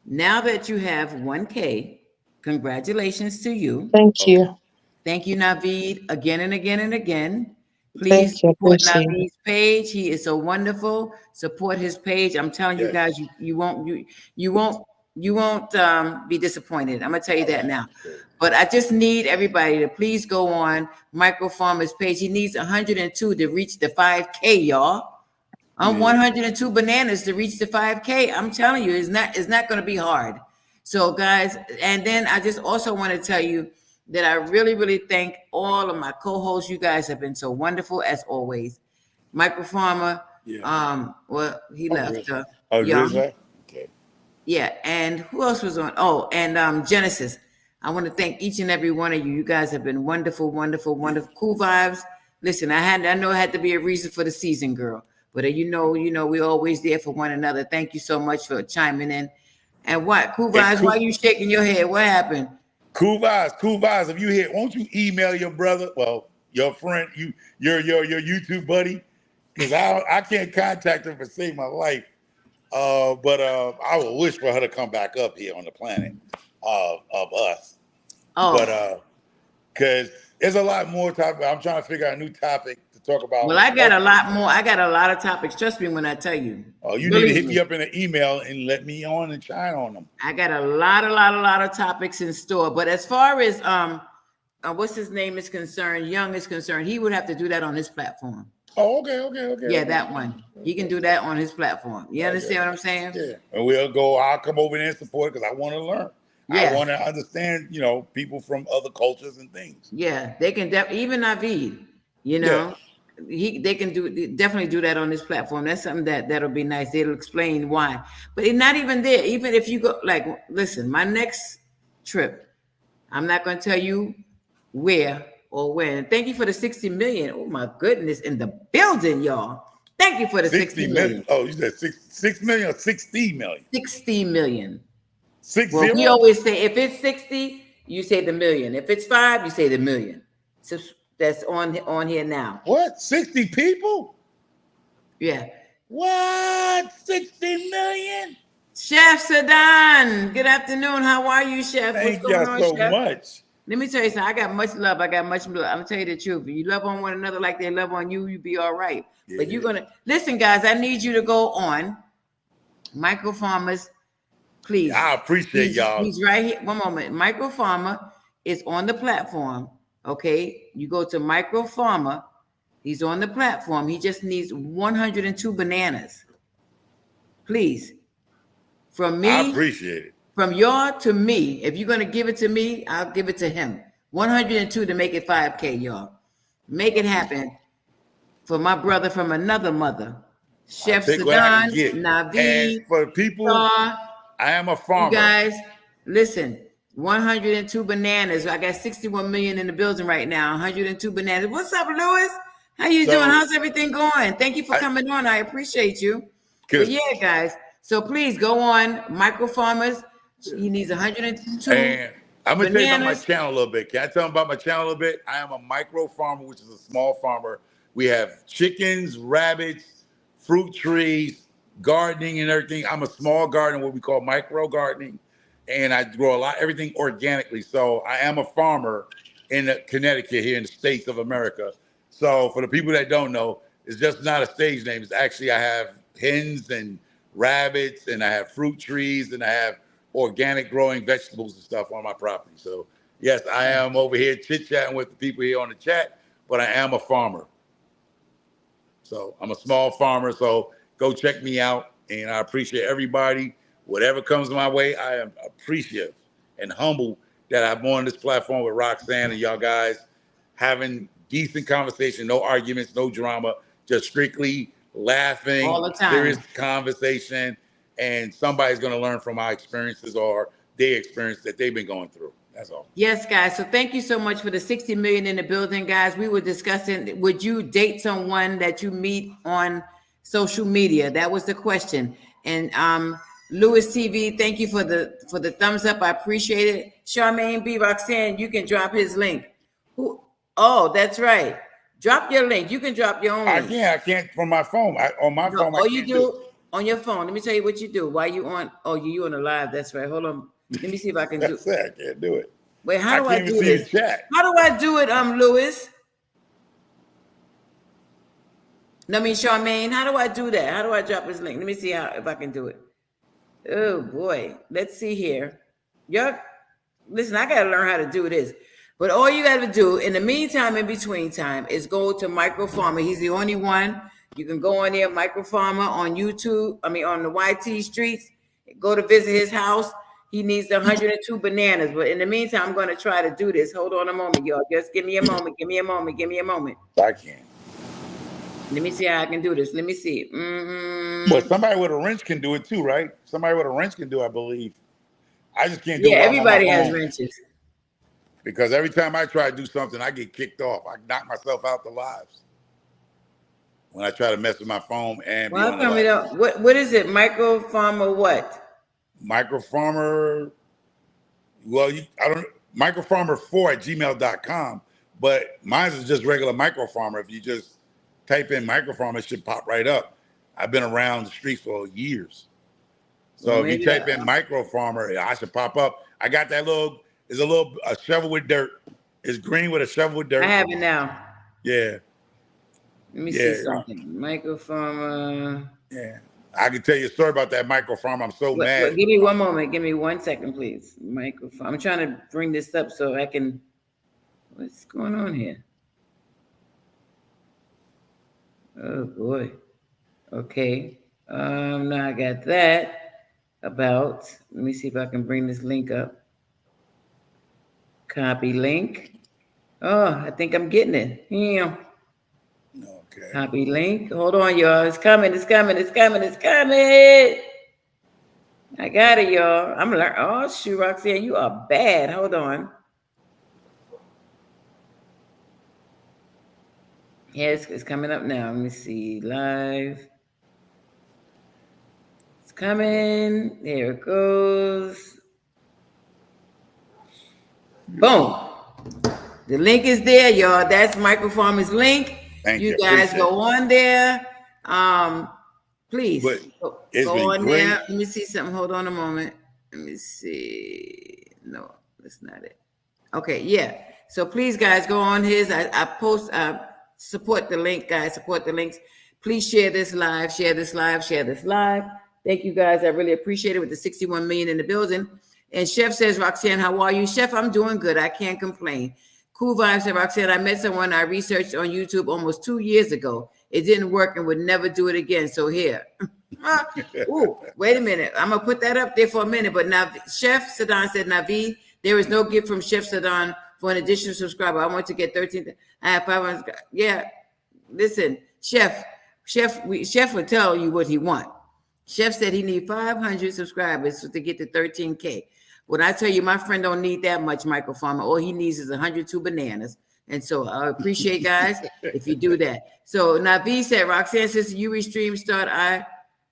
Now that you have 1K, congratulations to you. Thank you. Thank you, Naveed, again and again and again. Please support Naveed's page. He is so wonderful. Support his page. I'm telling you guys, you won't be disappointed. I'm gonna tell you that now. But I just need everybody to please go on Micro Farmer's page. He needs 102 to reach the 5K, y'all. on Yeah. 102 bananas to reach the 5K. I'm telling you, it's not going to be hard. So guys, and then I just also want to tell you that I really, really thank all of my co-hosts. You guys have been so wonderful as always. Michael Farmer, Yeah. well, he left. Oh, Young. Drizzle? Okay. Yeah, and who else was on? Oh, and Genesis. I want to thank each and every one of you. You guys have been wonderful, wonderful, wonderful. Cool vibes. Listen, I know it had to be a reason for the season, girl. But you know, we're always there for one another. Thank you so much for chiming in. And what? Cool vibes, why are you shaking your head? What happened? Cool vibes. If you hear, won't you email your brother? Well, your friend, your YouTube buddy, because I can't contact him to save my life. But I would wish for her to come back up here on the planet of us. Oh, But because there's a lot more topic. I'm trying to figure out a new topic to talk about. well, I got a lot more. I got a lot of topics. Trust me when I tell you. Oh, you need to hit me up in an email and let me on and shine on them. I got a lot of topics in store. But as far as what's his name is concerned, Young is concerned, he would have to do that on his platform. Oh, okay. Yeah, that one. He can do that on his platform. You understand what I'm saying? Yeah. And I'll come over there and support it because I want to learn. Yeah. I want to understand, people from other cultures and things. Yeah, they can even Naveed, they can definitely do that on this platform. That's something that'll be nice. It'll explain why. But it's not even there. Even if you go, listen, my next trip, I'm not going to tell you where or when. Thank you for the 60 million. Oh my goodness, in the building, y'all. Thank you for the 60 million. Oh, you said 6 million or 60 million? 60 million. 60? Well, we always say if it's 60, you say the million. If it's 5, you say the million. So that's on here now. What? 60 people? Yeah. What? 60 million? Chef Sadan, good afternoon. How are you, Chef? Thank you so much. Let me tell you something. I got much love. I'm gonna tell you the truth. If you love on one another like they love on you, you be all right. Yeah. But you're gonna listen, guys. I need you to go on Michael Farmer's. Please. I appreciate y'all. He's right here. One moment. Michael Farmer is on the platform. Okay. You go to Michael Farmer. He's on the platform. He just needs 102 bananas. Please. From me. I appreciate it. From y'all to me. If you're going to give it to me, I'll give it to him. 102 to make it 5K, y'all. Make it happen for my brother from another mother. Chef Sadan, Naveed. And for people, I am a farmer. You guys, listen, 102 bananas. I got 61 million in the building right now. 102 bananas. What's up, Lewis? How you doing? How's everything going? Thank you for coming on. I appreciate you. But yeah, guys. So please go on Michael Farmers. He needs 102. And I'm going to tell you about my channel a little bit. Can I tell them about my channel a little bit? I am a micro farmer, which is a small farmer. We have chickens, rabbits, fruit trees, gardening and everything. I'm a small gardener, what we call micro gardening, and I grow everything organically. So I am a farmer in Connecticut here in the States of America. So for the people that don't know, it's just not a stage name. It's actually, I have hens and rabbits, and I have fruit trees, and I have organic growing vegetables and stuff on my property. So yes, I am over here chit-chatting with the people here on the chat, but I am a farmer. So I'm a small farmer, so go check me out, and I appreciate everybody. Whatever comes my way, I am appreciative and humble that I'm on this platform with Roxanne and y'all guys having decent conversation, no arguments, no drama, just strictly laughing, all the time. Serious conversation, and somebody's going to learn from my experiences or their experience that they've been going through. That's all. Yes, guys. So thank you so much for the 60 million in the building, guys. We were discussing, would you date someone that you meet on social media? That was the question. And Lewis TV, thank you for the thumbs up. I appreciate it. Charmaine B. Roxanne, you can drop his link. Oh, that's right. Drop your link. You can drop your own link. I can't from my phone. On my phone. Oh, you do on your phone. Let me tell you what you do. While you on? Oh, you on the live. That's right. Hold on. Let me see if I can do. I can't do it. Wait, how do I do this? Chat. How do I do it? Lewis. No, I mean Charmaine. How do I do that? How do I drop his link? Let me see if I can do it. Oh boy. Let's see here. Y'all, listen. I gotta learn how to do this. But all you got to do in the meantime, in between time, is go to Michael Farmer. He's the only one. You can go on there, Micro Farmer on YouTube. I mean, on the YT streets. Go to visit his house. He needs 102 bananas. But in the meantime, I'm going to try to do this. Hold on a moment, y'all. Just give me a moment. Give me a moment. Give me a moment. I can't. Let me see how I can do this. Let me see. But somebody with a wrench can do it too, right? Somebody with a wrench can do it, I believe. I just can't do it. Yeah, while I'm on my everybody has phone. wrenches. Because every time I try to do something, I get kicked off. I knock myself out the lives when I try to mess with my phone and Well, be how on the come we live. don't? What is it? Micro Farmer what? Micro Farmer. Well, I don't. Microfarmer4@gmail.com, but mine is just regular Micro Farmer. If you just type in Micro Farmer, it should pop right up. I've been around the streets for years, so Well, if you maybe type in Micro Farmer, I should pop up. I got that little. It's a shovel with dirt. It's green with a shovel with dirt. I have it now. Yeah, Let me see yeah, something. Micro Farmer. yeah. I can tell you a story about that Micro Farmer. I'm so mad. Give me one moment. Give me 1 second, please. Micro Farmer. I'm trying to bring this up so I can. What's going on here? Oh boy. Okay. Now I got that about. Let me see if I can bring this link up. Copy link. Oh, I think I'm getting it. Yeah. Okay. Copy link. Hold on, y'all. It's coming. It's coming. It's coming. It's coming. I got it, y'all. I'm learning. Oh, shoot, Roxanne, you are bad. Hold on. Yeah, it's coming up now. Let me see. Live. It's coming. There it goes. Boom. The link is there, y'all. That's Micro Farmer's link. Thank You you. guys Appreciate go on there. Please But it's go been on great. there. Let me see something. Hold on a moment. Let me see. No, that's not it. Okay, yeah. So please, guys, go on his. I post. Support the link, guys. Support the links. Please share this live. Share this live. Share this live. Thank you, guys. I really appreciate it. With the 61 million in the building. And Chef says, Roxanne, how are you? Chef, I'm doing good. I can't complain. Cool vibes said, Roxanne, I met someone I researched on YouTube almost 2 years ago. It didn't work and would never do it again. So here. Ooh, wait a minute. I'm going to put that up there for a minute. But now, Chef Sadan said, Navi, there is no gift from Chef Sadan for an additional subscriber. I want to get 13. I have 500. Yeah. Listen, Chef will tell you what he wants. Chef said he need 500 subscribers to get to 13K. When I tell you, my friend don't need that much, Micro Farmer. All he needs is 102 bananas. And so I appreciate, guys, if you do that. So Navi said, Roxanne says you restream start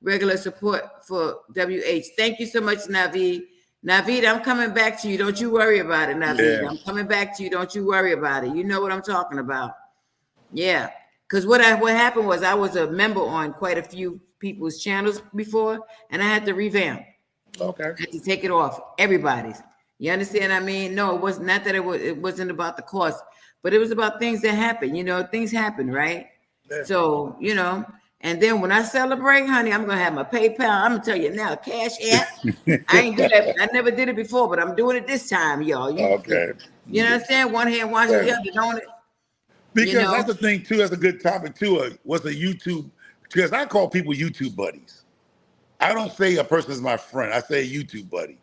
regular support for WH. Thank you so much, Navi. Navid, I'm coming back to you. Don't you worry about it, Navid. Yeah. I'm coming back to you. Don't you worry about it. You know what I'm talking about. Yeah. Because what happened was I was a member on quite a few people's channels before, and I had to revamp. Okay. I had to take it off everybody's. You understand what I mean? No, it was not that it wasn't about the cost, but it was about things that happen. You know, things happen, right? Yeah. So, you know, and then when I celebrate, honey, I'm gonna have my PayPal. I'm gonna tell you now, Cash App. I ain't do that. I never did it before, but I'm doing it this time, y'all. Okay. You understand? One hand washing the other, don't it? Because that's the thing too. That's a good topic too. What's a YouTube? Because I call people YouTube buddies. I don't say a person is my friend. I say a YouTube buddy,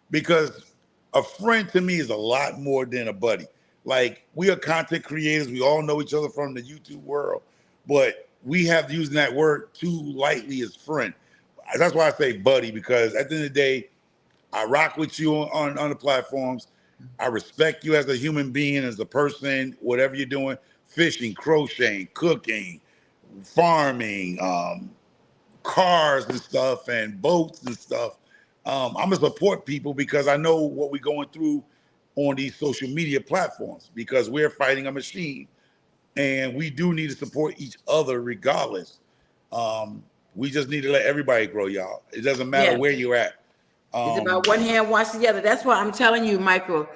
because a friend to me is a lot more than a buddy. Like, we are content creators. We all know each other from the YouTube world, but we have using that word too lightly as friend. That's why I say buddy, because at the end of the day, I rock with you on the platforms. I respect you as a human being, as a person, whatever you're doing, fishing, crocheting, cooking, farming, cars and stuff, and boats and stuff. I'm gonna support people because I know what we're going through on these social media platforms, because we're fighting a machine, and we do need to support each other regardless. We just need to let everybody grow, y'all. It doesn't matter where you're at. It's about one hand wash the other. That's why I'm telling you, Michael,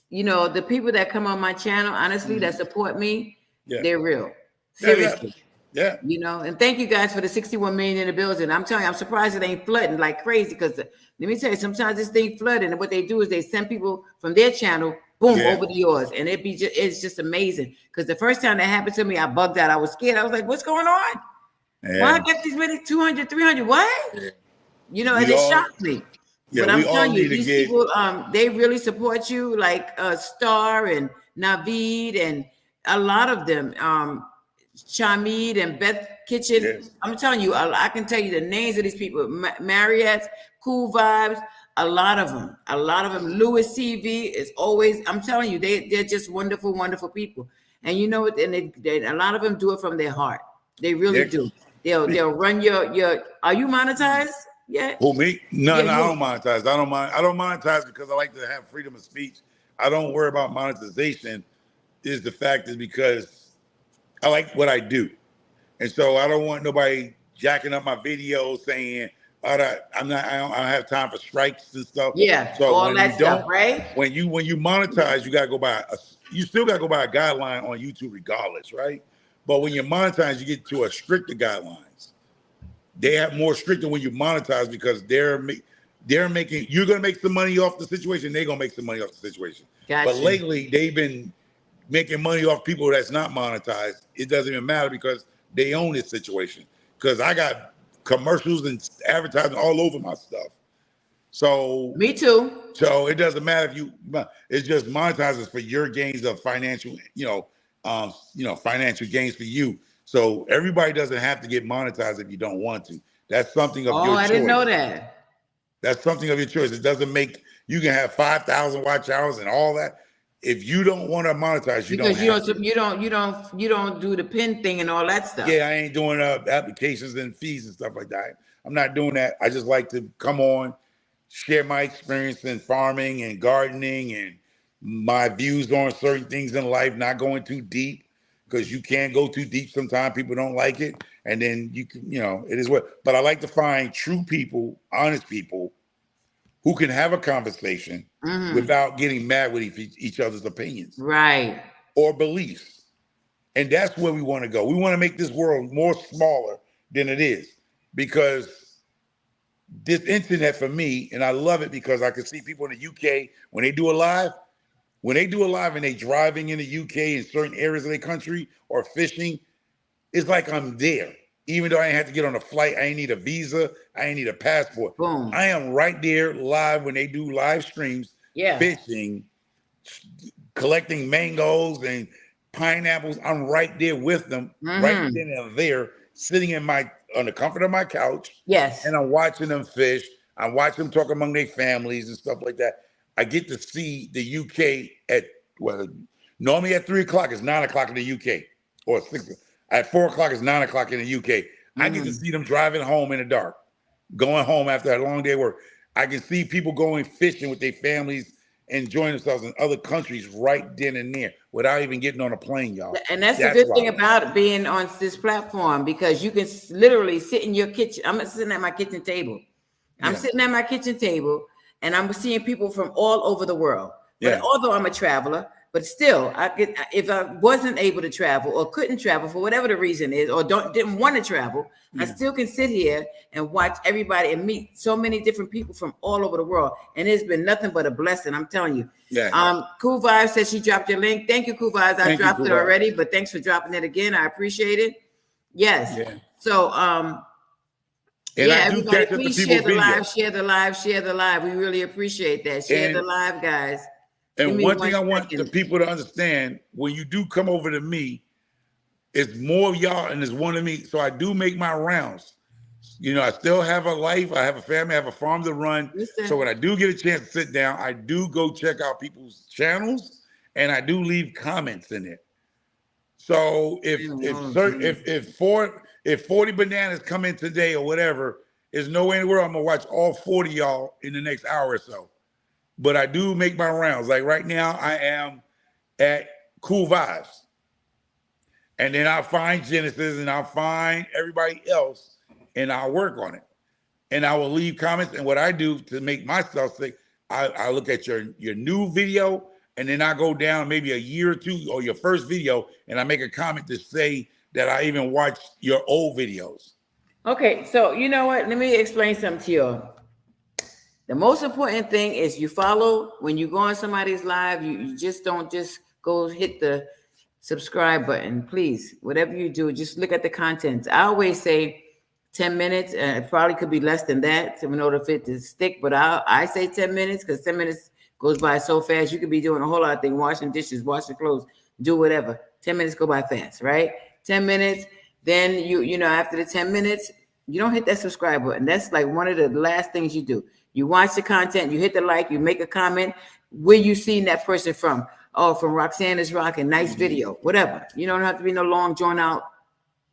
you know, the people that come on my channel, honestly, that support me, they're real. Seriously. Yeah. You know, and thank you guys for the 61 million in the building. I'm telling you, I'm surprised it ain't flooding like crazy, because let me tell you, sometimes this thing flooding, and what they do is they send people from their channel, boom, over to yours. And it's just amazing. Because the first time that happened to me, I bugged out. I was scared. I was like, what's going on? Why I And get these many 200, 300? What? yeah, You know, and we it all, shocked me. yeah, But I'm we all telling you, need to these get, people, they really support you, like Star and Naveed and a lot of them, Shamid and Beth Kitchen. yes, I'm telling you, I can tell you the names of these people. Marriott's, Cool Vibes, a lot of them. A lot of them. Louis CV is always, I'm telling you, they're just wonderful, wonderful people. And you know what? And a lot of them do it from their heart. They really yeah. do. They'll run your. Are you monetized yet? Who, me? No, Yeah, no, I you. don't monetize. I don't monetize because I like to have freedom of speech. I don't worry about monetization. Is the fact is because I like what I do, and so I don't want nobody jacking up my videos saying, "Oh, I don't have time for strikes and stuff." Yeah, So all when you that stuff, don't, right? when you monetize, you gotta go by you still gotta go by a guideline on YouTube regardless, right? But when you monetize, you get to a stricter guidelines. They have more stricter when you monetize because they're making, you're gonna make some money off the situation. They're gonna make some money off the situation. Gotcha. But lately, they've been making money off people that's not monetized. It doesn't even matter because they own this situation. Because I got commercials and advertising all over my stuff. So Me too. so it doesn't matter if you. It's just monetizes for your gains of financial, financial gains for you. So everybody doesn't have to get monetized if you don't want to. That's something of Oh, your I choice. didn't know that. That's something of your choice. It doesn't make you can have 5,000 watch hours and all that. If you don't want to monetize, you Because don't. you don't do the pin thing and all that stuff. Yeah, I ain't doing applications and fees and stuff like that. I'm not doing that. I just like to come on, share my experience in farming and gardening and my views on certain things in life, not going too deep because you can't go too deep. Sometimes people don't like it. And then it is what, but I like to find true people, honest people who can have a conversation without getting mad with each other's opinions. Right. Or beliefs. And that's where we want to go. We want to make this world more smaller than it is because this internet for me, and I love it because I can see people in the UK when they do a live and they driving in the UK in certain areas of the country or fishing, it's like I'm there. Even though I ain't have to get on a flight, I ain't need a visa, I ain't need a passport. Boom. I am right there live when they do live streams, fishing, collecting mangoes and pineapples. I'm right there with them, right then and there, sitting on the comfort of my couch. Yes. And I'm watching them fish. I'm watching them talk among their families and stuff like that. I get to see the UK normally at 3:00 it's 9:00 in the UK, or 6. At 4:00 it's 9:00 in the UK. I get to see them driving home in the dark, going home after a long day of work. I can see people going fishing with their families, enjoying themselves in other countries right then and there without even getting on a plane, y'all. And that's the good thing about being on this platform, because you can literally sit in your kitchen. I'm sitting at my kitchen table. I'm sitting at my kitchen table and I'm seeing people from all over the world. But although I'm a traveler, but still, if I wasn't able to travel or couldn't travel for whatever the reason is, or didn't want to travel, I still can sit here and watch everybody and meet so many different people from all over the world. And it's been nothing but a blessing, I'm telling you. Cool Vibes says she dropped your link. Thank you, Cool Vibes. I dropped it already, but thanks for dropping it again. I appreciate it. Yes. Yeah. So everybody, please share the live. We really appreciate that. Share the live, guys. And one thing I want the people to understand, when you do come over to me, it's more of y'all and there's one of me. So I do make my rounds. I still have a life. I have a family. I have a farm to run. So when I do get a chance to sit down, I do go check out people's channels and I do leave comments in it. So if 40 bananas come in today or whatever, there's no way in the world I'm gonna watch all 40 y'all in the next hour or so. But I do make my rounds. Like right now, I am at Cool Vibes. And then I'll find Genesis and I'll find everybody else and I'll work on it. And I will leave comments. And what I do to make myself think, I look at your new video and then I go down maybe a year or two or your first video and I make a comment to say that I even watched your old videos. Okay, so you know what? Let me explain something to you. The most important thing is you follow when you go on somebody's live. You just don't just go hit the subscribe button, please. Whatever you do, just look at the content. I always say 10 minutes, and it probably could be less than that in order for it to stick, but I say 10 minutes because 10 minutes goes by so fast. You could be doing a whole lot of things, washing dishes, washing clothes, do whatever. 10 minutes go by fast, right? 10 minutes, then you know, after the 10 minutes, you don't hit that subscribe button. That's like one of the last things you do. You watch the content, you hit the like, you make a comment. Where you seen that person from? Oh, from Roxanne is Rocking, nice video, whatever. You don't have to be no long drawn out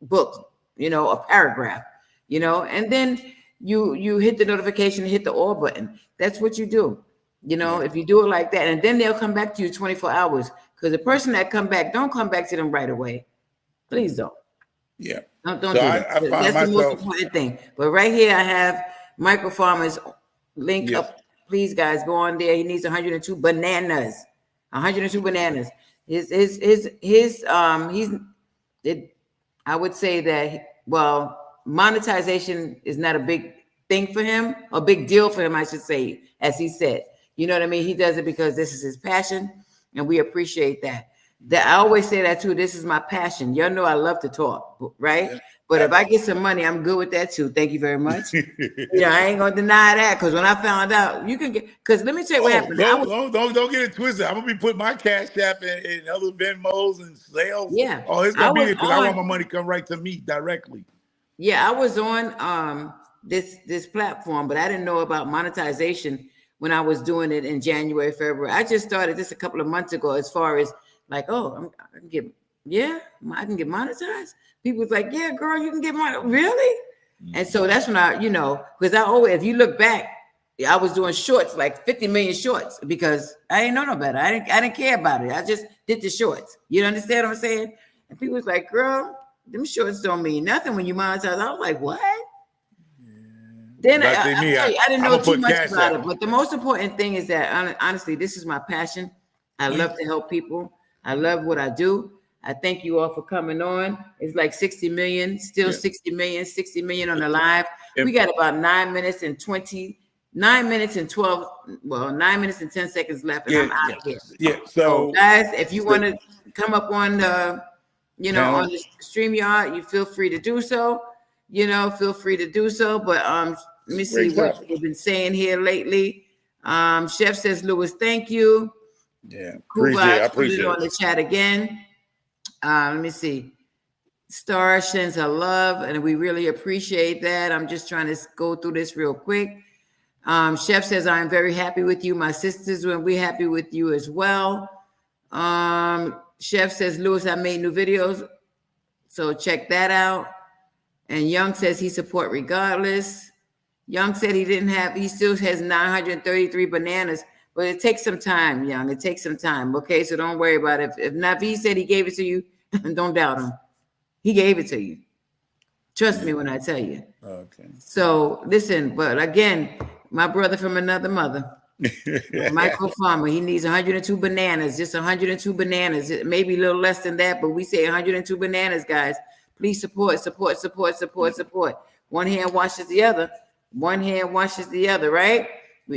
book, you know, a paragraph, you know, and then you hit the notification, hit the all button. That's what you do. You know, if you do it like that, and then they'll come back to you 24 hours. Because the person that come back, don't come back to them right away. Please don't. Yeah. Don't So do that. I find That's the most myself. important thing. But right here, I have Michael Farmer's link Yes. up. Please, guys, go on there. He needs 102 bananas. 102 bananas. I would say that, well, monetization is not a big thing for him, a big deal for him, I should say, as he said. You know what I mean? He does it because this is his passion, and we appreciate that. I always say that too. This is my passion. Y'all know I love to talk, right? Yeah. But if I get some money, I'm good with that too. Thank you very much. I ain't gonna deny that, because when I found out you can get, because let me tell you what happened. Don't get it twisted. I'm gonna be putting my Cash App in other Venmos and sales. Yeah. Oh, it's gonna be there because I want my money to come right to me directly. Yeah, I was on this platform, but I didn't know about monetization when I was doing it in January, February. I just started this a couple of months ago, as far as like, oh, I can get monetized. People was like, yeah, girl, you can get money. Really? And so that's when I, because I always, if you look back, I was doing shorts, like 50 million shorts, because I didn't know no better. I didn't care about it. I just did the shorts. You understand what I'm saying? And people was like, girl, them shorts don't mean nothing when you monetize. I was like, what? Then I didn't know too much about it. But the most important thing is that, honestly, this is my passion. I love to help people. I love what I do. I thank you all for coming on. It's like 60 million, still 60 million on the live. We got about 9 minutes and 10 seconds left, and I'm out of here. Yeah. So guys, if you want to come up on the, on the StreamYard, you feel free to do so. Feel free to do so. But let me see what we've been saying here lately. Chef says, Lewis, thank you. Yeah, I appreciate it on the chat again. Let me see. Star sends her love, and we really appreciate that. I'm just trying to go through this real quick. Chef says, I'm very happy with you. My sisters, when we're happy with you as well. Chef says, Lewis, I made new videos, so check that out. And Young says he support regardless. Young said he still has 933 bananas, but it takes some time, Young. It takes some time. Okay, so don't worry about it. If Navi said he gave it to you, don't doubt him. He gave it to you. Trust me when I tell you. Okay. So listen, but again, my brother from another mother, Michael Farmer, he needs 102 bananas, just 102 bananas. Maybe a little less than that, but we say 102 bananas, guys. Please support. One hand washes the other. One hand washes the other, right?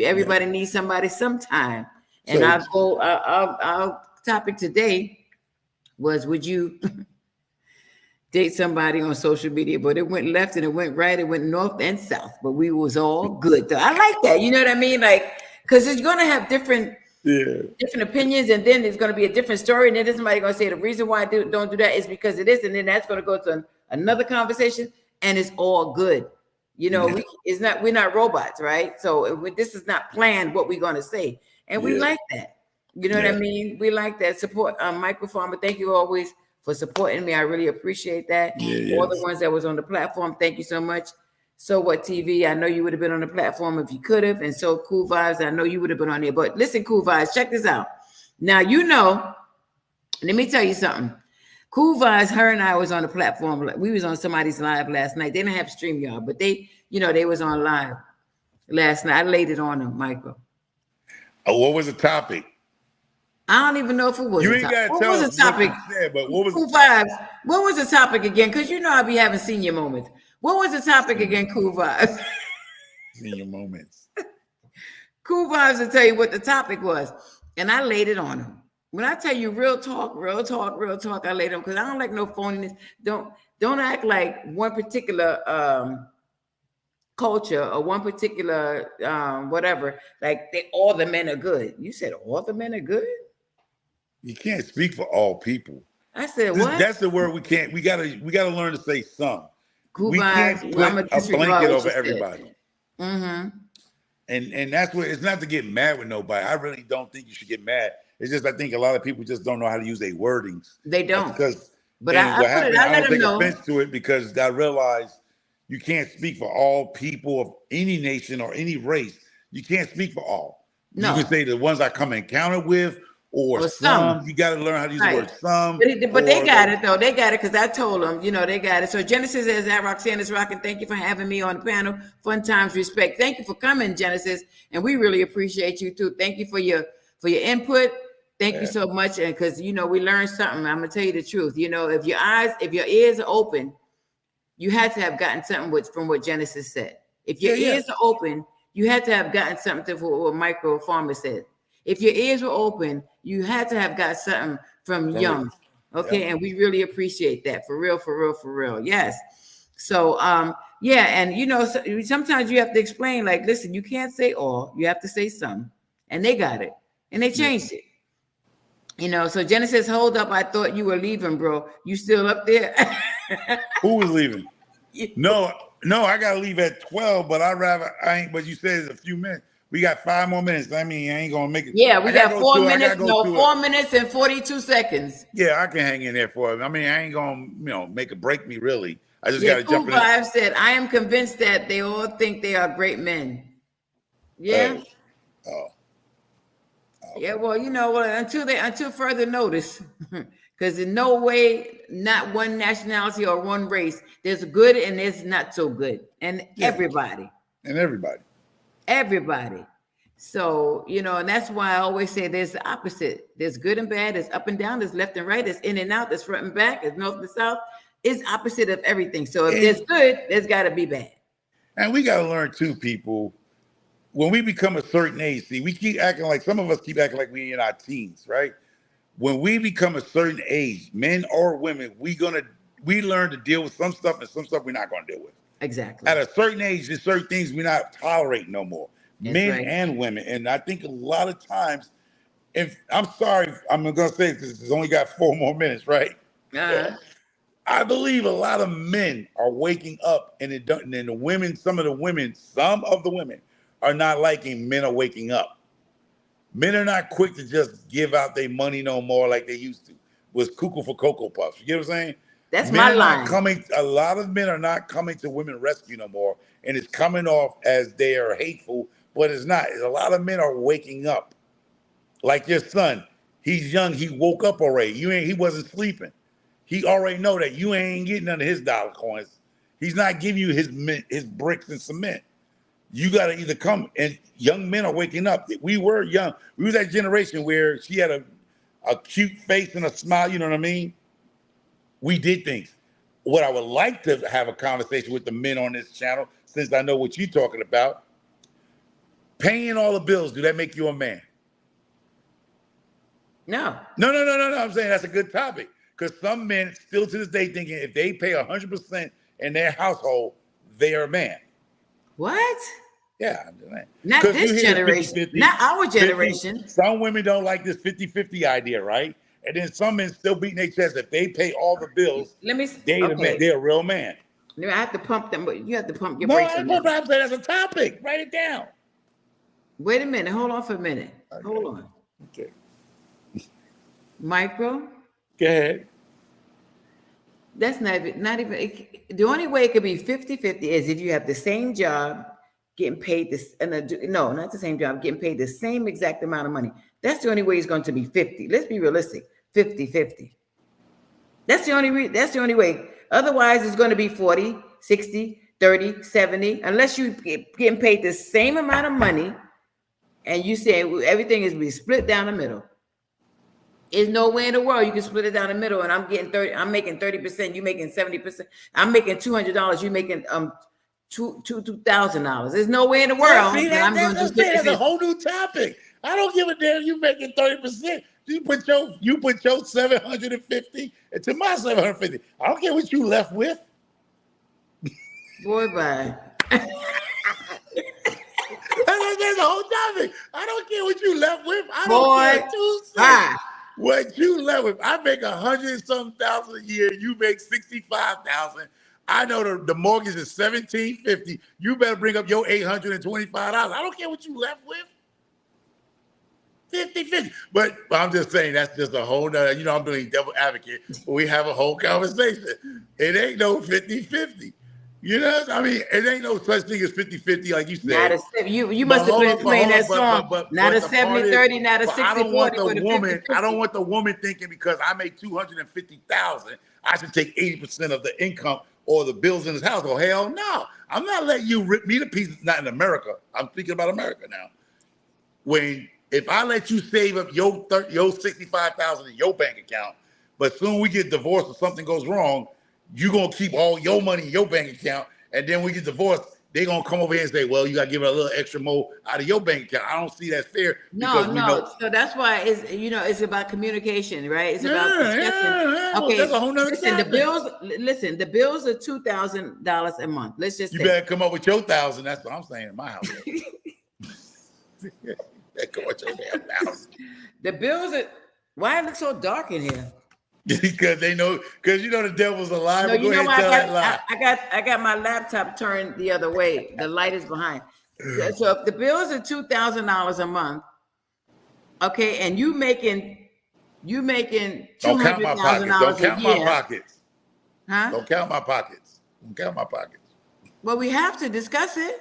Everybody needs somebody sometime. And our topic today was, would you date somebody on social media? But it went left and it went right. It went north and south, but we was all good. I like that. You know what I mean? Like, because it's going to have different opinions, and then it's going to be a different story. And then somebody going to say the reason why I don't do that is because it is. And then that's going to go to another conversation, and it's all good. We're not robots, right? So this is not planned what we're going to say. And we like that. You know what I mean? We like that support. Michael Farmer, thank you always for supporting me. I really appreciate that. All the ones that was on the platform, thank you so much. So What TV, I know you would have been on the platform if you could have. And So Cool Vibes, I know you would have been on there. But listen, Cool Vibes, check this out. Now, let me tell you something. Cool Vibes, her and I was on the platform. We was on somebody's live last night. They didn't have StreamYard, but they was on live last night. I laid it on them, Michael. Oh, what was the topic? I don't even know if it was. You ain't got to tell us what you said, but what was Cool Vibes? What was the topic again? Because I be having senior moments. What was the topic again, Cool Vibes? Senior moments. Cool Vibes will tell you what the topic was, and I laid it on him. When I tell you real talk, I lay them because I don't like no phoniness. Don't act like one particular culture or one particular whatever. Like all the men are good. You said all the men are good? You can't speak for all people. I said what? That's the word we can't. We gotta learn to say some. We Kubai, can't put a blanket over everybody. Mm-hmm. And that's what it's not to get mad with nobody. I really don't think you should get mad. It's just I think a lot of people just don't know how to use their wordings. They don't. But I don't take offense to it because I realize you can't speak for all people of any nation or any race. You can't speak for all. No. You can say the ones I come encounter with or some. You got to learn how to use the word some. But they got it, though. They got it because I told them, they got it. So Genesis says that Roxanne is rocking. Thank you for having me on the panel. Fun times, respect. Thank you for coming, Genesis. And we really appreciate you, too. Thank you for your input. Thank you so much. And because, we learned something. I'm going to tell you the truth. If your ears are open, you had to have gotten something from what Genesis said. If your ears are open, you had to have gotten something from what Micro Farmer said. If your ears were open, you had to have got something from Young. Okay. Yeah. And we really appreciate that. For real. Yes. So, and sometimes you have to explain, like, listen, you can't say all, you have to say some. And they got it. And they changed it. So Genesis, hold up. I thought you were leaving, bro. You still up there? Who was leaving? No, I gotta leave at 12, but but you said it's a few minutes. We got 5 more minutes. I mean, I ain't gonna make it. Yeah, we got 4 minutes. 4 minutes and 42 seconds. Yeah, I can hang in there for it. I mean, I ain't gonna, make it break me really. I just gotta jump in. Vibe said, I am convinced that they all think they are great men. Yeah. Yeah, well, until further notice, because in no way, not one nationality or one race, there's good and there's not so good, and everybody. So, and that's why I always say there's the opposite. There's good and bad, there's up and down, there's left and right, there's in and out, there's front and back, there's north and south. It's opposite of everything. So if there's good, there's got to be bad. And we got to learn too, people. When we become a certain age, see, we keep acting like, some of us keep acting like we're in our teens, right? When we become a certain age, men or women, we learn to deal with some stuff and some stuff we're not going to deal with. Exactly. At a certain age, there's certain things we're not tolerating no more. That's men and women. And I think a lot of times, I'm sorry, I'm going to say this, it's only got 4 more minutes, right? I believe a lot of men are waking up and the women, some of the women are not liking men are waking up. Men are not quick to just give out their money no more like they used to. Was cuckoo for Cocoa Puffs. You get what I'm saying? That's my line. A lot of men are not coming to women rescue no more, and it's coming off as they are hateful, but it's not. A lot of men are waking up. Like your son, he's young. He woke up already. He wasn't sleeping. He already know that you ain't getting none of his dollar coins. He's not giving you his bricks and cement. You got to either come, and young men are waking up. We were young. We was that generation where she had a cute face and a smile. You know what I mean? We did things. What I would like to have a conversation with the men on this channel, since I know what you're talking about, paying all the bills, do that make you a man? No. I'm saying that's a good topic, because some men still to this day thinking if they pay 100% in their household, they are a man. What? Yeah, I'm just saying. Not this generation, 50, not our generation. 50. Some women don't like this 50-50 idea, right? And then some men still beating their chest. If they pay all the bills, they're a real man. I have to pump them, but you have to pump your brakes. No, I'm saying that's a topic. Write it down. Wait a minute. Hold on for a minute. Okay. Hold on. Okay. Micro? Go ahead. That's not even the only way it could be 50-50 is if you have the same job getting paid not the same job, getting paid the same exact amount of money. That's the only way it's going to be 50. Let's be realistic. 50-50. That's the only way. Otherwise, it's going to be 40, 60, 30, 70, unless you getting paid the same amount of money and you say everything is be split down the middle. There's no way in the world you can split it down the middle, and I'm making 30%, you making 70%. I'm making $200, you making $2,000. There's no way in the world that I'm going to do 50%. That's a whole new topic. I don't give a damn you making 30%. You put your 750 into my 750. I don't care what you left with. Boy, bye. That's the whole topic. I don't care what you left with. I don't Boy, care bye. what you left with. I make 100-something thousand a year. You make 65,000. I know the mortgage is $1,750. You better bring up your $825. I don't care what you left with. 50-50. But I'm just saying that's just a whole nother, I'm doing devil advocate. We have a whole conversation. It ain't no 50-50. I mean, it ain't no such thing as 50-50, like you said. You must have been playing that song. Not a 70-30, not a 60-40. I don't want the woman thinking because I make $250,000, I should take 80% of the income or the bills in his household. Hell no. I'm not letting you rip me to pieces, not in America. I'm speaking about America now. If I let you save up your $65,000 in your bank account, but soon we get divorced or something goes wrong, you're going to keep all your money in your bank account, and then we get divorced, they're going to come over here and say, well, you got to give it a little extra more out of your bank account. I don't see that fair. No. So that's why it's about communication, right? It's about discussing. Yeah. Okay, that's a whole nother the bills are $2,000 a month. Let's just you say. better come up with your 1,000. That's what I'm saying in my house. Come with your damn house. The bills are, why it look so dark in here? Because the devil's alive. No, go ahead and tell that lie. I got my laptop turned the other way. The light is behind. So if the bills are $2,000 a month, okay, and you making $200,000 Don't count my pockets. Don't count my year, pockets. huh? Don't count my pockets. Don't count my pockets. Well, we have to discuss it.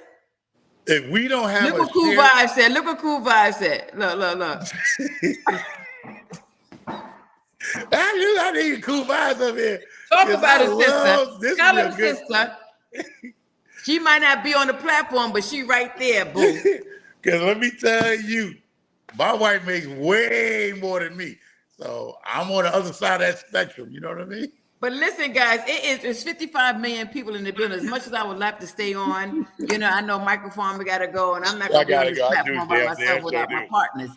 If we don't have Look what Cool Vibes said. Look what Cool Vibes said. Look. I need Cool Vibes up here. Talk about it, sister. This Tell is her, a good sister. She might not be on the platform, but she right there, boo. Because let me tell you, my wife makes way more than me. So I'm on the other side of that spectrum. You know what I mean? But listen, guys, it's 55 million people in the building. As much as I would like to stay on, I know microphone, we gotta go, and I'm not gonna be on this platform by myself without my partners.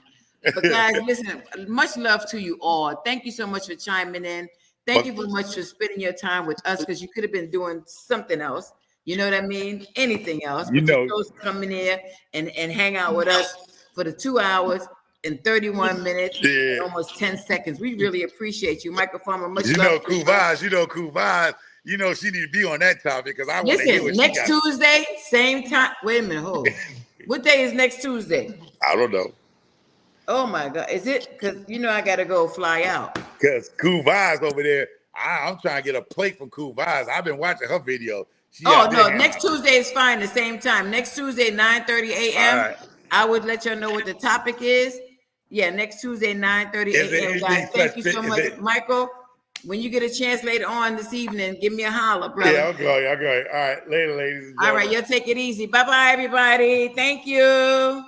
But guys, listen, much love to you all. Thank you so much for chiming in. Thank you very much for spending your time with us, because you could have been doing something else. You know what I mean? Anything else. But you chose to come in here and hang out with us for the 2 hours and 31 minutes, and almost 10 seconds. We really appreciate you, Microfarmer. Much love. Cool Vibes. She need to be on that topic because I want to hear what next Tuesday, same time. Wait a minute, what day is next Tuesday? I don't know. Oh my God, is it? Because I gotta go fly out. Because Cool Vibes over there, I'm trying to get a plate from Cool Vibes. I've been watching her video. Next Tuesday is fine. The same time. Next Tuesday, 9:30 a.m. Right. I would let you know what the topic is. Yeah, next Tuesday, 9:30 a.m. Guys, thank you so much, Michael. When you get a chance later on this evening, give me a holler, brother. Yeah, okay. All right, later, ladies and gentlemen. All right, y'all take it easy. Bye-bye, everybody. Thank you.